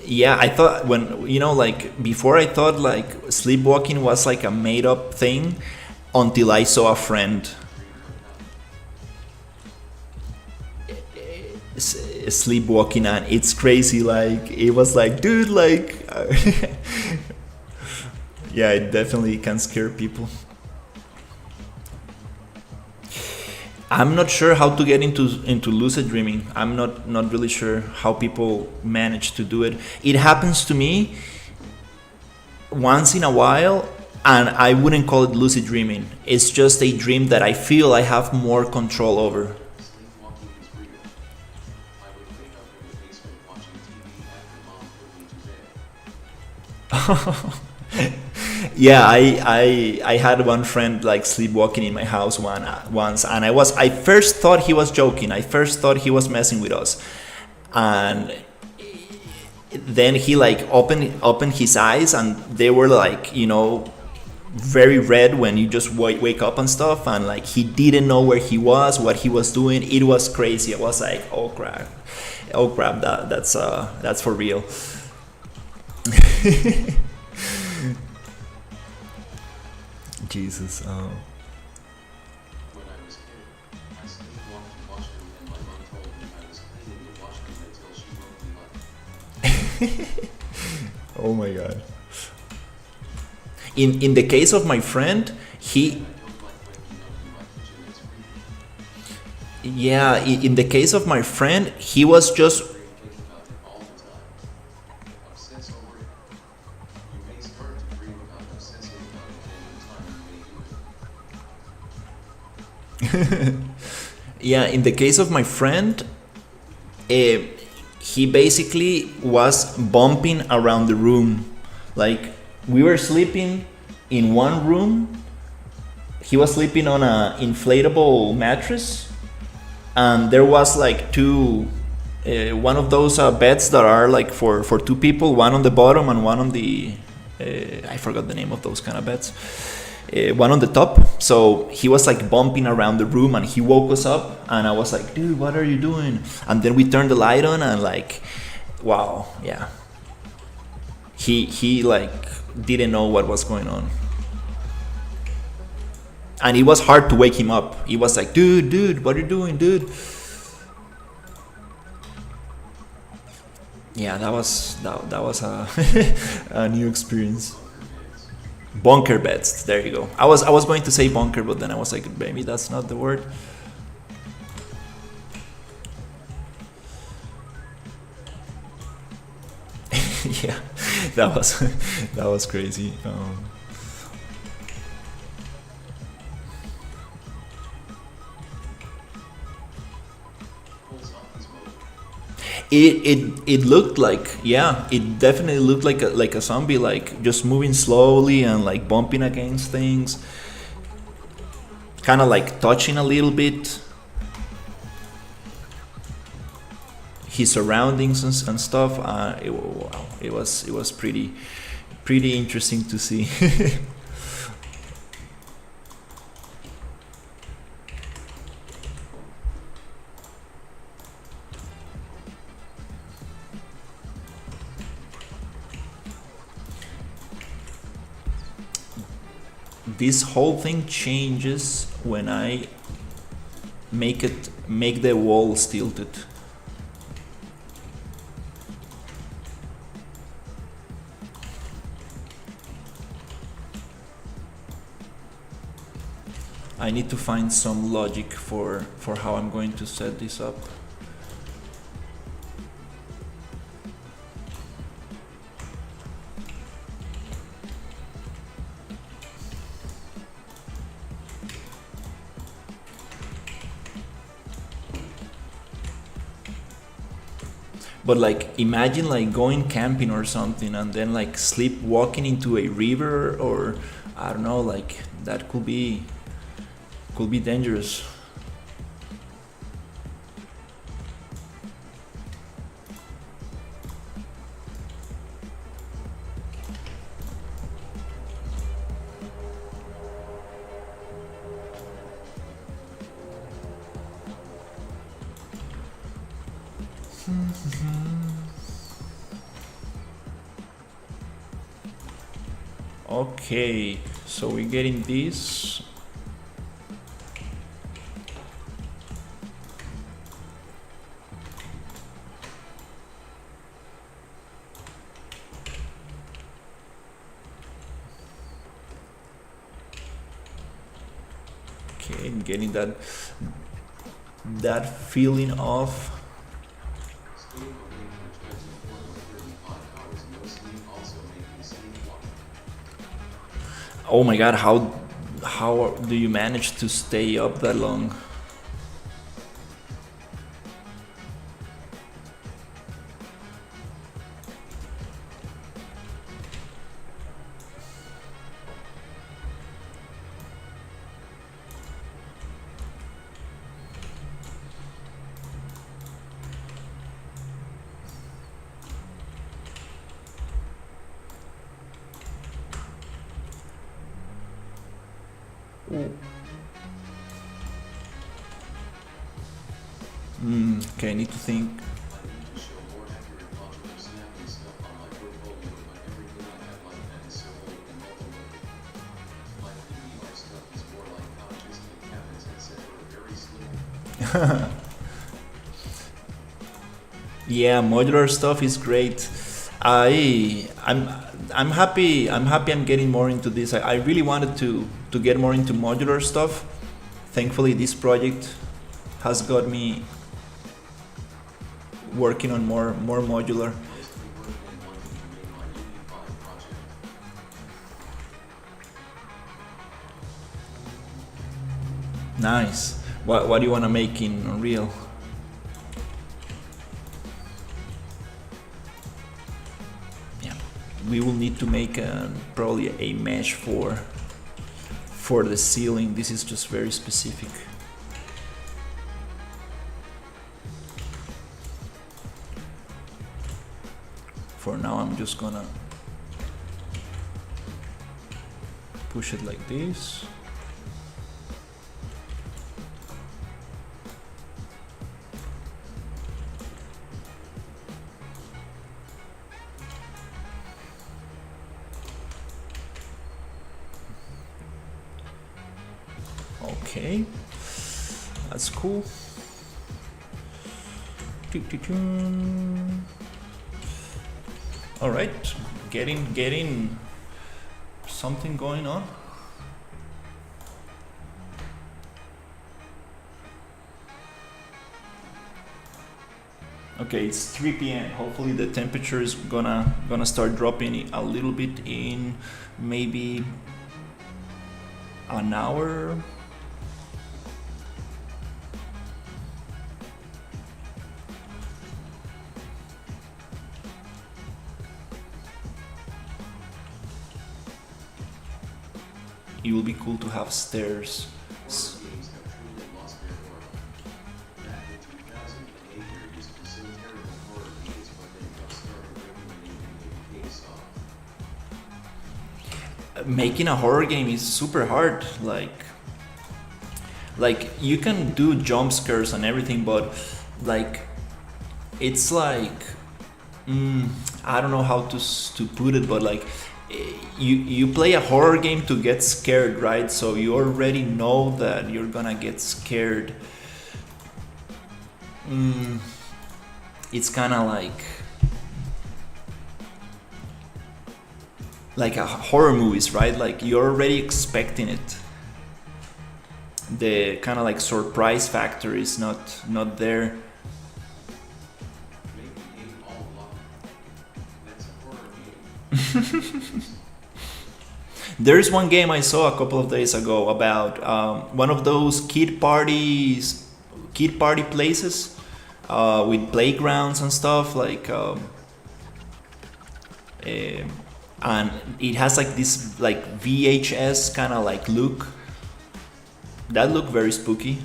Yeah, I thought when like before I thought like sleepwalking was like a made up thing until I saw a friend sleepwalking, and it's crazy. Like it was like, dude, like, yeah, it definitely can scare people. I'm not sure how to get into lucid dreaming. I'm not really sure how people manage to do it. It happens to me once in a while, and I wouldn't call it lucid dreaming. It's just a dream that I feel I have more control over. Sleepwalking is real. I would wake up in the basement watching TV after mom put me to bed. Yeah, I had one friend like sleepwalking in my house once, and I first thought he was joking. I first thought he was messing with us, and then he like opened his eyes, and they were like very red when you just wake up and stuff, and like he didn't know where he was, what he was doing. It was crazy. I was like, oh crap, that's for real. Jesus. When I was a kid, I sleepwalked the washroom and my mom told me I was cleaning the washroom until she woke me up. Oh my god. In the case of my friend, he I don't like waking up in my kitchen, it's creepy. yeah, in the case of my friend, he was just Brain think about it all the time. Obsess over it. You may start to dream about obsessing about it, and in time you may do it. yeah, in the case of my friend, he basically was bumping around the room. Like we were sleeping in one room. He was sleeping on a inflatable mattress, and there was like two one of those beds that are like for two people, one on the bottom and one on the I forgot the name of those kind of beds, one on the top. So he was like bumping around the room, and he woke us up, and I was like, dude, what are you doing? And then we turned the light on, and like, wow, yeah, he like didn't know what was going on, and it was hard to wake him up. He was like, dude, what are you doing, dude? Yeah, that was a, a new experience. Bunker beds. There you go. I was going to say bunker, but then I was like, maybe that's not the word. Yeah, that was that was crazy. Full zombies mode. It looked like, yeah, it definitely looked like a zombie, like just moving slowly and like bumping against things, kind of like touching a little bit his surroundings and stuff. Wow, it was pretty interesting to see. This whole thing changes when I make the walls tilted. I need to find some logic for how I'm going to set this up. But like imagine like going camping or something and then like sleepwalking into a river, or I don't know, like that could be dangerous. Okay, so we're getting this. Okay, I'm getting that feeling of. Staying awake for 24 or 35 hours no sleep also make me sleepwalk. Oh my god, how do you manage to stay up that long? Okay, I need to think. I need to show more accurate modular snapping stuff on my portfolio, but everything I have like that is so old and multi-loaded. My PBR stuff is more like pouches and cabinets, etc. Very slim. Yeah, modular stuff is great. I'm happy. I'm happy. I'm getting more into this. I really wanted to get more into modular stuff. Thankfully, this project has got me working on more modular. Mostly work and wanting to make my UV5 project. Nice. What do you want to make in Unreal? Yeah, we will need to make probably a mesh for the ceiling. This is just very specific. For now, I'm just gonna push it like this. Okay, that's cool. All right, getting something going on. Okay, it's 3 p.m. Hopefully the temperature is gonna start dropping a little bit in maybe an hour. It will be cool to have stairs. Horror games have truly lost their aura. Back in 2008, there used to be some terrible horror games, but they got started regulating and they paid off. Making a horror game is super hard. Like you can do jump scares and everything, but like it's like I don't know how to put it, but like you play a horror game to get scared, right? So you already know that you're gonna get scared. It's kind of like a horror movies, right? Like you're already expecting it. The kind of like surprise factor is not there. Make the game all locked. That's a horror game. There's one game I saw a couple of days ago about one of those kid party places. with playgrounds and stuff like. Um, and it has like this like VHS kind of like look. That looked very spooky.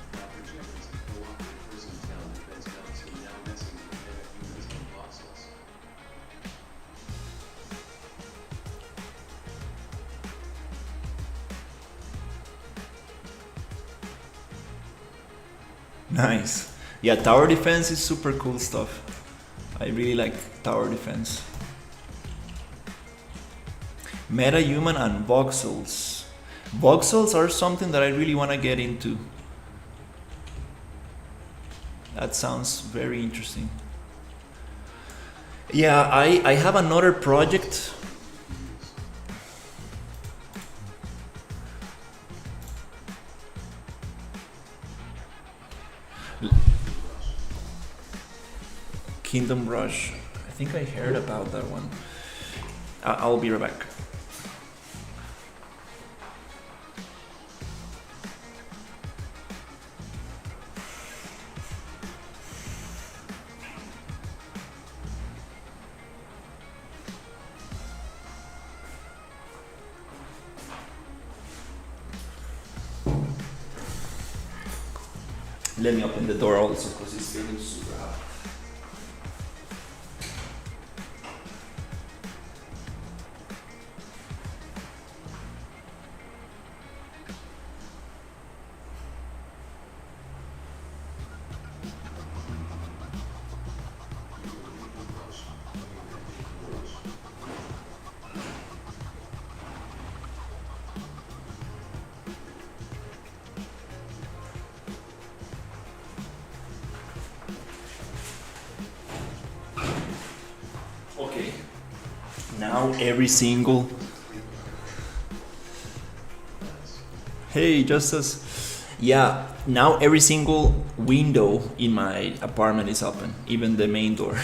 Now projectors of cooperative prison town defense council now messing with the head of humans on voxels. Nice. Yeah, tower defense is super cool stuff. I really like tower defense. Meta-human and voxels. Voxels are something that I really want to get into. That sounds very interesting. Yeah, I have another project. Kingdom Rush. I think I heard about that one. I'll be right back. Let me open the door also because it's getting super hot. Okay. Now every single. Hey, Justice. Yeah, now every single window in my apartment is open, even the main door.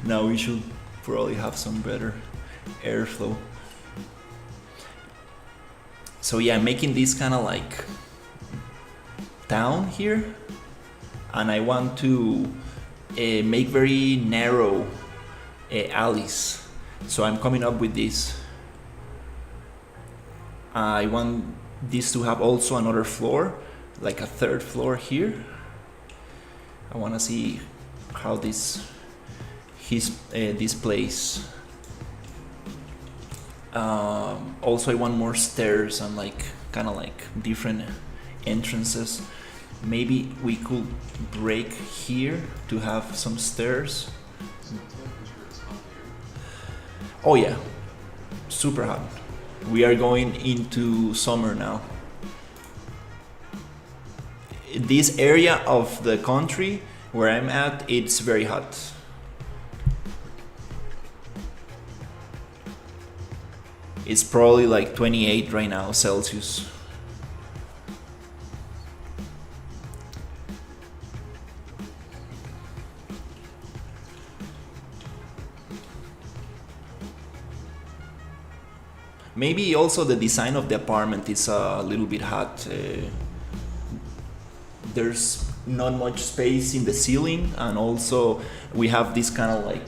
Now we should probably have some better airflow. So yeah, I'm making this kind of like town here, and I want to make very narrow alleys. So I'm coming up with this. I want this to have also another floor, like a third floor here. I want to see how this place. Also, I want more stairs and like kind of like different entrances. Maybe we could break here to have some stairs. So temperature is hot here. Oh yeah, super hot. We are going into summer now. This area of the country where I'm at, it's very hot. It's probably like 28 right now Celsius. Maybe also the design of the apartment is a little bit hot. There's not much space in the ceiling, and also we have this kind of like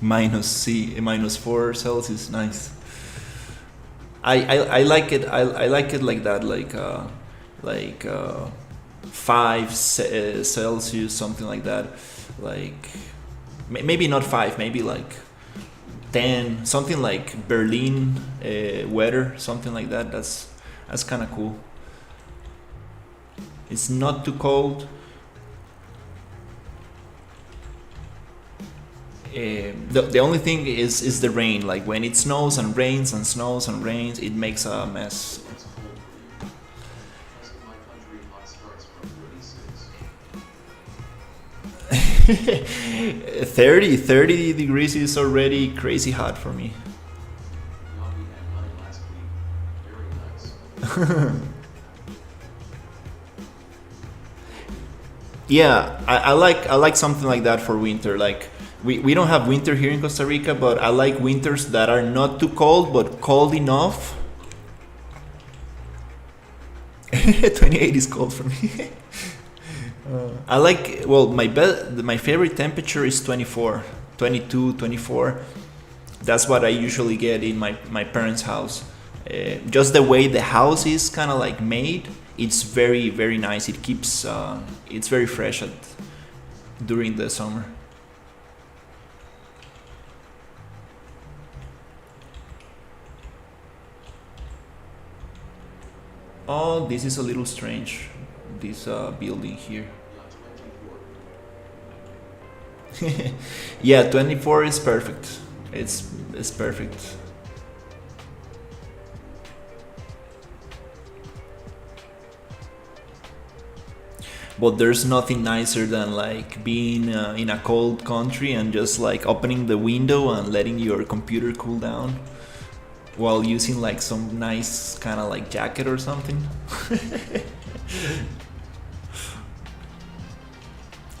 -4 Celsius. Nice. I like it. I like it like that, like 5 Celsius, something like that. Like maybe not 5, maybe like 10, something like Berlin weather, something like that. That's kind of cool. It's not too cold. The only thing is the rain. Like when it snows and rains and snows and rains, it makes a mess. It's cold for you. Most of my country hot starts from 36. 30 degrees is already crazy hot for me. Now we had 9 last week. Very nice. Yeah, I like something like that for winter. Like We don't have winter here in Costa Rica, but I like winters that are not too cold but cold enough. 28 is cold for me. I like, well, my favorite temperature is 24, 22, 24. That's what I usually get in my parents' house. Just the way the house is kind of like made, it's very very nice. It keeps it's very fresh during the summer. Oh, this is a little strange. This building here. Yeah, 24. Yeah, 24 is perfect. It's perfect. But there's nothing nicer than like being in a cold country and just like opening the window and letting your computer cool down while using like some nice kind of like jacket or something.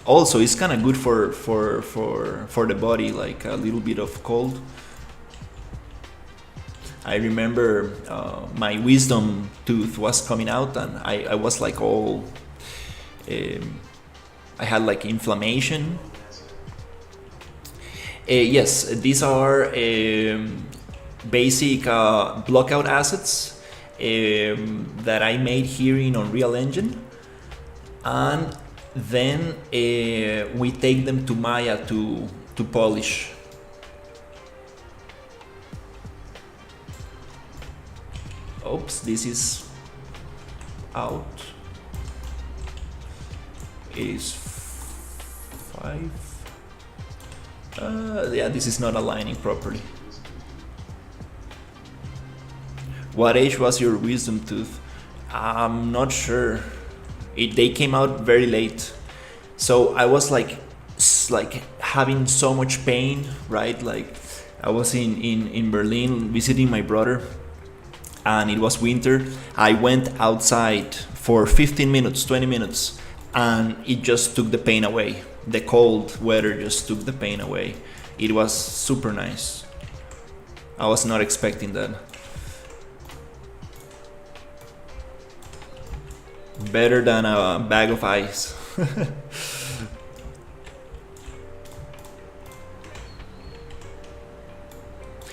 Also, it's kind of good for the body, like a little bit of cold. I remember my wisdom tooth was coming out, and I was like all. I had like inflammation. Yes, these are basic blockout assets that I made here in Unreal Engine, and then we take them to Maya to polish. Oops, this is out. It is 5. Yeah, this is not aligning properly. What age was your wisdom tooth? I'm not sure. They came out very late, so I was like having so much pain, right? Like I was in Berlin visiting my brother, and it was winter. I went outside for 15 minutes, 20 minutes, and it just took the pain away. The cold weather just took the pain away. It was super nice. I was not expecting that. Better than a bag of ice.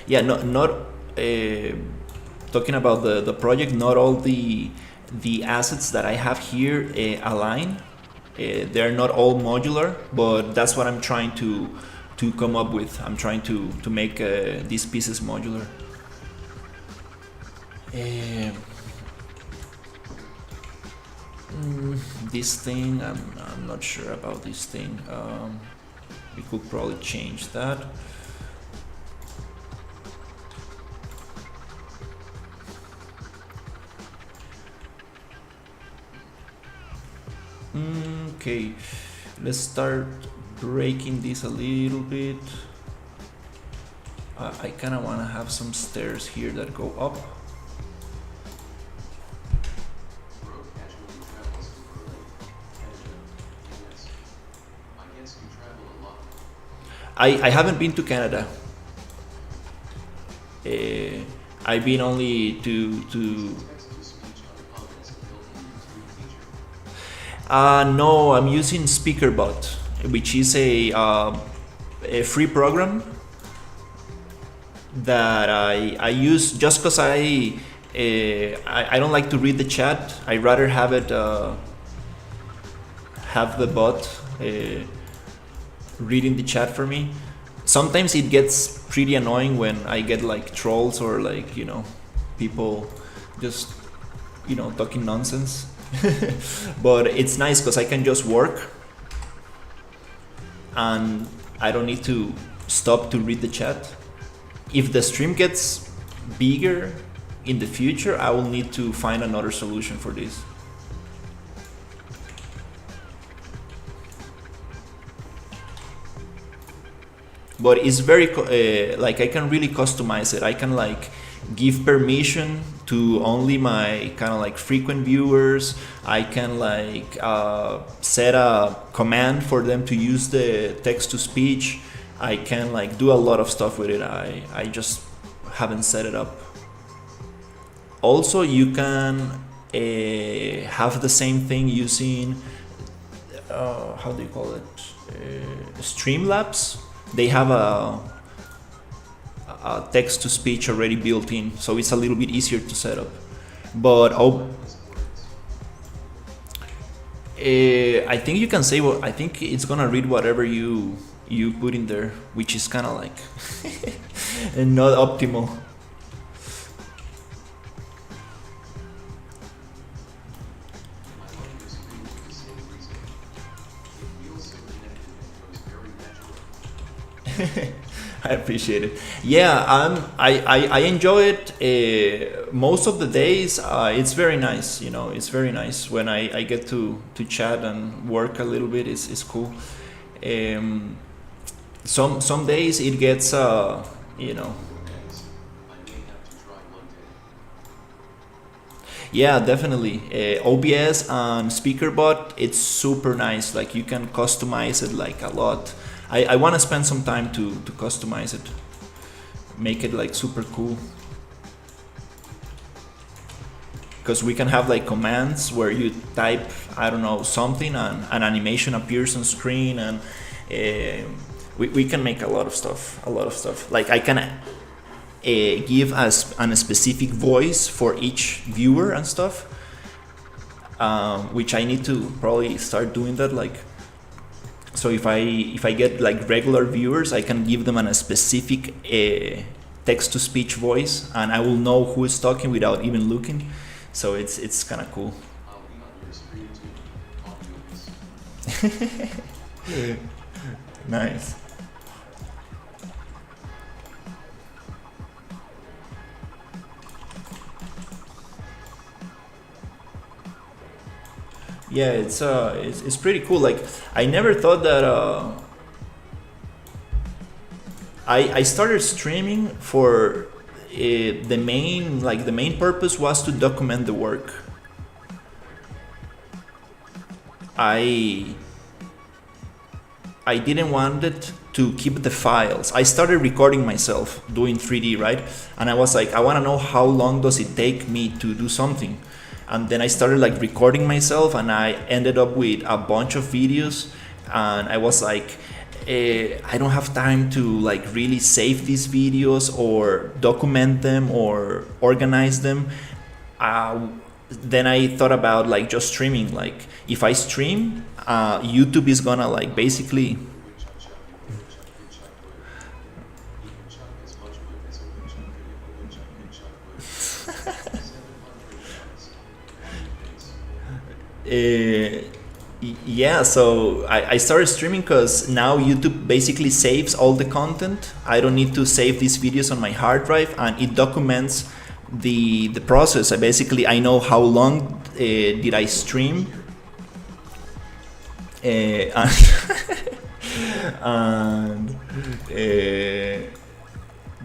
Yeah, not talking about the project. Not all the assets that I have here align. They're not all modular, but that's what I'm trying to come up with. I'm trying to make these pieces modular. This thing, I'm not sure about this thing. We could probably change that. Okay, let's start breaking this a little bit. I kind of want to have some stairs here that go up. Road casually travels to Berlin, Canada, US. I guess you travel a lot. I haven't been to Canada. I've been only to Text-to-speech on comments built in YouTube feature. no, I'm using SpeakerBot, which is a free program that I use just because I don't like to read the chat. I rather have it have the bot reading the chat for me. Sometimes it gets pretty annoying when I get like trolls or like people just talking nonsense. But it's nice because I can just work and I don't need to stop to read the chat. If the stream gets bigger in the future, I will need to find another solution for this. But it's very like I can really customize it. I can like give permission to only my kind of like frequent viewers. I can like set a command for them to use the text to speech. I can like do a lot of stuff with it. I just haven't set it up. Also, you can have the same thing using how do you call it? Streamlabs. They have a text to speech already built in, so it's a little bit easier to set up. But I think you can say I think it's gonna read whatever you put in there, which is kind of like not optimal. I appreciate it. Yeah, I enjoy it. Most of the days, it's very nice. You know, it's very nice when I get to chat and work a little bit. It's cool. Some days it gets you know. Yeah, definitely. OBS and SpeakerBot, it's super nice. Like you can customize it like a lot. I want to spend some time to customize it, make it like super cool. Because we can have like commands where you type, I don't know, something and an animation appears on screen, and we can make a lot of stuff. Like I can give us a specific voice for each viewer and stuff, which I need to probably start doing that. Like, so if I get like regular viewers, I can give them a specific text to speech voice, and I will know who is talking without even looking. So it's kind of cool. Nice. Yeah, it's pretty cool. Like I never thought that I started streaming for the main purpose was to document the work. I didn't want it to keep the files. I started recording myself doing 3D, right? And I was like, I want to know how long does it take me to do something. And then I started like recording myself, and I ended up with a bunch of videos, and I was like, I don't have time to like really save these videos or document them or organize them. Then I thought about like just streaming. Like if I stream, YouTube is gonna like basically yeah, so I started streaming because now YouTube basically saves all the content. I don't need to save these videos on my hard drive, and it documents the process. I know how long did I stream, and, and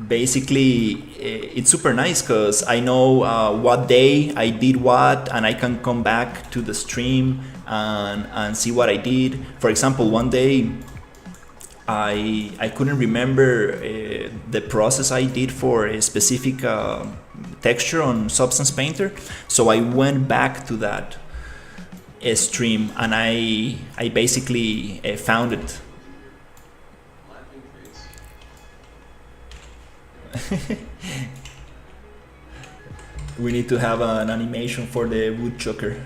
basically it's super nice because I know what day I did what, and I can come back to the stream and see what I did. For example, one day I couldn't remember the process I did for a specific texture on Substance Painter, so I went back to that stream and I basically found it. We need to have an animation for the woodchucker.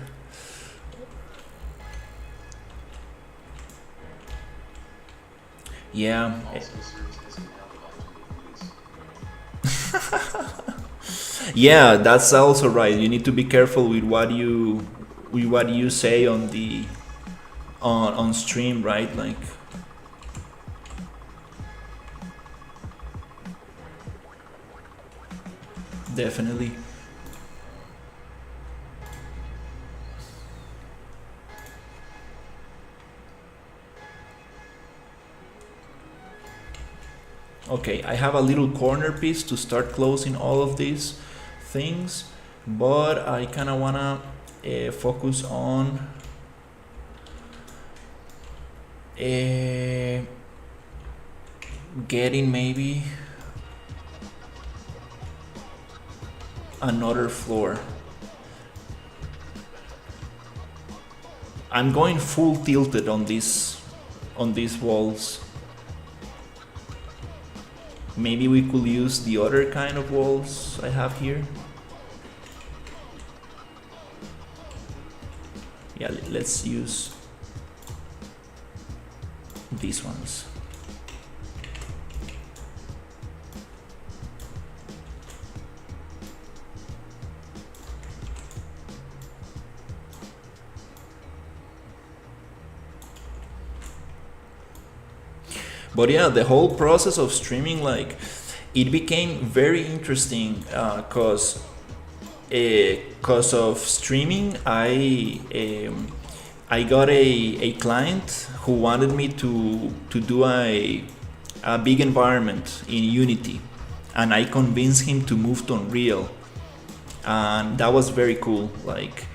Yeah. Yeah, that's also right. You need to be careful with what you say on the on stream, right? Like definitely. Okay, I have a little corner piece to start closing all of these things, but I kind of wanna focus on getting maybe another floor. I'm going full tilted on these walls. Maybe we could use the other kind of walls I have here. Yeah, let's use these ones. But yeah, the whole process of streaming, like, it became very interesting because of streaming. I got a client who wanted me to do a big environment in Unity, and I convinced him to move to Unreal, and that was very cool. Like,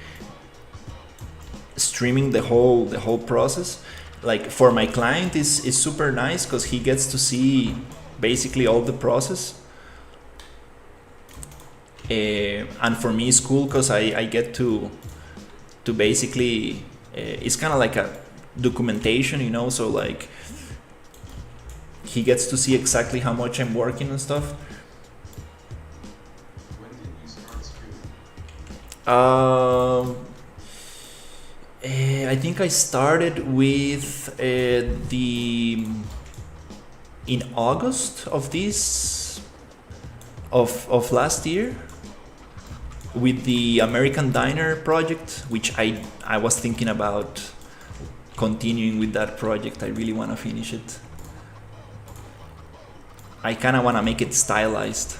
streaming the whole process, like, for my client is super nice because he gets to see basically all the process. And for me it's cool because I get to basically it's kind of like a documentation, you know, so like he gets to see exactly how much I'm working and stuff. When did you start streaming? I think I started with in August of last year with the American Diner project, which I was thinking about continuing with that project. I really want to finish it. I kind of want to make it stylized.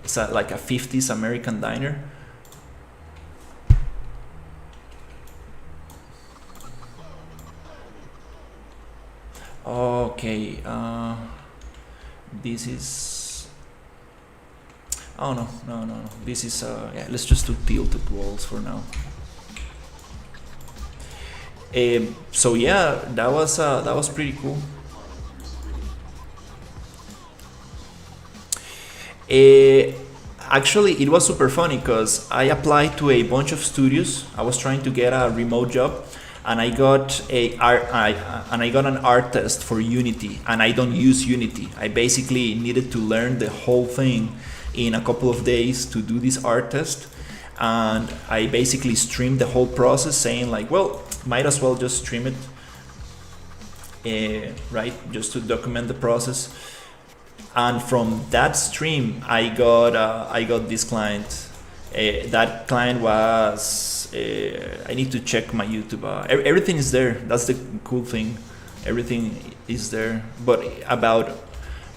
It's like a 50s American diner. Okay, this is... Oh no. This is yeah. Let's just do tilted walls for now. So yeah, that was pretty cool. Actually, it was super funny because I applied to a bunch of studios. I was trying to get a remote job, and I got an art test for Unity, and I don't use Unity. I basically needed to learn the whole thing in a couple of days to do this art test, and I basically streamed the whole process, saying like, well, might as well just stream it, right, just to document the process. And from that stream, I got this client. That client was I need to check my YouTube. Everything is there. That's the cool thing. Everything is there. But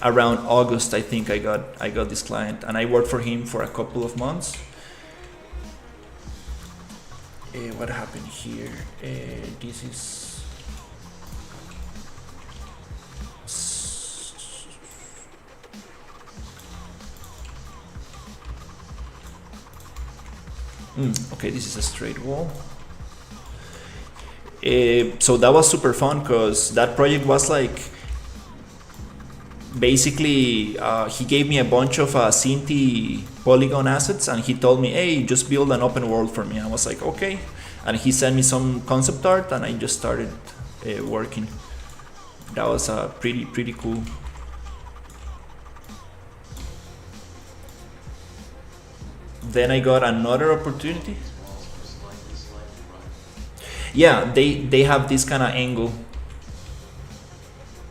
around August, I think I got this client, and I worked for him for a couple of months. What happened here? This is... okay, this is a straight wall. So that was super fun because that project was like, basically he gave me a bunch of Cinti polygon assets, and he told me, hey, just build an open world for me. I was like, okay, and he sent me some concept art, and I just started working. That was pretty cool. Then I got another opportunity. Yeah, they have this kind of angle,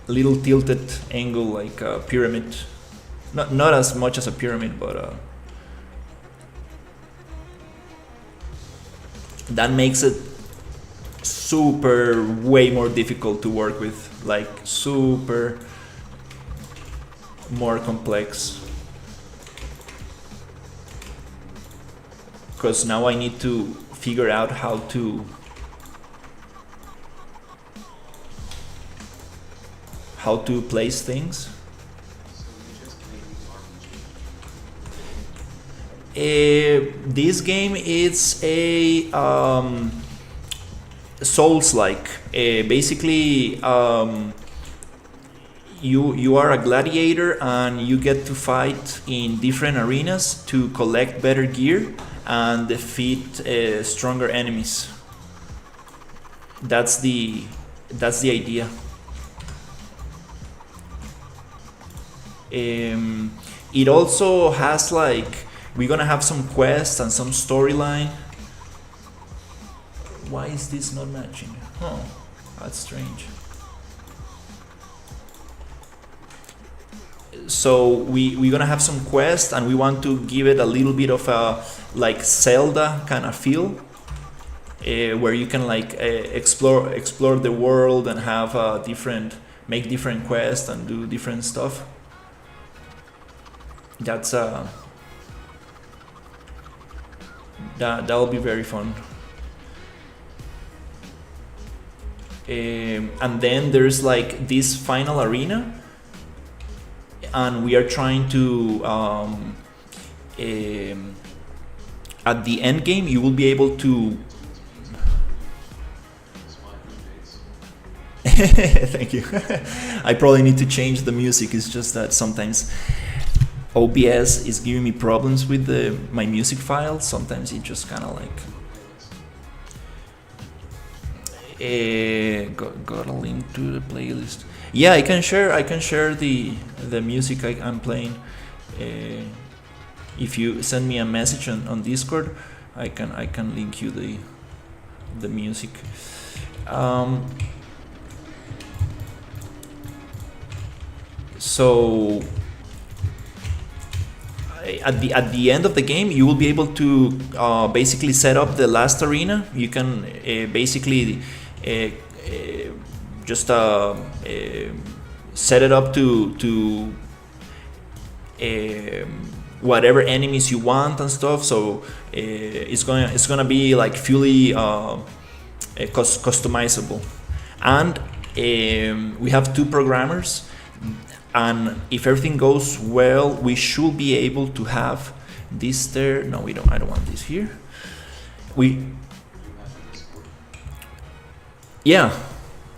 little tilted angle, like a pyramid. Not as much as a pyramid, but that makes it super way more difficult to work with, like super more complex. Because now I need to figure out how to place things. This game is a Souls-like. Basically, you are a gladiator and you get to fight in different arenas to collect better gear and defeat stronger enemies. That's the idea. It also has like, we're gonna have some quests and some storyline. Why is this not matching? Oh, that's strange. So we're gonna have some quests and we want to give it a little bit of a like Zelda kind of feel, where you can like explore the world and have make different quests and do different stuff. That's that'll be very fun. And then there's like this final arena, and we are trying to at the end game you will be able to thank you. I probably need to change the music. It's just that sometimes OBS is giving me problems with my music file. Sometimes it just kind of like got a link to the playlist. Yeah, I can share the music I'm playing. If you send me a message on Discord, I can link you the music. So at the end of the game, you will be able to basically set up the last arena. You can basically just set it up to whatever enemies you want and stuff. So it's gonna be like fully customizable. And we have 2 programmers, and if everything goes well, we should be able to have this there. No, we don't. I don't want this here. Yeah.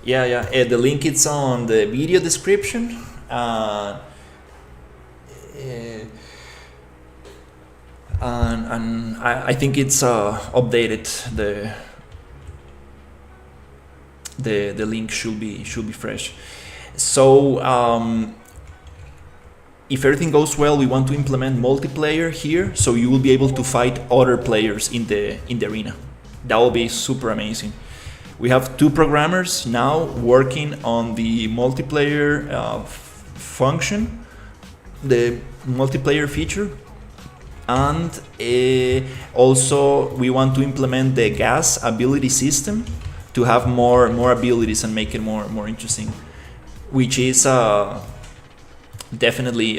The link is on the video description. And I think it's updated. The link should be fresh. So if everything goes well, we want to implement multiplayer here, so you will be able to fight other players in the arena. That will be super amazing. We have 2 programmers now working on the multiplayer function, the multiplayer feature, and also we want to implement the gas ability system to have more abilities and make it more interesting, which is definitely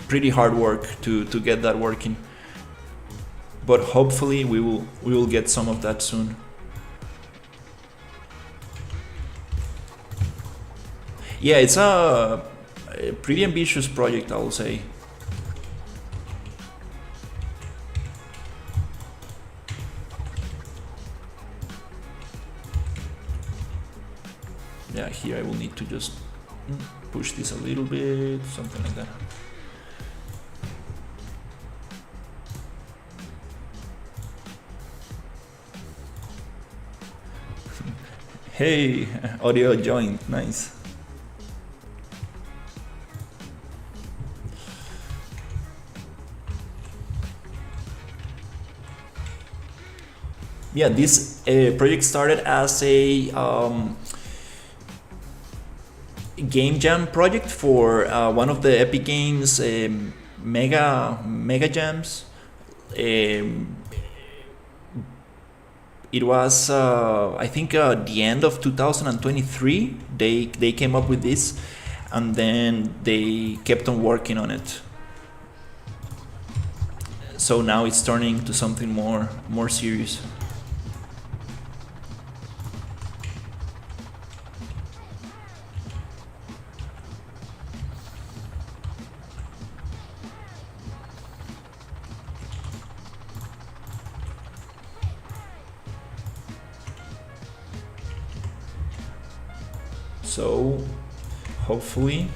pretty hard work to get that working. But hopefully we will get some of that soon. Yeah, it's a pretty ambitious project, I will say. Yeah, here I will need to just push this a little bit, something like that. Hey, audio joined, nice. Yeah, this project started as a game jam project for one of the Epic Games mega jams. It was I think the end of 2023 they came up with this, and then they kept on working on it. So now it's turning into something more serious. So hopefully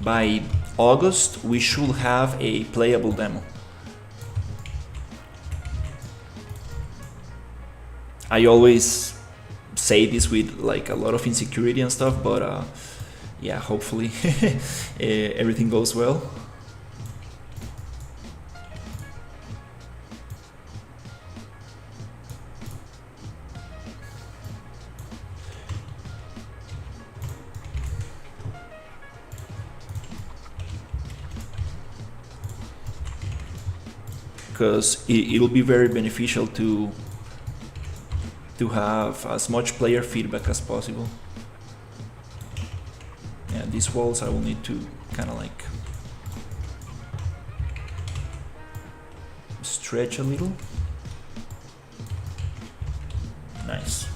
by August we should have a playable demo. I always say this with like a lot of insecurity and stuff, but yeah, hopefully everything goes well. Because it'll be very beneficial to have as much player feedback as possible. Yeah, these walls I will need to kind of like stretch a little. Nice.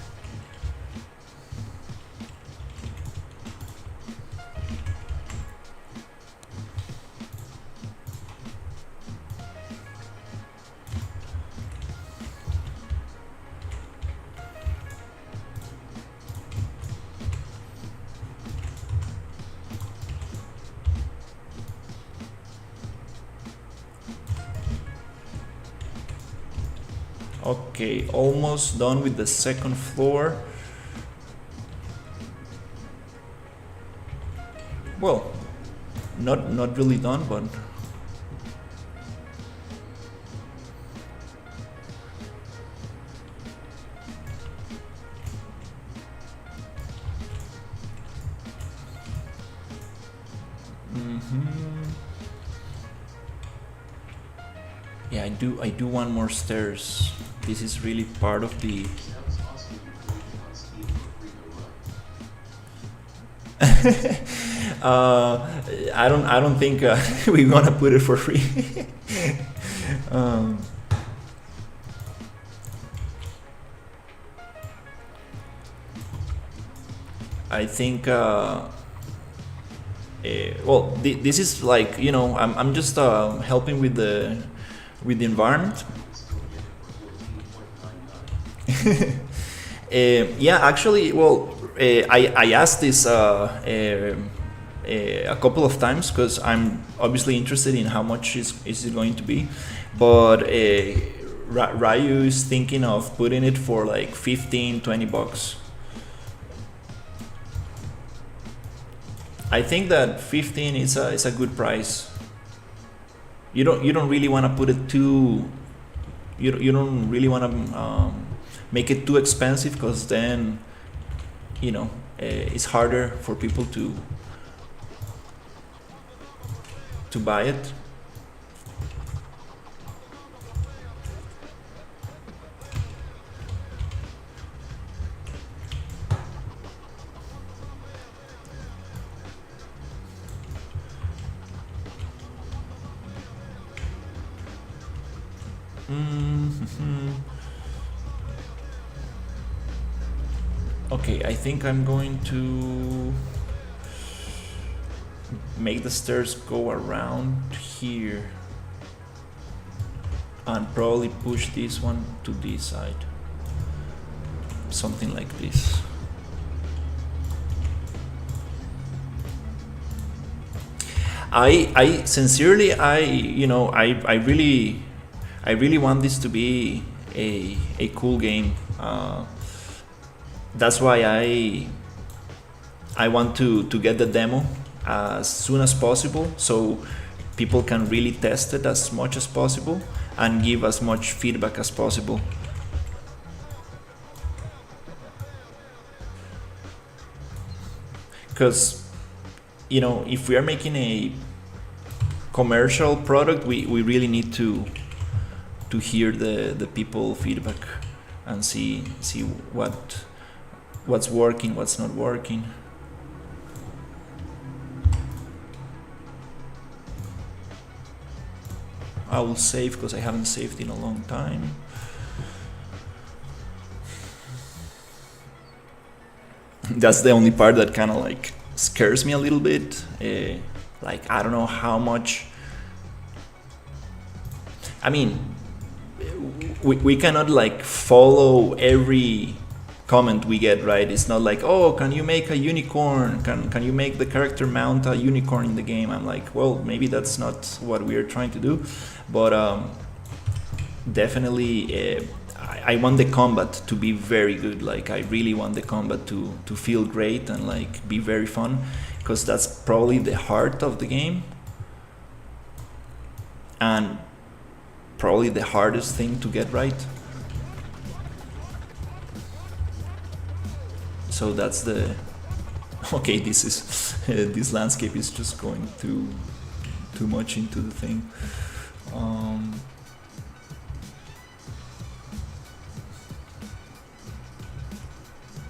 Okay, almost done with the second floor. Well, not really done, but yeah, I do want more stairs. This is really part of the Sounds awesome. You put it on Steam for free to run. I don't think we're gonna put it for free. I think well, this is like, you know, I'm just helping with the environment. Still get it for 14.99. Yeah, actually, well, I asked this a couple of times because I'm obviously interested in how much is it going to be, but Ryu is thinking of putting it for like 15-20 bucks. I think that 15 is a good price. You don't really want to put it too. You don't really want to make it too expensive, because then, you know, it's harder for people to buy it. Okay, I think I'm going to make the stairs go around here and probably push this one to this side. Something like this. I sincerely, you know, I really want this to be a cool game. That's why I want to get the demo as soon as possible, so people can really test it as much as possible and give as much feedback as possible. Because, you know, if we are making a commercial product, we really need to hear the people feedback and see what's working, what's not working. I will save because I haven't saved in a long time. That's the only part that kind of like scares me a little bit. Like, I don't know how much. I mean, we cannot like follow every comment we get, right? It's not like, oh, can you make a unicorn? Can you make the character mount a unicorn in the game? I'm like, well, maybe that's not what we are trying to do, but definitely I want the combat to be very good. Like I really want the combat to feel great and like be very fun, because that's probably the heart of the game and probably the hardest thing to get right. So that's the okay. This is this landscape is just going too much into the thing.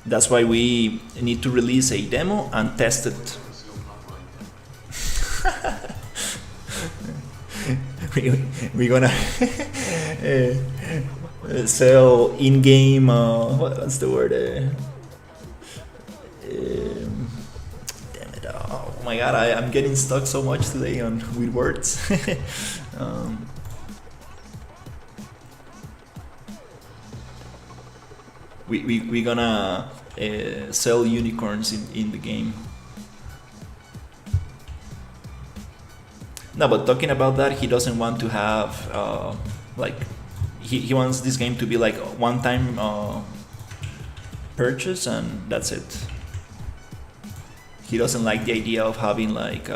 That's why we need to release a demo and test it. We're gonna sell in-game. What's the word? Damn it! Oh my god, I'm getting stuck so much today with words. We're gonna sell unicorns in the game. No, but talking about that, he doesn't want to have like he wants this game to be like one-time purchase and that's it. He doesn't like the idea of having like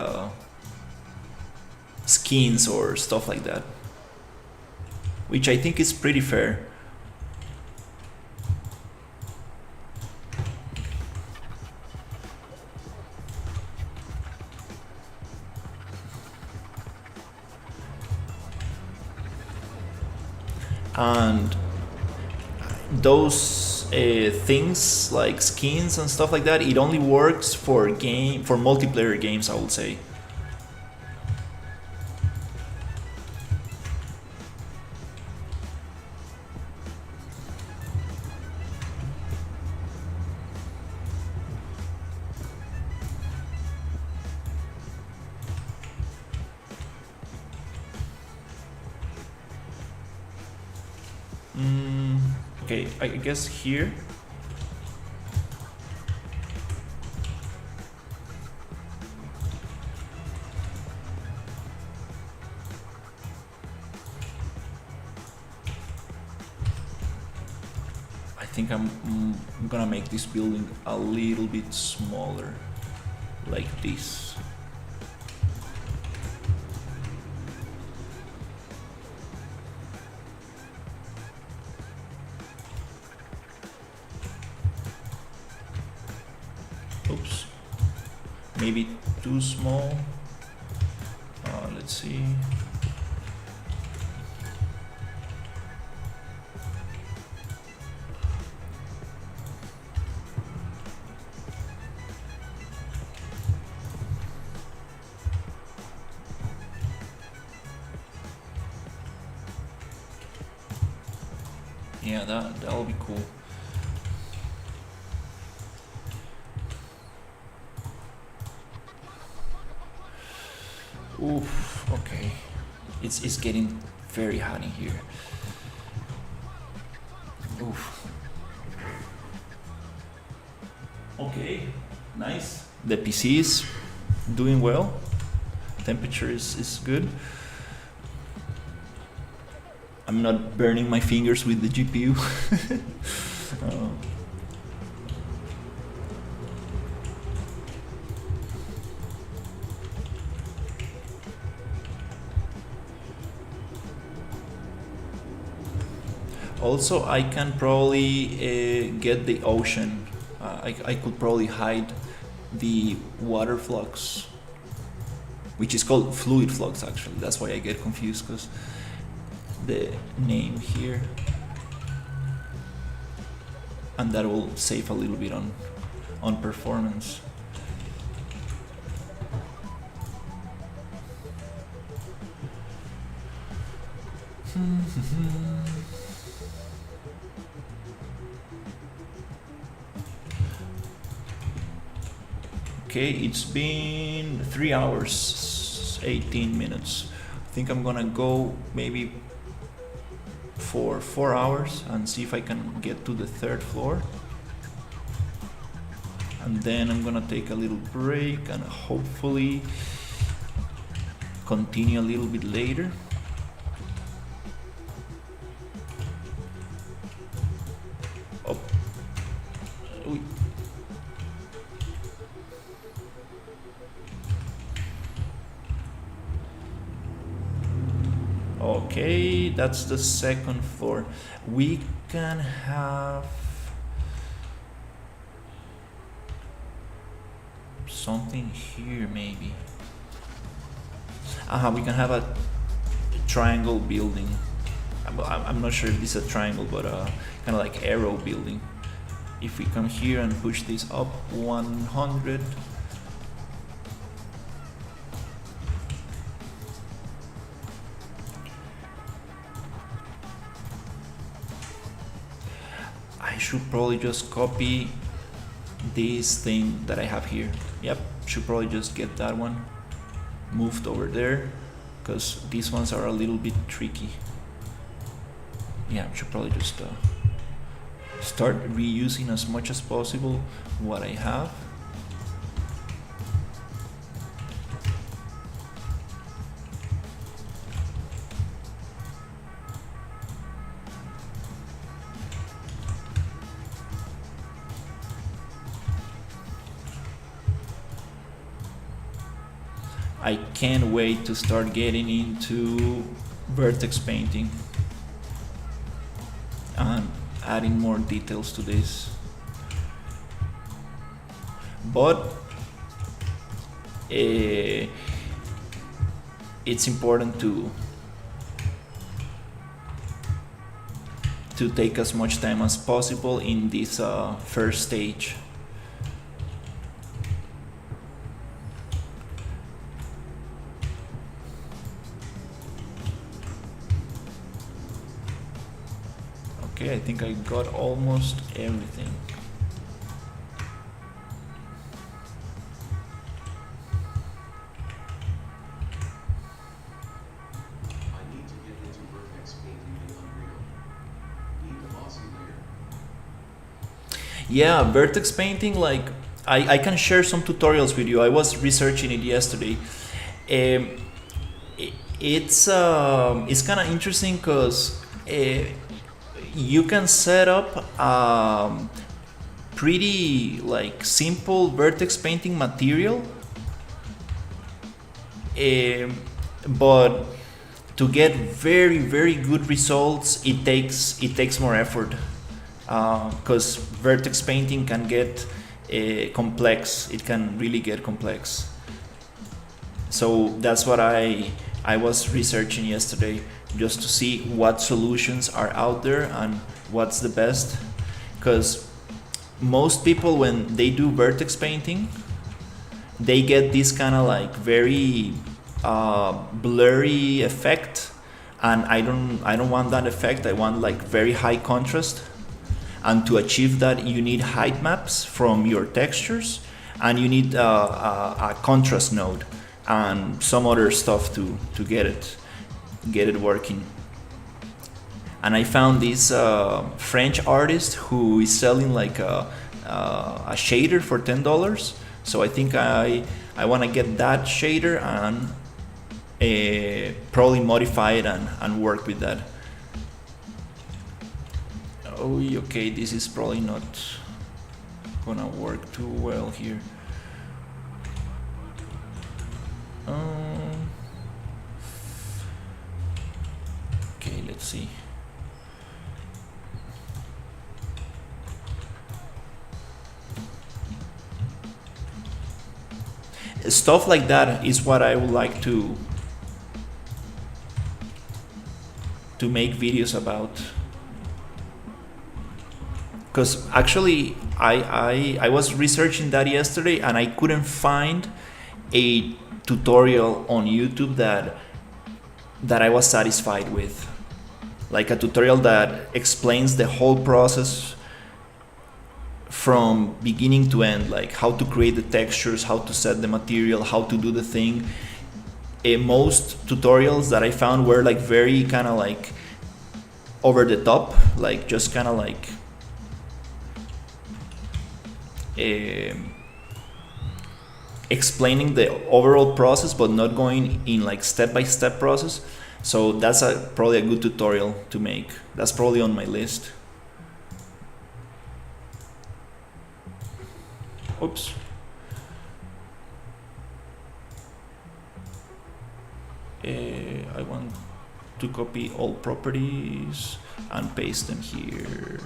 skins or stuff like that, which I think is pretty fair. And those things like skins and stuff like that, it only works for multiplayer games, I would say. Okay, I guess here. I think I'm gonna make this building a little bit smaller, like this. Oops, maybe too small. Let's see. Yeah, that'll be cool. Oof, okay. It's getting very hot in here. Oof. Okay, nice. The PC is doing well. Temperature is good. I'm not burning my fingers with the GPU. Also, I can probably get the ocean. I could probably hide the water flux, which is called fluid flux actually. That's why I get confused, because the name here, and that will save a little bit on performance. Okay, it's been 3 hours 18 minutes. I think I'm gonna go maybe for 4 hours and see if I can get to the third floor. and then I'm gonna take a little break and hopefully continue a little bit later. Oh. Uy. Okay, that's the second floor. We can have something here maybe. We can have a triangle building. I'm not sure if this is a triangle, but kind of like arrow building. If we come here and push this up 100, I should probably just copy this thing that I have here. Yep, should probably just get that one moved over there, because these ones are a little bit tricky. Yeah, should probably just start reusing as much as possible what I have. I can't wait to start getting into vertex painting and adding more details to this. But it's important to take as much time as possible in this first stage. Okay, I think I got almost everything. I need to get into vertex painting in Unreal. Need the bossy layer. Yeah, vertex painting, like I can share some tutorials with you. I was researching it yesterday. It's kind of interesting because you can set up pretty like simple vertex painting material, but to get very good results, it takes more effort, because vertex painting can get complex. It can really get complex. So that's what I was researching yesterday, just to see what solutions are out there and what's the best. Because most people, when they do vertex painting, they get this kind of like very blurry effect, and I don't want that effect. I want like very high contrast, and to achieve that you need height maps from your textures, and you need a contrast node and some other stuff to get it working. And I found this French artist who is selling like a shader for $10. So I think I want to get that shader and probably modify it and work with that. Oh, okay, this is probably not gonna work too well here. Okay, let's see. Stuff like that is what I would like to make videos about. Because actually I was researching that yesterday and I couldn't find a tutorial on YouTube that I was satisfied with. Like a tutorial that explains the whole process from beginning to end, like how to create the textures, how to set the material, how to do the thing. Most tutorials that I found were like very kind of like over the top, like just kind of like explaining the overall process but not going in like step-by-step process. So that's probably a good tutorial to make. That's probably on my list. Oops. I want to copy all properties and paste them here.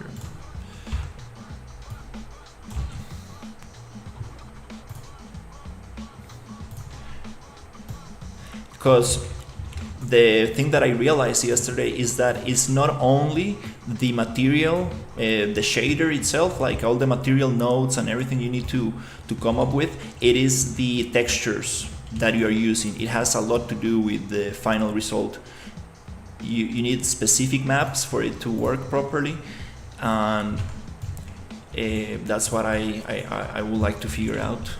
Because the thing that I realized yesterday is that it's not only the material, the shader itself, like all the material nodes and everything you need to come up with, it is the textures that you are using. It has a lot to do with the final result. You need specific maps for it to work properly, and that's what I would like to figure out.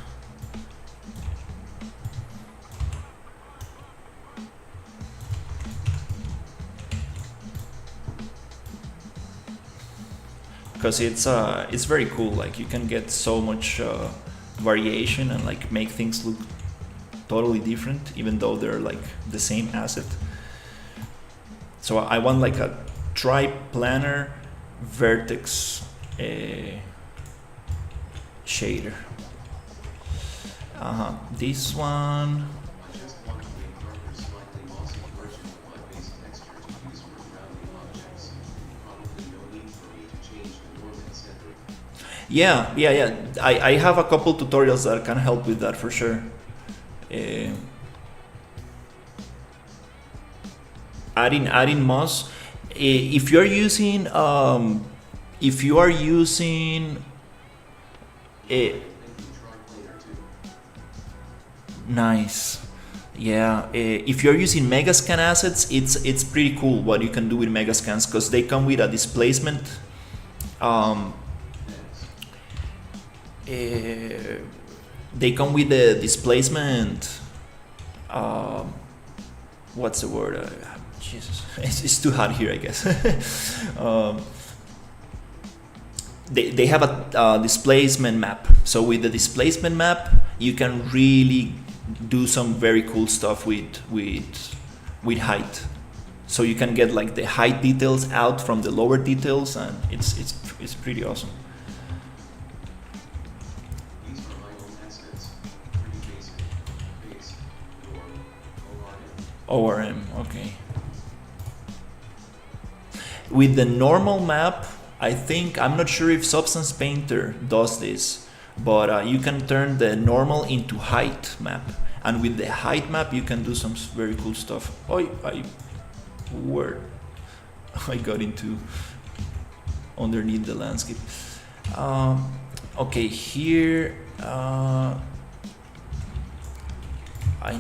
Because it's very cool. Like you can get so much variation and like make things look totally different, even though they're like the same asset. So I want like a triplanar vertex shader. This one. I just want to make Parker's slightly mossy version of my base texture to use for rounding objects. Probably no need for me to change the norm, etc. Yeah. I have a couple tutorials that can help with that for sure. Adding moss. If you are using nice. Yeah, if you're using Megascan assets, it's pretty cool what you can do with Megascans, because they come with a displacement. They come with the displacement. What's the word? Jesus, it's too hot here, I guess. They have a displacement map. So with the displacement map, you can really do some very cool stuff with height. So you can get like the height details out from the lower details, and it's pretty awesome. These are my own assets. Pretty basic. Base, ORM, okay. With the normal map, I'm not sure if Substance Painter does this, but you can turn the normal into height map, and with the height map you can do some very cool stuff. I got into underneath the landscape. Okay, here I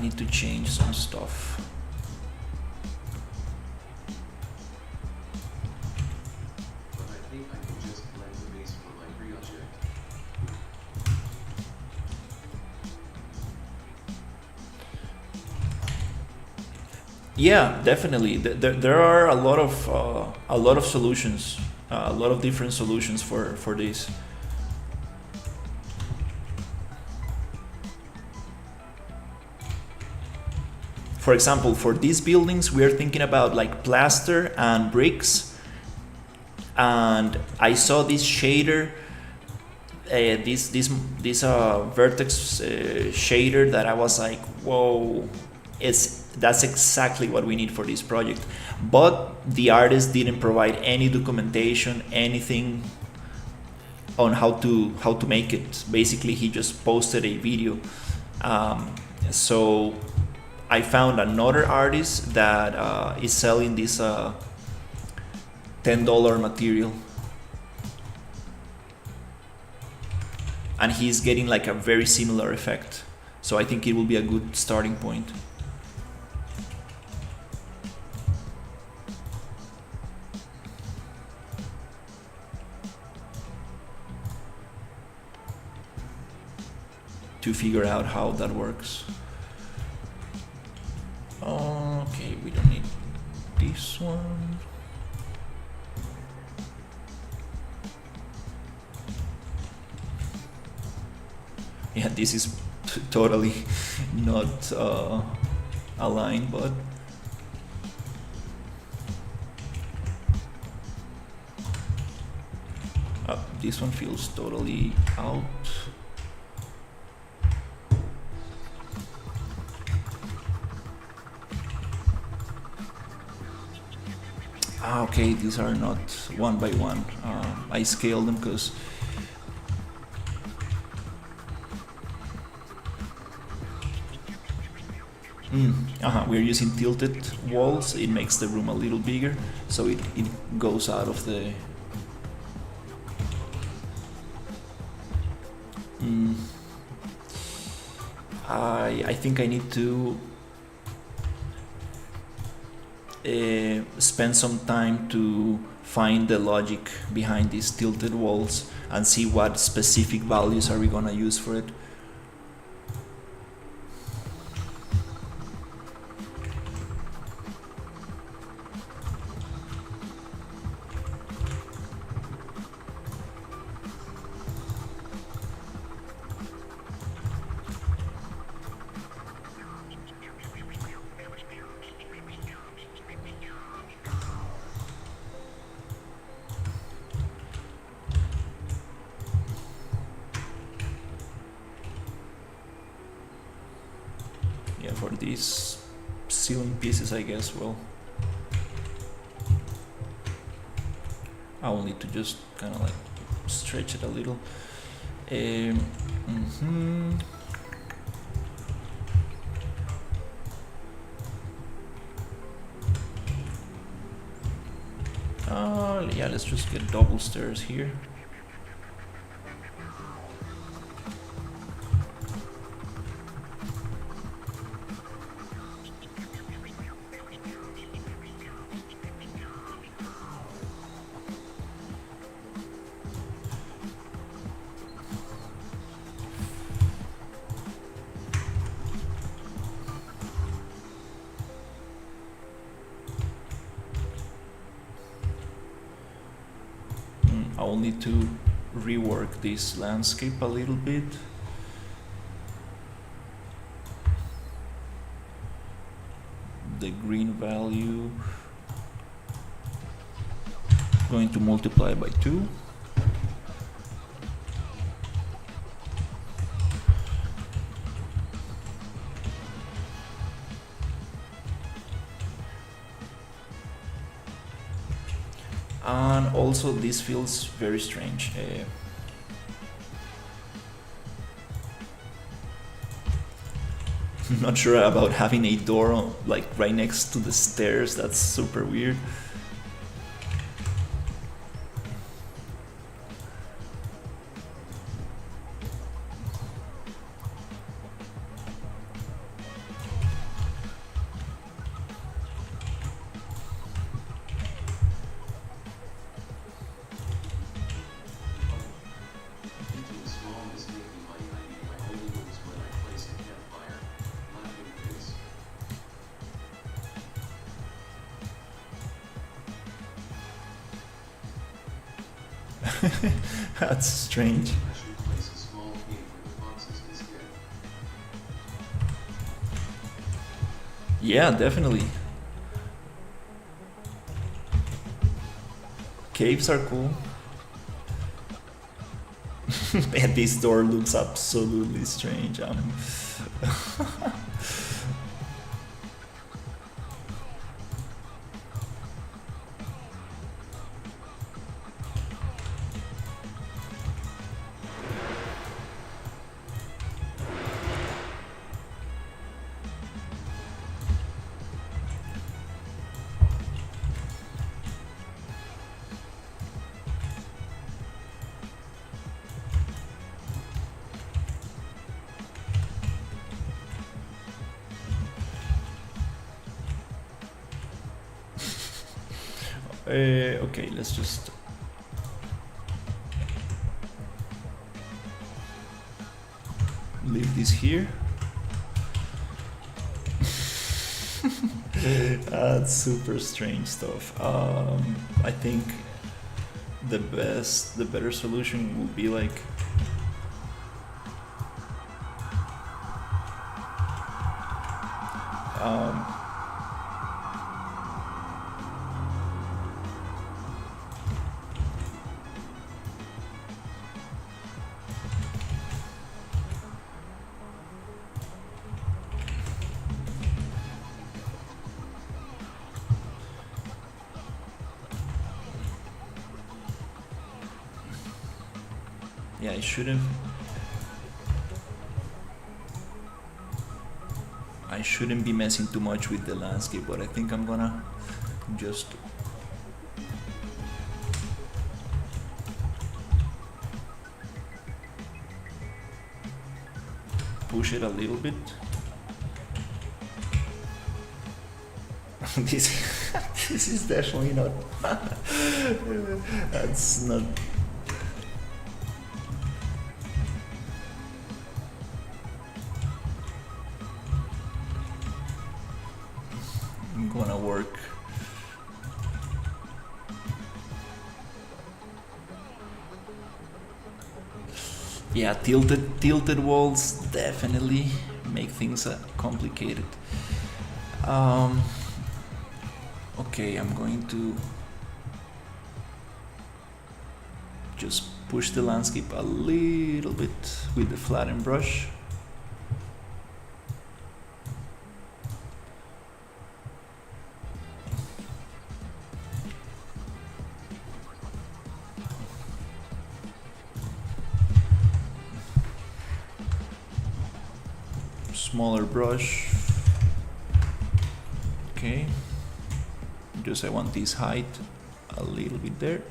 need to change some stuff. Yeah, definitely. There are a lot of solutions, a lot of different solutions for this. For example, for these buildings, we are thinking about like plaster and bricks. And I saw this shader, this vertex shader that I was like, whoa, that's exactly what we need for this project. But the artist didn't provide any documentation, anything on how to make it. Basically, he just posted a video. So I found another artist that is selling this $10 material, and he's getting like a very similar effect. So I think it will be a good starting point. To figure out how that works. Okay, we don't need this one. Yeah, this is totally not aligned, but this one feels totally out. Okay, these are not one by one. I scaled them because we're using tilted walls. It makes the room a little bigger, so it goes out of the... I think I need to spend some time to find the logic behind these tilted walls and see what specific values are we gonna use for it. Yeah, for these ceiling pieces, I guess, well, I will need to just kind of like stretch it a little. Yeah, let's just get double stairs here. I'll need to rework this landscape a little bit. The green value going to multiply by 2. And also this feels very strange. I'm not sure about having a door like right next to the stairs. That's super weird. That's strange. Yeah, definitely. Caves are cool. And this door looks absolutely strange. Okay, let's just leave this here. That's super strange stuff. I think the better solution would be like Um, yeah, I shouldn't be messing too much with the landscape, but I think I'm gonna just push it a little bit. this this is definitely not that's not. I'm gonna work. Yeah, tilted walls definitely make things complicated. Okay, I'm going to just push the landscape a little bit with the flatten brush. Smaller brush. Okay, just I want this height a little bit there.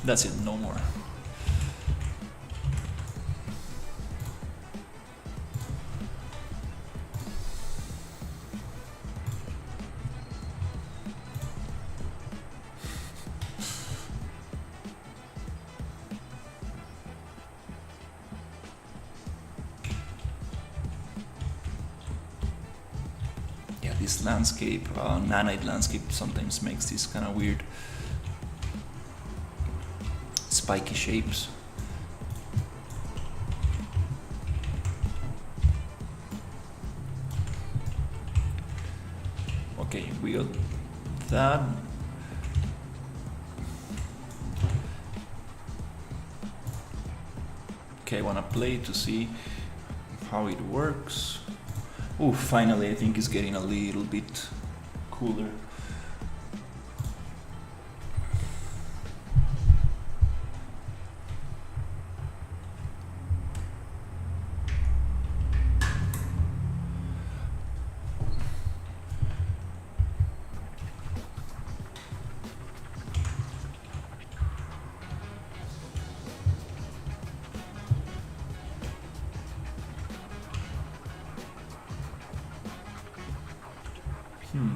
That's it, no more. This landscape, nanite landscape, sometimes makes this kind of weird spiky shapes. Okay, we got that. Okay, I want to play to see how it works. Oh, finally, I think it's getting a little bit cooler.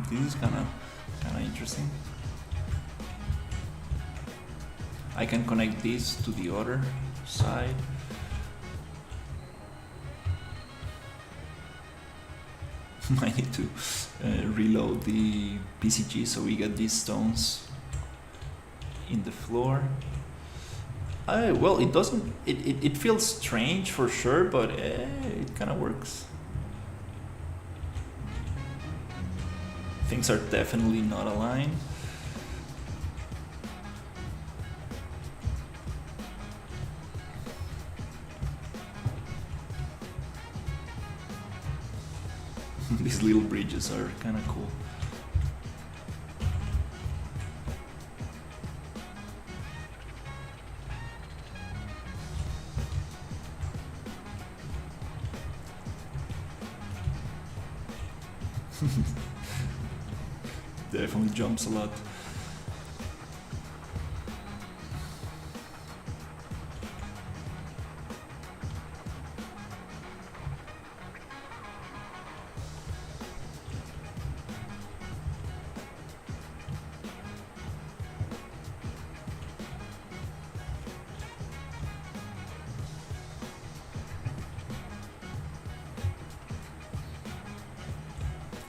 This is kind of interesting. I can connect this to the other side. I need to reload the PCG so we get these stones in the floor. Well, it doesn't. It feels strange for sure, but it kind of works. Things are definitely not aligned. These little bridges are kind of cool. Definitely jumps a lot.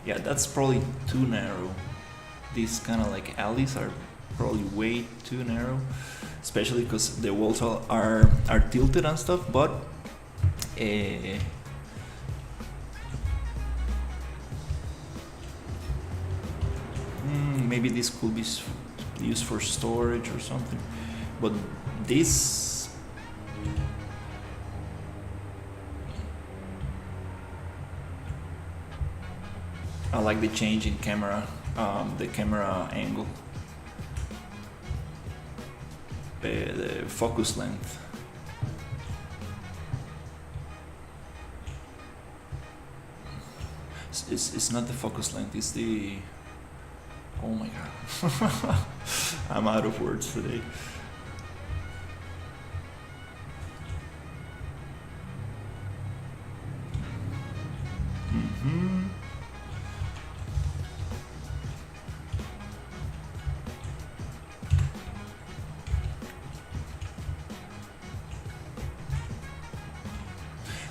Yeah, that's probably too narrow. these kind of like alleys are probably way too narrow, especially because the walls are tilted and stuff. But maybe this could be used for storage or something. But this, I like the change in camera, the camera angle, the focus length. It's not the focus length, it's the, oh my god, I'm out of words today.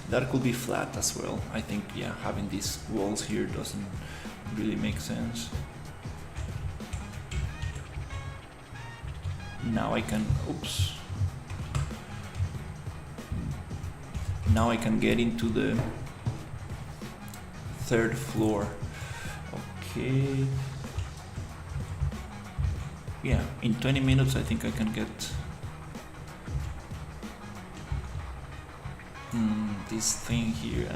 That could be flat as well. I think, yeah, having these walls here doesn't really make sense. Now I can, oops. Now I can get into the third floor. Okay. Yeah, in 20 minutes I think I can get this thing here.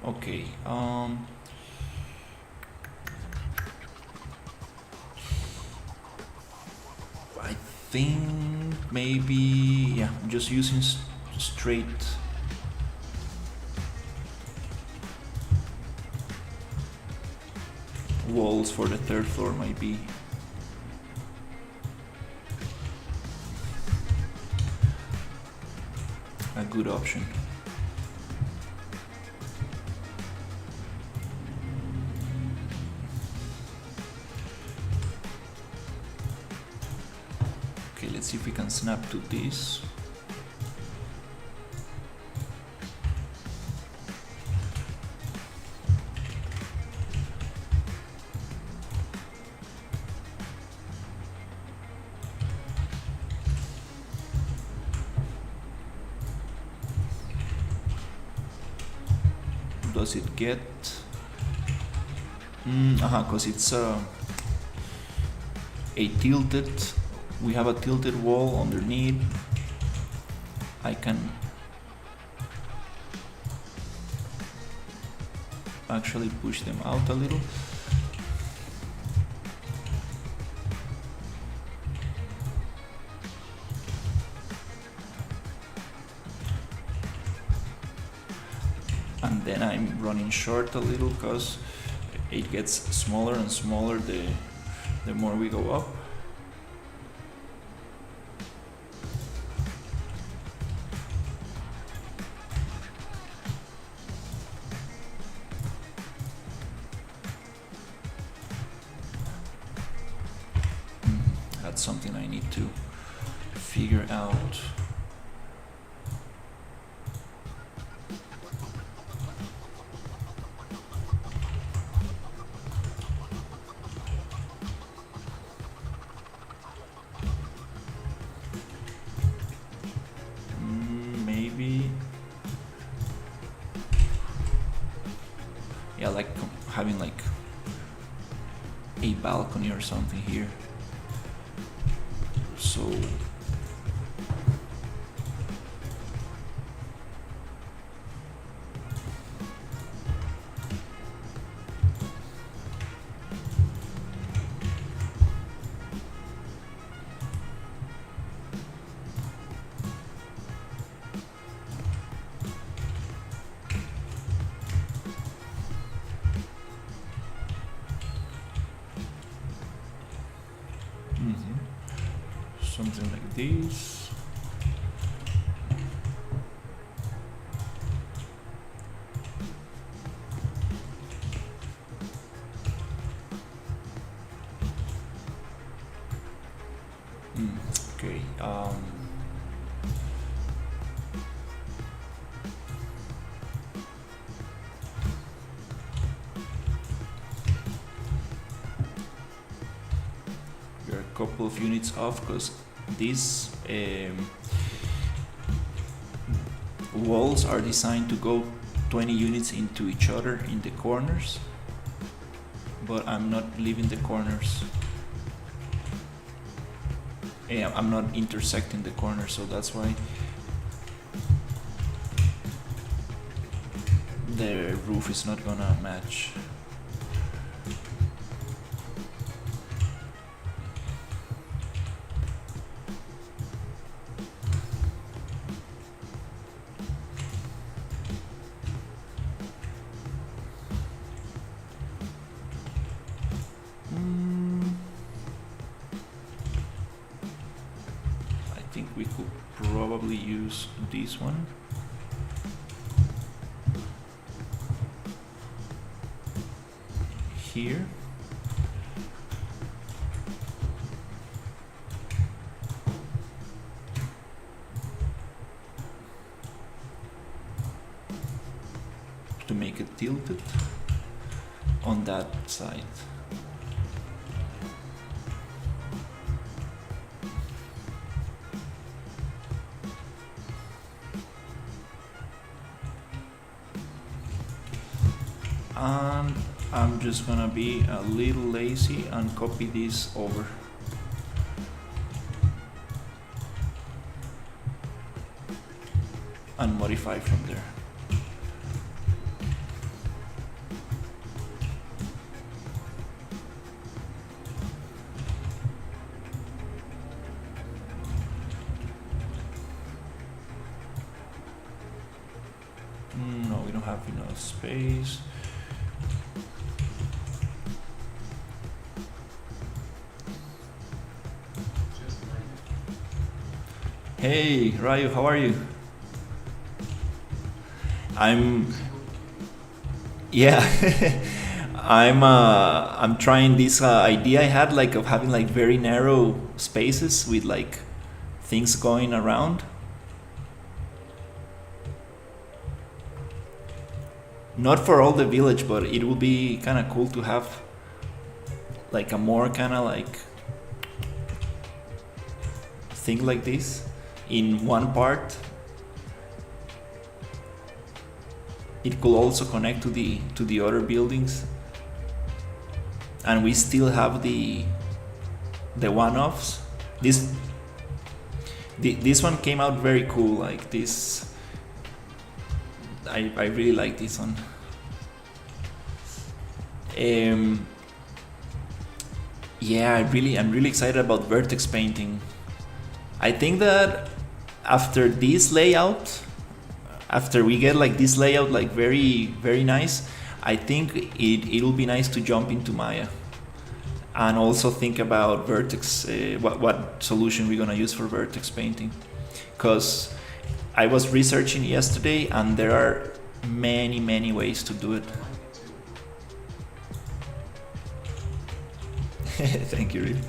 Okay, I think maybe, yeah, just using straight walls for the third floor might be a good option. Okay, let's see if we can snap to this. Does it get? Because it's a tilted. We have a tilted wall underneath. I can actually push them out a little. And then I'm running short a little because it gets smaller and smaller the more we go up. That's something I need to figure out. Maybe, yeah, like having like a balcony or something here. So like this. Okay. We're a couple of units off because these walls are designed to go 20 units into each other in the corners, but I'm not leaving the corners. I'm not intersecting the corners, so that's why the roof is not gonna match. I think we could probably use this one. Here. To make it tilted on that side. And I'm just gonna be a little lazy and copy this over. And modify from there. No, we don't have enough space. Hey, Ryu, how are you? Yeah, I'm trying this idea I had, like, of having like very narrow spaces with like things going around. Not for all the village, but it would be kind of cool to have like a more kind of like thing like this in one part. It could also connect to the other buildings, and we still have the one-offs. This one came out very cool. Like this, I really like this one. Yeah, I'm really excited about vertex painting. I think that after this layout, after we get like this layout like very nice, I think it'll be nice to jump into Maya and also think about vertex, what solution we're gonna use for vertex painting, because I was researching yesterday and there are many ways to do it. Thank you, really.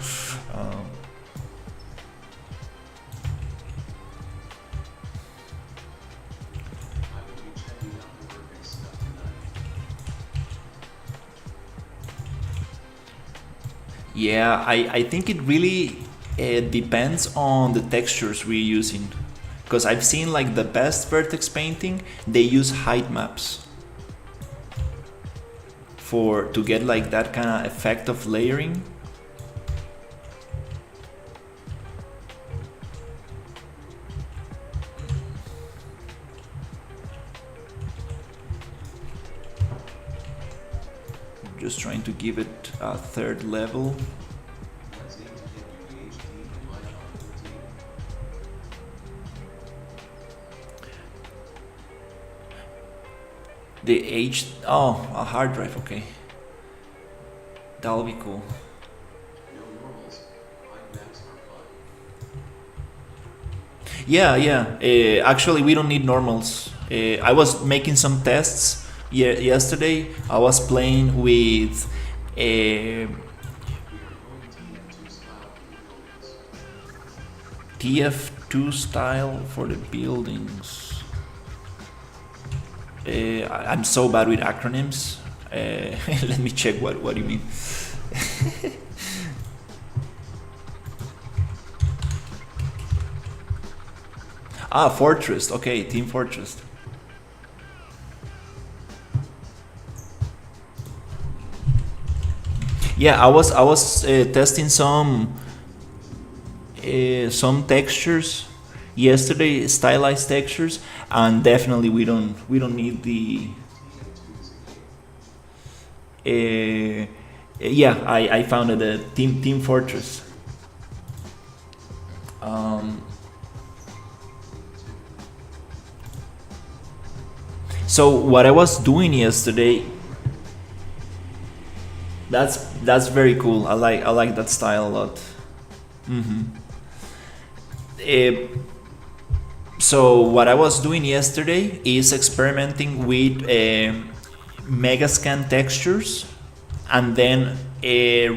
Yeah, I think it really depends on the textures we're using, because I've seen like the best vertex painting, they use height maps to get like that kind of effect of layering. Just trying to give it a third level. Let's aim to get UHD in Maya on 14. A hard drive, okay. That'll be cool. No normals. Height maps are fun. Yeah, yeah. Actually, we don't need normals. I was making some tests yesterday. I was playing with We are going TF2 style for the buildings. TF2 style for the buildings. I'm so bad with acronyms. Let me check what you mean. Ah, Fortress. Okay, Team Fortress. Yeah, I was testing some textures yesterday, stylized textures, and definitely we don't need the. TF2 is a game. Yeah, I found it a Team Fortress. Um, so what I was doing yesterday, that's very cool. I like that style a lot. Hmm. So what I was doing yesterday is experimenting with megascan textures, and then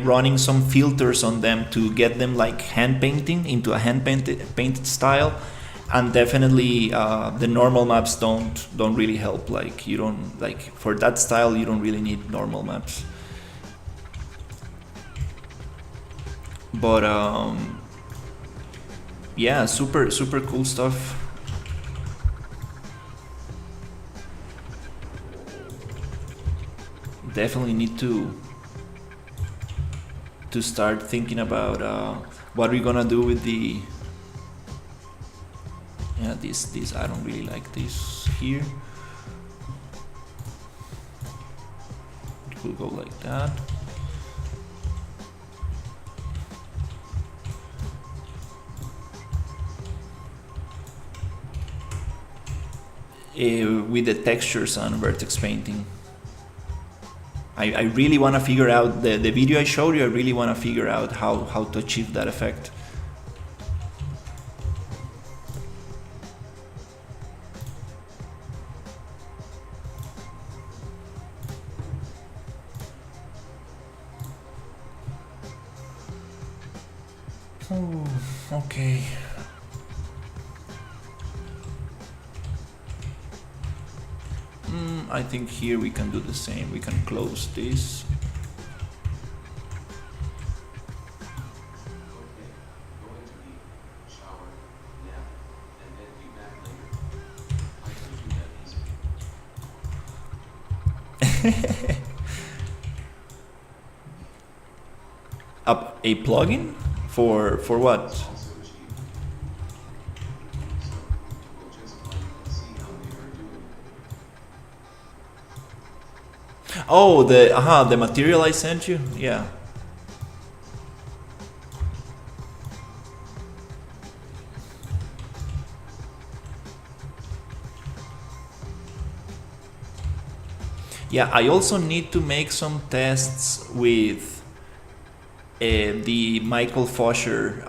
running some filters on them to get them like hand painting into a hand painted style. And definitely the normal maps don't really help. Like you don't like for that style you don't really need normal maps. But yeah, super cool stuff. Definitely need to start thinking about what we're gonna do with the. Yeah, this I don't really like this here. It will go like that. With the textures on vertex painting. I really want to figure out the video I showed you. I really want to figure out how to achieve that effect. Oh, okay. I think here we can do the same. We can close this. Okay, go into the shower, nap, and then be back later. I told you that easy. A plugin for what? It's also cheap. So, we'll just play and see how they are doing. Oh, the material I sent you. Yeah. Yeah, I also need to make some tests with the Michael Fosher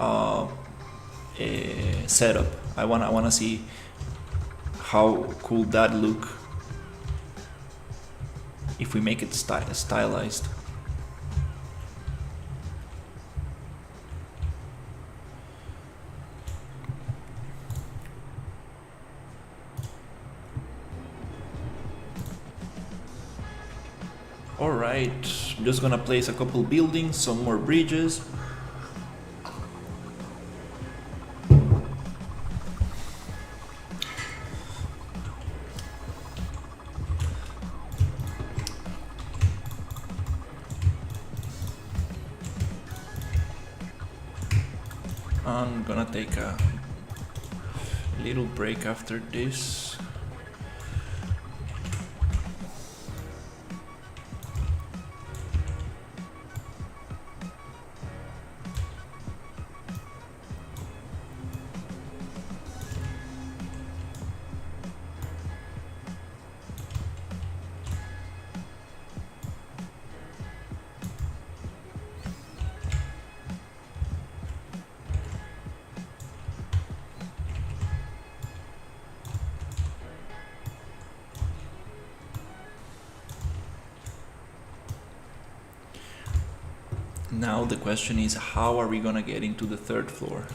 setup. I wanna see how cool that look if we make it stylized. All right, I'm just gonna place a couple buildings, some more bridges. I'm gonna take a little break after this. Now the question is, how are we gonna get into the third floor?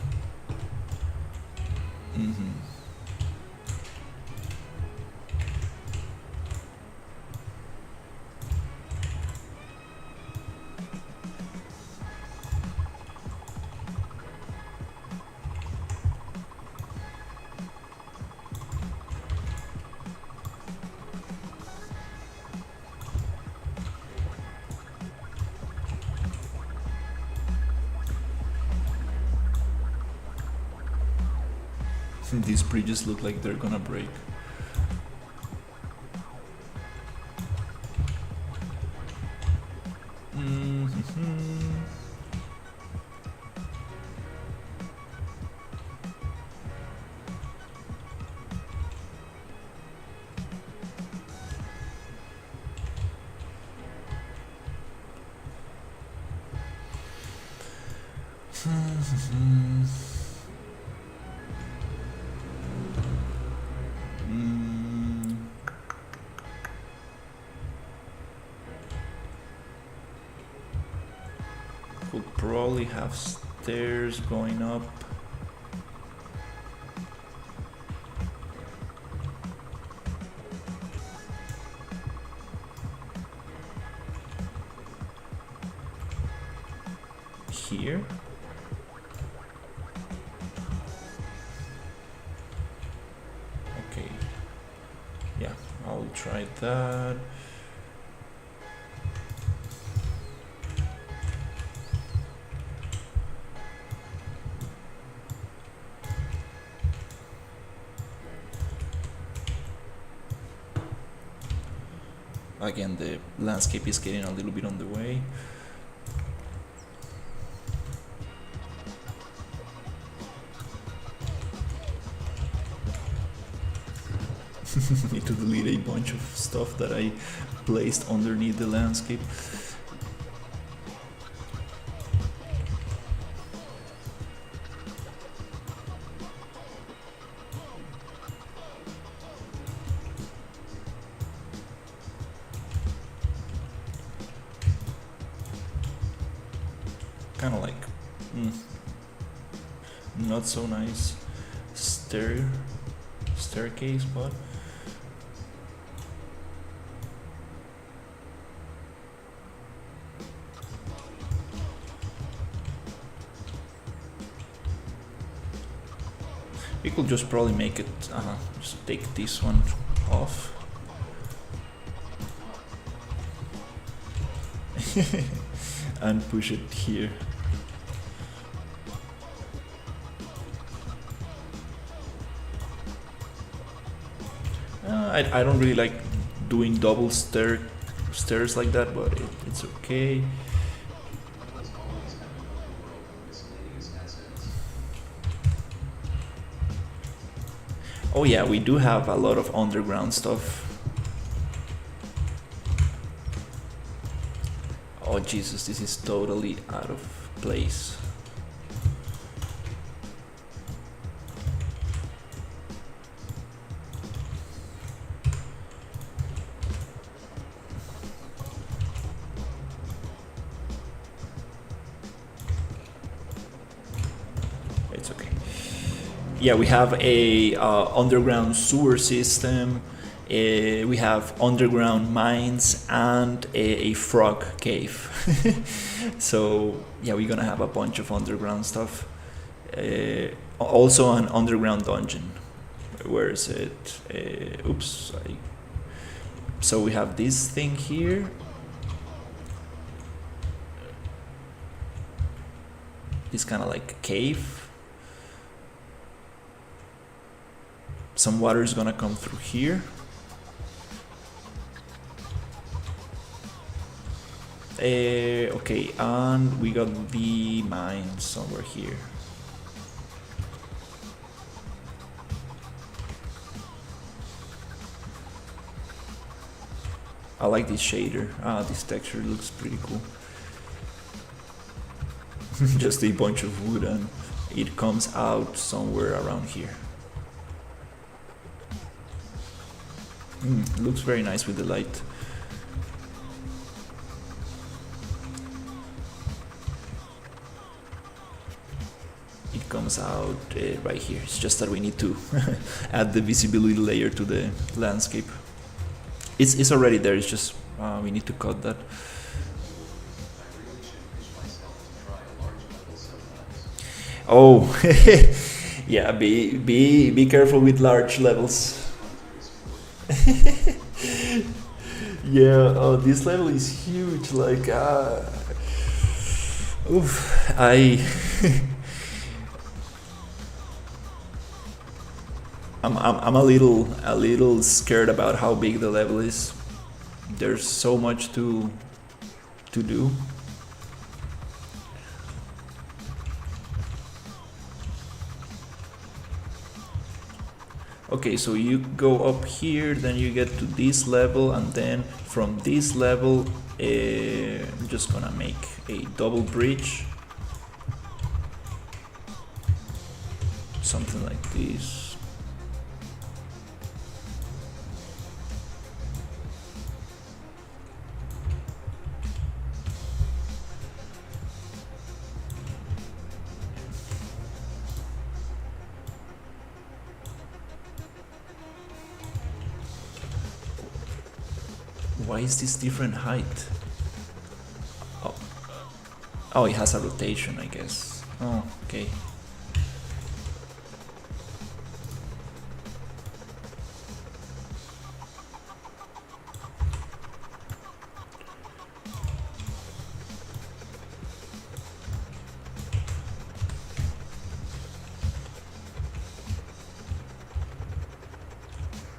These bridges look like they're gonna break. We'll probably have stairs going up. Here. Okay. Yeah, I'll try that. Again, the landscape is getting a little bit on the way. Need to delete a bunch of stuff that I placed underneath the landscape. Kind of like not so nice staircase, but we could just probably make it, just take this one off. And push it here. I don't really like doing double stairs like that, but it's okay. Let's always have an open world of miscellaneous assets. Oh yeah, we do have a lot of underground stuff. Oh Jesus, this is totally out of place. It's okay. Yeah, we have a underground sewer system. We have underground mines and a frog cave. So yeah, we're gonna have a bunch of underground stuff. Also an underground dungeon. Where is it? Oops. So we have this thing here. This kind of like a cave. Some water is gonna come through here. Okay, and we got the mine somewhere here. I like this shader. This texture looks pretty cool. Just a bunch of wood and it comes out somewhere around here. Looks very nice with the light. comes out right here. It's just that we need to add the visibility layer to the landscape. It's already there, it's just we need to cut that. I really should push myself to try a large level sometimes. Oh, yeah, be careful with large levels. Yeah, oh, this level is huge. Like, oof, I'm a little scared about how big the level is. There's so much to do. Okay, so you go up here, then you get to this level, and then from this level, I'm just gonna make a double bridge. Something like this. Why is this different height? Oh, it has a rotation, I guess. Oh, okay.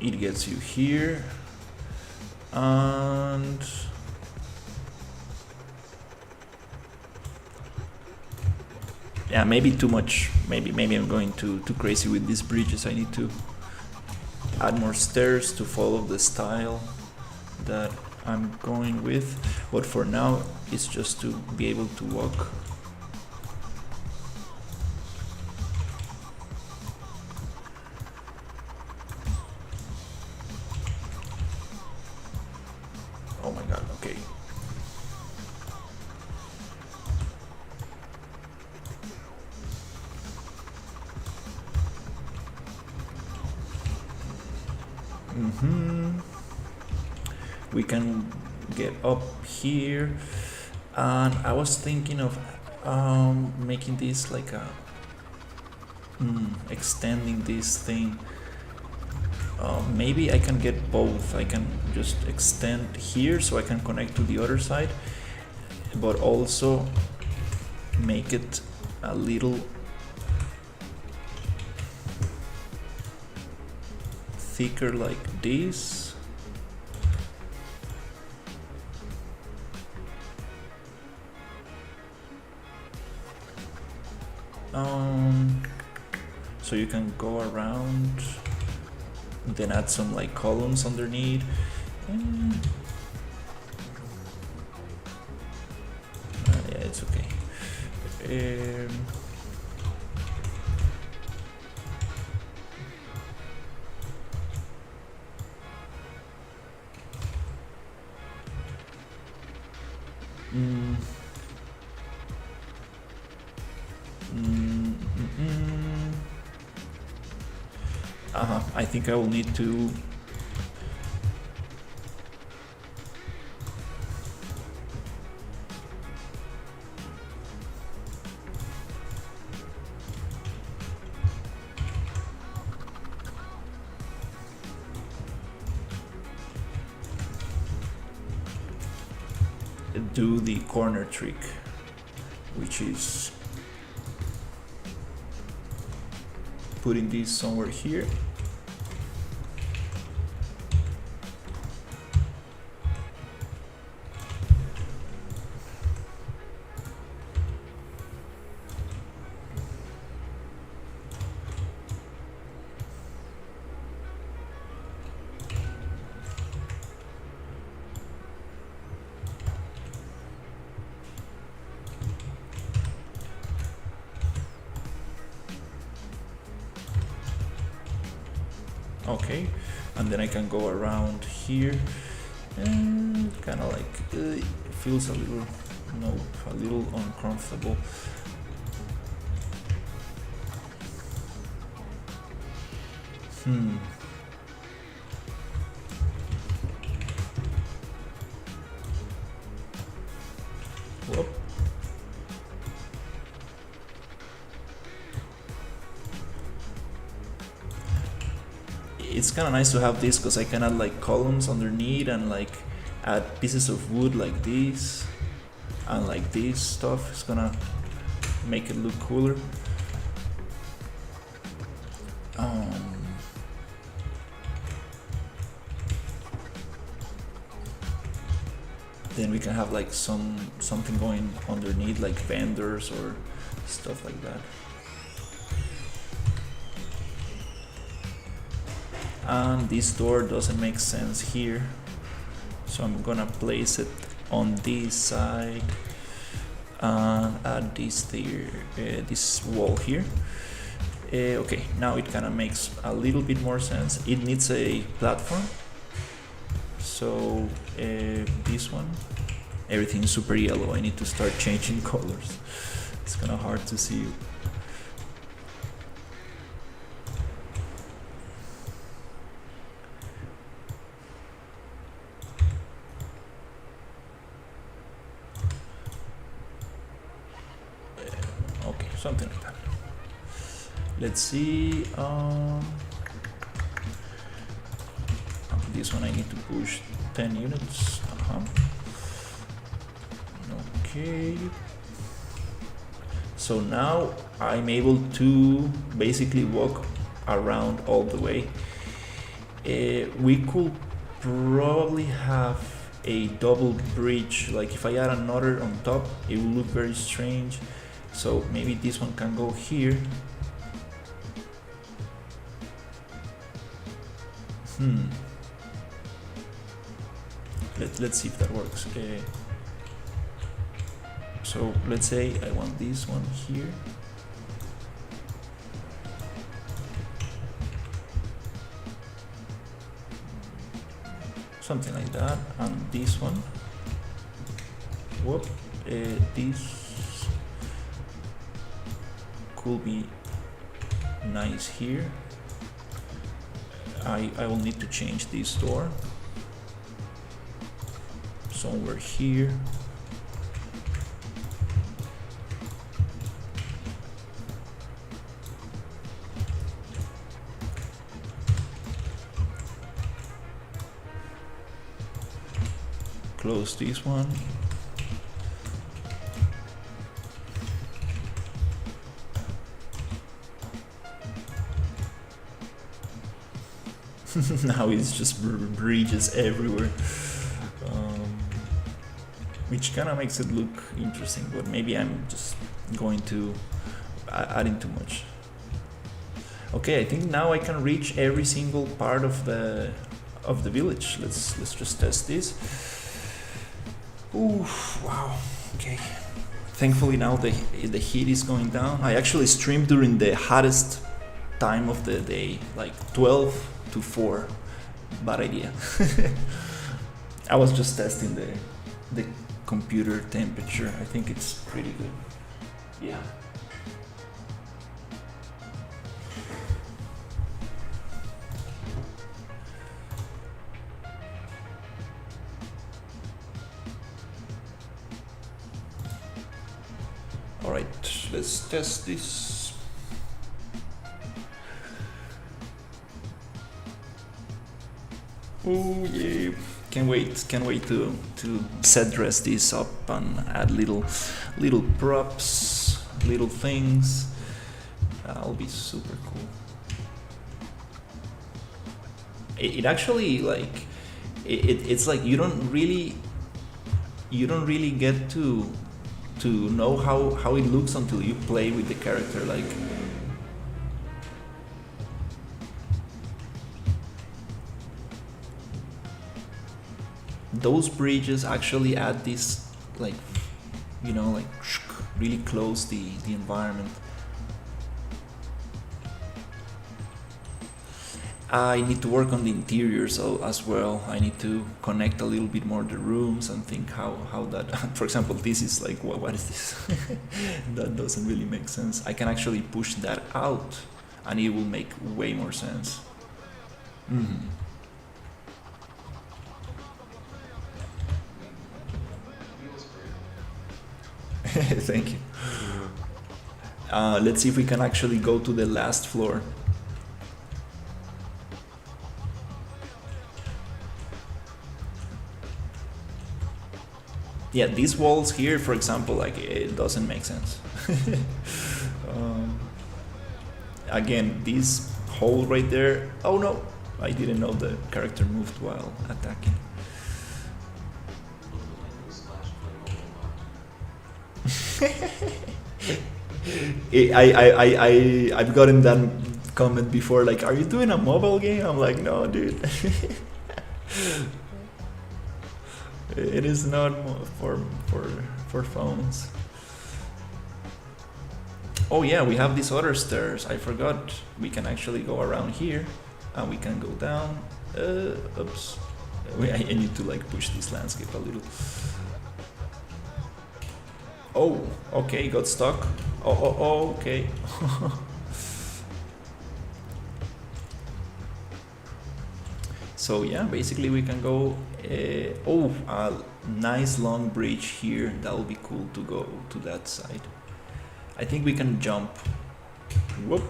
It gets you here. And yeah, maybe too much. Maybe I'm going too crazy with these bridges. I need to add more stairs to follow the style that I'm going with. But for now, it's just to be able to walk. Oh my god, okay. We can get up here, and I was thinking of making this like a extending this thing. Maybe I can get both. I can just extend here so I can connect to the other side, but also make it a little thicker like this. So you can go around, then add some like columns underneath. Yeah, it's okay. I think I will need to do the corner trick, which is putting this somewhere here. Okay, and then I can go around here and kind of like it feels a little uncomfortable. Hmm. Whoop. It's kind of nice to have this because I can add like columns underneath and like add pieces of wood like this and like this stuff. It's gonna make it look cooler. Then we can have like something going underneath, like vendors or stuff like that. And this door doesn't make sense here, so I'm gonna place it on this side and add this there, this wall here. Okay, now it kind of makes a little bit more sense. It needs a platform, so this one, everything is super yellow. I need to start changing colors. It's kind of hard to see. Okay, something like that. Let's see. This one I need to push 10 units. Okay. So now I'm able to basically walk around all the way. We could probably have a double bridge. Like if I add another on top, it will look very strange. So maybe this one can go here. Let's see if that works. So let's say I want this one here. Something like that. And this one. Whoop. This could be nice here. I will need to change this door somewhere here. Close this one. Now it's just bridges everywhere, which kind of makes it look interesting, but maybe I'm just going to adding too much. Okay, I think now I can reach every single part of the village. Let's just test this. Ooh, wow. Okay. Thankfully now the heat is going down. I actually streamed during the hottest time of the day, like 12 to 4. Bad idea. I was just testing the computer temperature. I think it's pretty good. Yeah. All right, let's test this. Oh yeah, can't wait to set dress this up and add little props, little things. That'll be super cool. It actually like it's like you don't really get to know how it looks until you play with the character. Like those bridges actually add this, like, you know, like really close the environment. I need to work on the interiors as well. I need to connect a little bit more the rooms and think how that, for example, this is like, what is this? That doesn't really make sense. I can actually push that out and it will make way more sense. Mhm. Feels great. Thank you. Let's see if we can actually go to the last floor. Yeah, these walls here, for example, like it doesn't make sense. um, Again, this hole right there. Oh no, I didn't know the character moved while attacking. I've gotten that comment before, like, are you doing a mobile game? I'm like, no, dude. It is not for phones. Oh yeah, we have these other stairs. I forgot. We can actually go around here, and we can go down. Oops. I need to like push this landscape a little. Oh, okay, got stuck. Oh, okay. So yeah, basically we can go. Oh, a nice long bridge here. That will be cool to go to that side. I think we can jump. Whoop.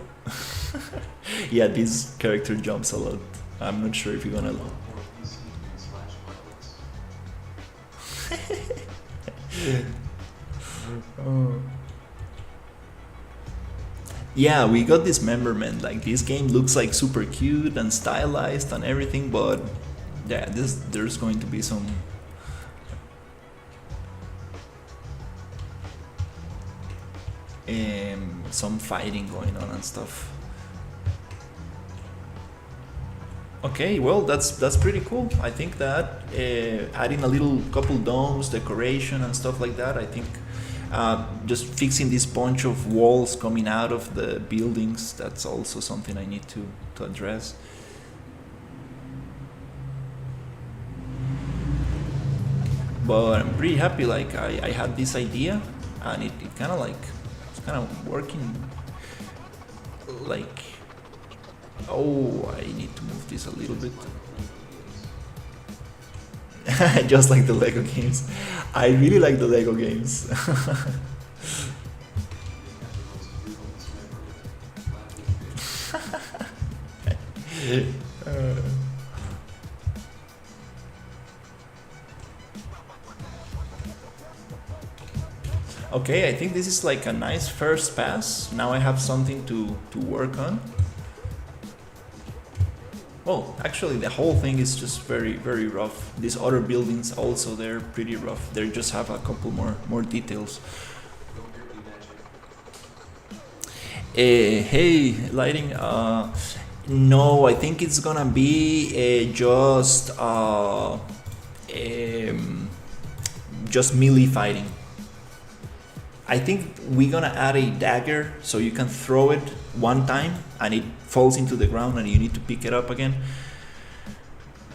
Yeah, this character jumps a lot. I'm not sure if you're gonna. Oh. Yeah, we got dismemberment. Like this game looks like super cute and stylized and everything, but yeah, there's going to be some fighting going on and stuff. Okay, well that's pretty cool. I think that adding a little couple domes, decoration and stuff like that. I think just fixing this bunch of walls coming out of the buildings. That's also something I need to address. But I'm pretty happy. Like I had this idea, and it kind of like it's kind of working. Like, oh, I need to move this a little bit. Just like the Lego games. I really like the Lego games. Okay, I think this is like a nice first pass. Now I have something to work on. Well, actually the whole thing is just very, very rough. These other buildings also, they're pretty rough. They just have a couple more details. Hey, lighting. No, I think it's gonna be just melee fighting. I think we're gonna add a dagger so you can throw it one time and it falls into the ground and you need to pick it up again.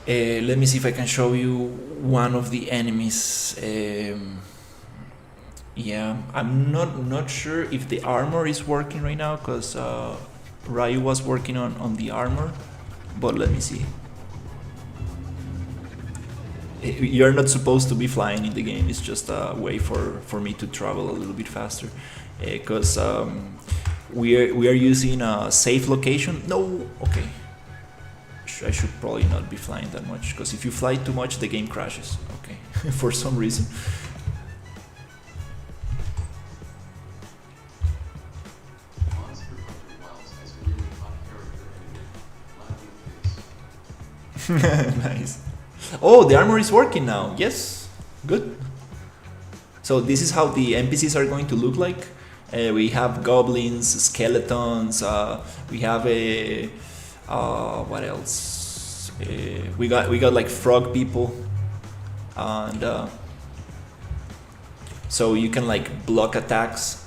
Let me see if I can show you one of the enemies. Yeah, I'm not sure if the armor is working right now because Ryu was working on the armor, but let me see. You're not supposed to be flying in the game. It's just a way for me to travel a little bit faster, because we are using a safe location. No, okay. I should probably not be flying that much because if you fly too much, the game crashes. Okay, for some reason. Nice. Oh, the armor is working now. Yes, good. So this is how the NPCs are going to look like. We have goblins, skeletons. We have a what else? We got like frog people, and so you can like block attacks.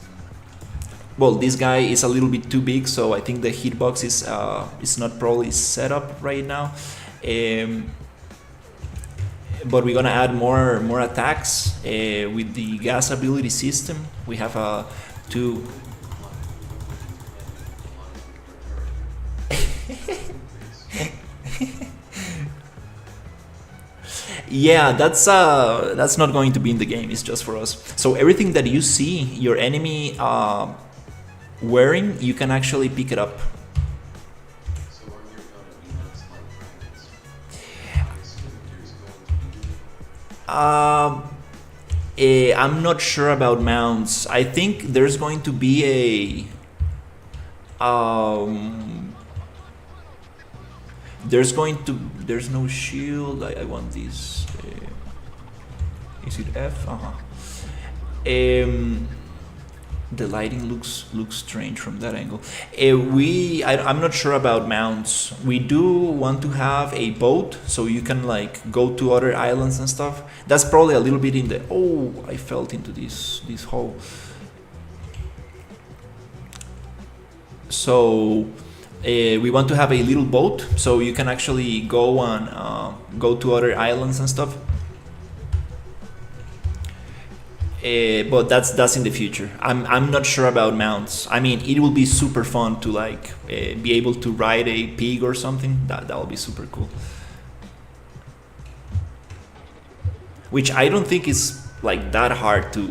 Well, this guy is a little bit too big, so I think the hitbox is not probably set up right now. But we're gonna add more attacks with the gas ability system. We have two. Yeah, that's not going to be in the game. It's just for us. So everything that you see your enemy wearing, you can actually pick it up. So are there gonna be mounts like dragons? I assume there's going to be I'm not sure about mounts. I think there's going to be there's no shield. I want this. Is it F? The lighting looks strange from that angle. I'm not sure about mounts. We do want to have a boat so you can like go to other islands and stuff. That's probably a little bit in the. Oh, I fell into this hole. So we want to have a little boat so you can actually go to other islands and stuff. But that's in the future. I'm not sure about mounts. I mean, it will be super fun to like be able to ride a pig or something. That will be super cool. Which I don't think is like that hard to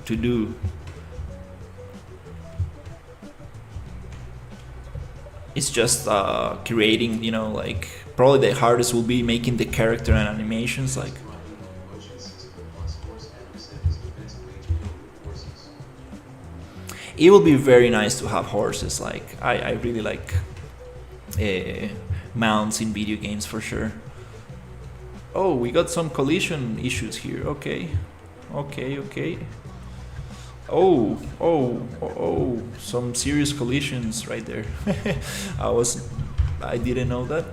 do. It's just creating, like probably the hardest will be making the character and animations like. It will be very nice to have horses. Like I really like mounts in video games for sure. Oh, we got some collision issues here. Okay. Oh, some serious collisions right there. I didn't know that.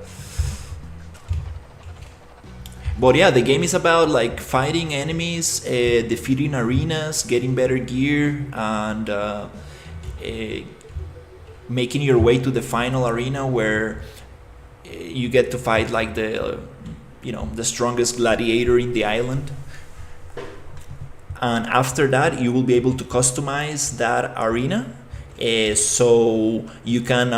But yeah, the game is about like fighting enemies, defeating arenas, getting better gear, and making your way to the final arena where you get to fight like the strongest gladiator in the island. And after that, you will be able to customize that arena, so you can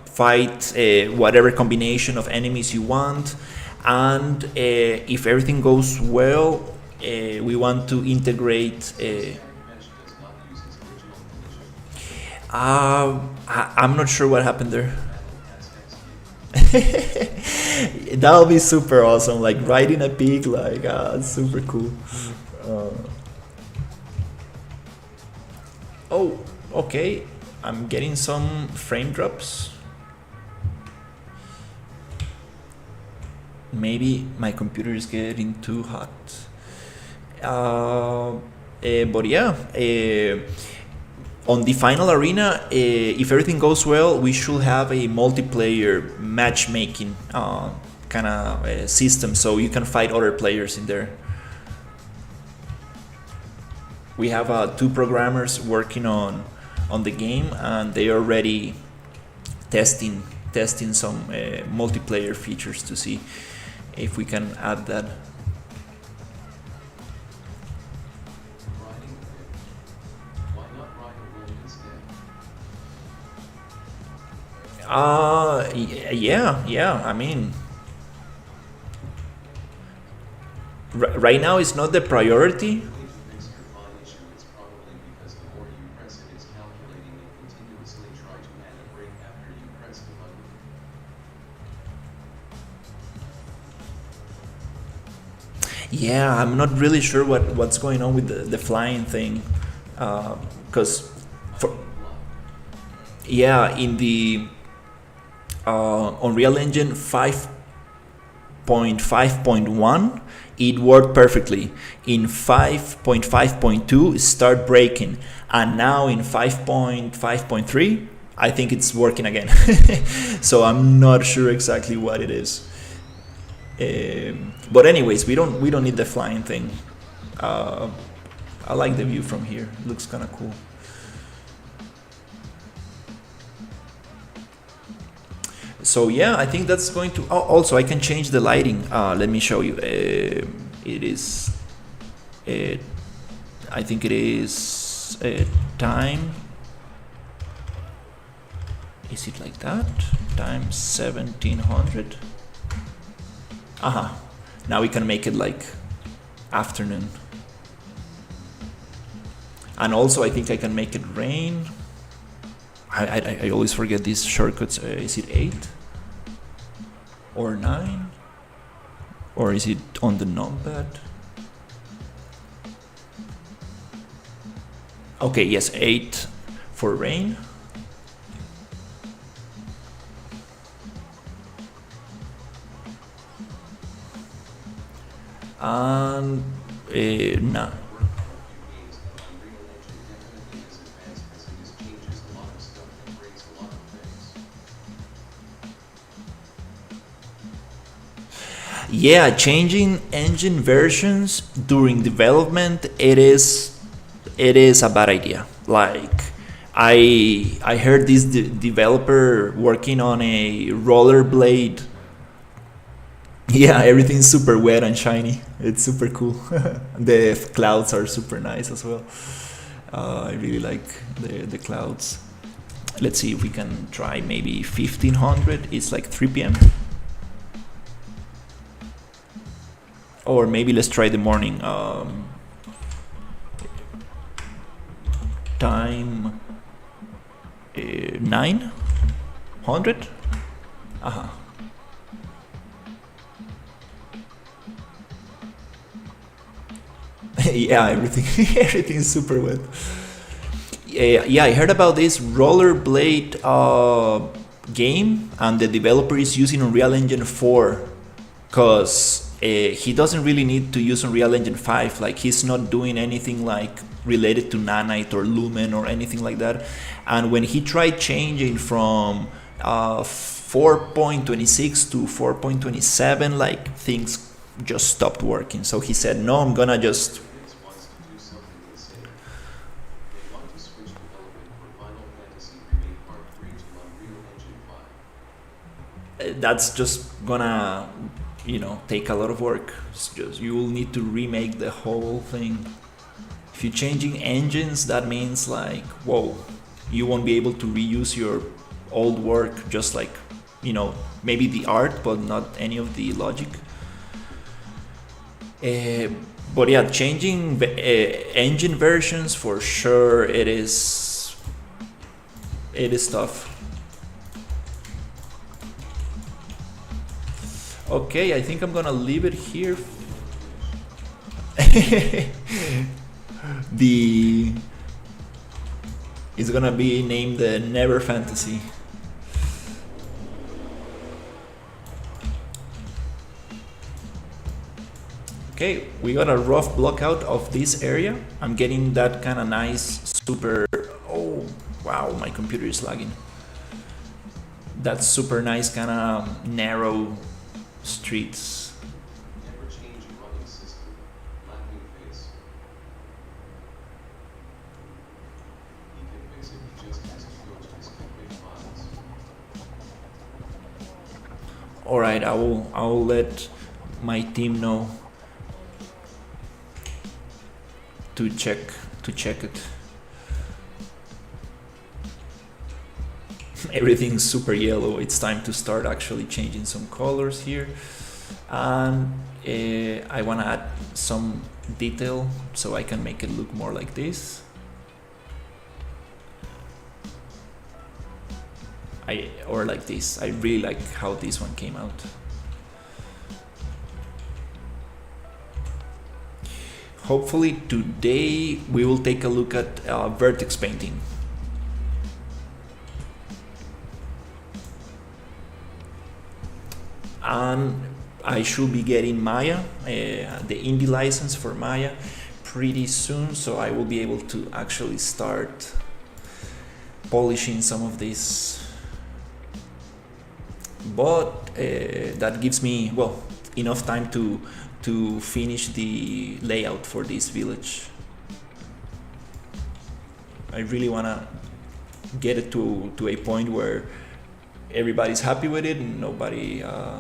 fight whatever combination of enemies you want. And if everything goes well, we want to integrate. I'm not sure what happened there. That'll be super awesome, like riding a pig, like super cool. Oh, okay. I'm getting some frame drops. Maybe my computer is getting too hot. But yeah, on the final arena, if everything goes well, we should have a multiplayer matchmaking kind of system, so you can fight other players in there. We have 2 programmers working on the game, and they are already testing some multiplayer features to see if we can add that. Why not ride a bull instead? Yeah. I mean, right now it's not the priority. Yeah, I'm not really sure what's going on with the flying thing, because in the Unreal Engine 5.5.1 it worked perfectly. In 5.5.2 it started breaking, and now in 5.5.3 I think it's working again. So I'm not sure exactly what it is. But anyways, we don't need the flying thing. I like the view from here. It looks kind of cool. So yeah, I think that's going to. Oh, also I can change the lighting. Let me show you. It is. I think it is time. Is it like that? Time 1700. Now we can make it like afternoon. And also I think I can make it rain. I always forget these shortcuts. Is it 8 or 9, or is it on the numpad? Okay, yes, 8 for rain. And no. Yeah, changing engine versions during development, it is a bad idea. Like I heard this developer working on a rollerblade. Yeah, everything's super wet and shiny. It's super cool. The clouds are super nice as well. I really like the clouds. Let's see if we can try maybe 1500. It's like 3 p.m. Or maybe let's try the morning. Time 900. Yeah, everything is super wet. Yeah, I heard about this rollerblade game, and the developer is using Unreal Engine 4, because he doesn't really need to use Unreal Engine 5. Like, he's not doing anything like related to Nanite or Lumen or anything like that. And when he tried changing from 4.26 to 4.27, like, things just stopped working. So he said, no, I'm gonna just that's just gonna, take a lot of work. You will need to remake the whole thing. If you're changing engines, that means like, whoa, you won't be able to reuse your old work, just like, maybe the art, but not any of the logic. But yeah, changing engine versions, for sure, it is tough. Okay, I think I'm gonna leave it here. It's gonna be named the Never Fantasy. Okay, we got a rough blockout of this area. I'm getting that kind of nice, super. Oh, wow, my computer is lagging. That super nice kind of narrow streets. Never change a running system. Lacking face. He can fix it, he just has to go to his config files. Alright, I will let my team know to check it. Everything's super yellow. It's time to start actually changing some colors here, and I want to add some detail so I can make it look more like this. Or like this. I really like how this one came out. Hopefully today we will take a look at vertex painting. And I should be getting Maya, the indie license for Maya, pretty soon, so I will be able to actually start polishing some of this. But that gives me, well, enough time to finish the layout for this village. I really want to get it to a point where everybody's happy with it, and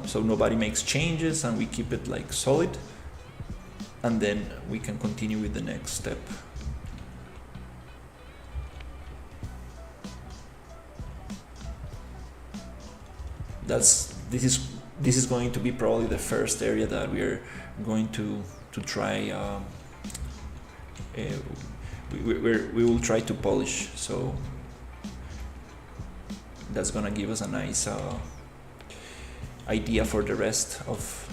so nobody makes changes, and we keep it like solid, and then we can continue with the next step. This is this is going to be probably the first area that we are going to try. We will try to polish, so that's gonna give us a nice idea for the rest of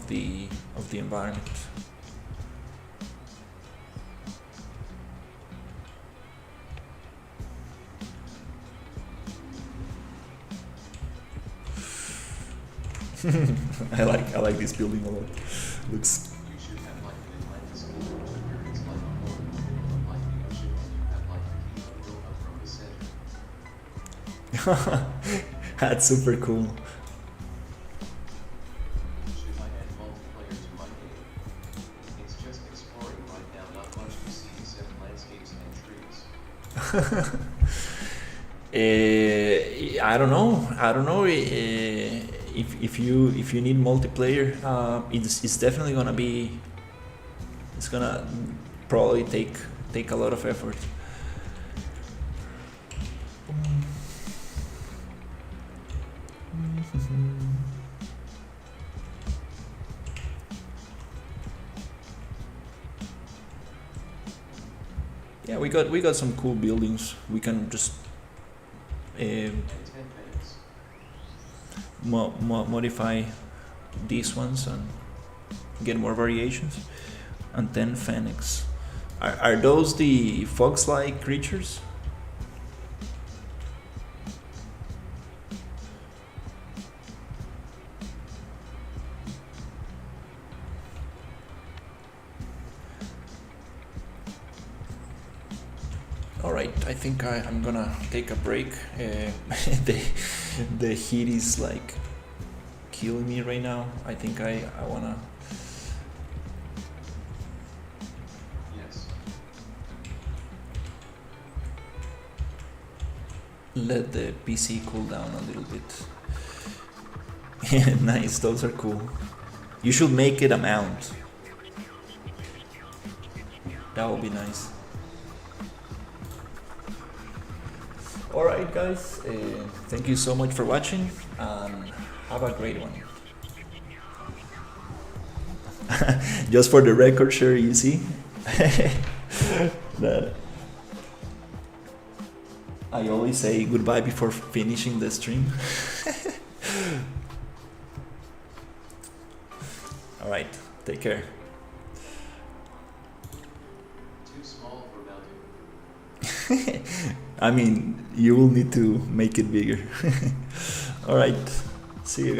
the environment. I like this building a lot. Looks. You should have like an Atlantis scheme where it's like a whole of like the ocean and you have like the key built up from the center. That's super cool. Should I add multiplayer to my game? It's just exploring right now, not much to see except landscapes and trees. I don't know. If you need multiplayer, it's definitely gonna be. It's gonna probably take a lot of effort. Yeah, we got some cool buildings. We can just And 10 minutes. modify these ones and get more variations. And 10 phoenix. Are those the fox-like creatures? Alright, I think I'm gonna take a break. The heat is like killing me right now. I think I wanna. Yes. Let the PC cool down a little bit. Nice, those are cool. You should make it a mount. That would be nice. Alright guys, thank you so much for watching and have a great one. Just for the record, sure, you see that I always say goodbye before finishing the stream. Alright, take care. Too small for mounting. I mean, you will need to make it bigger. Alright, see you guys.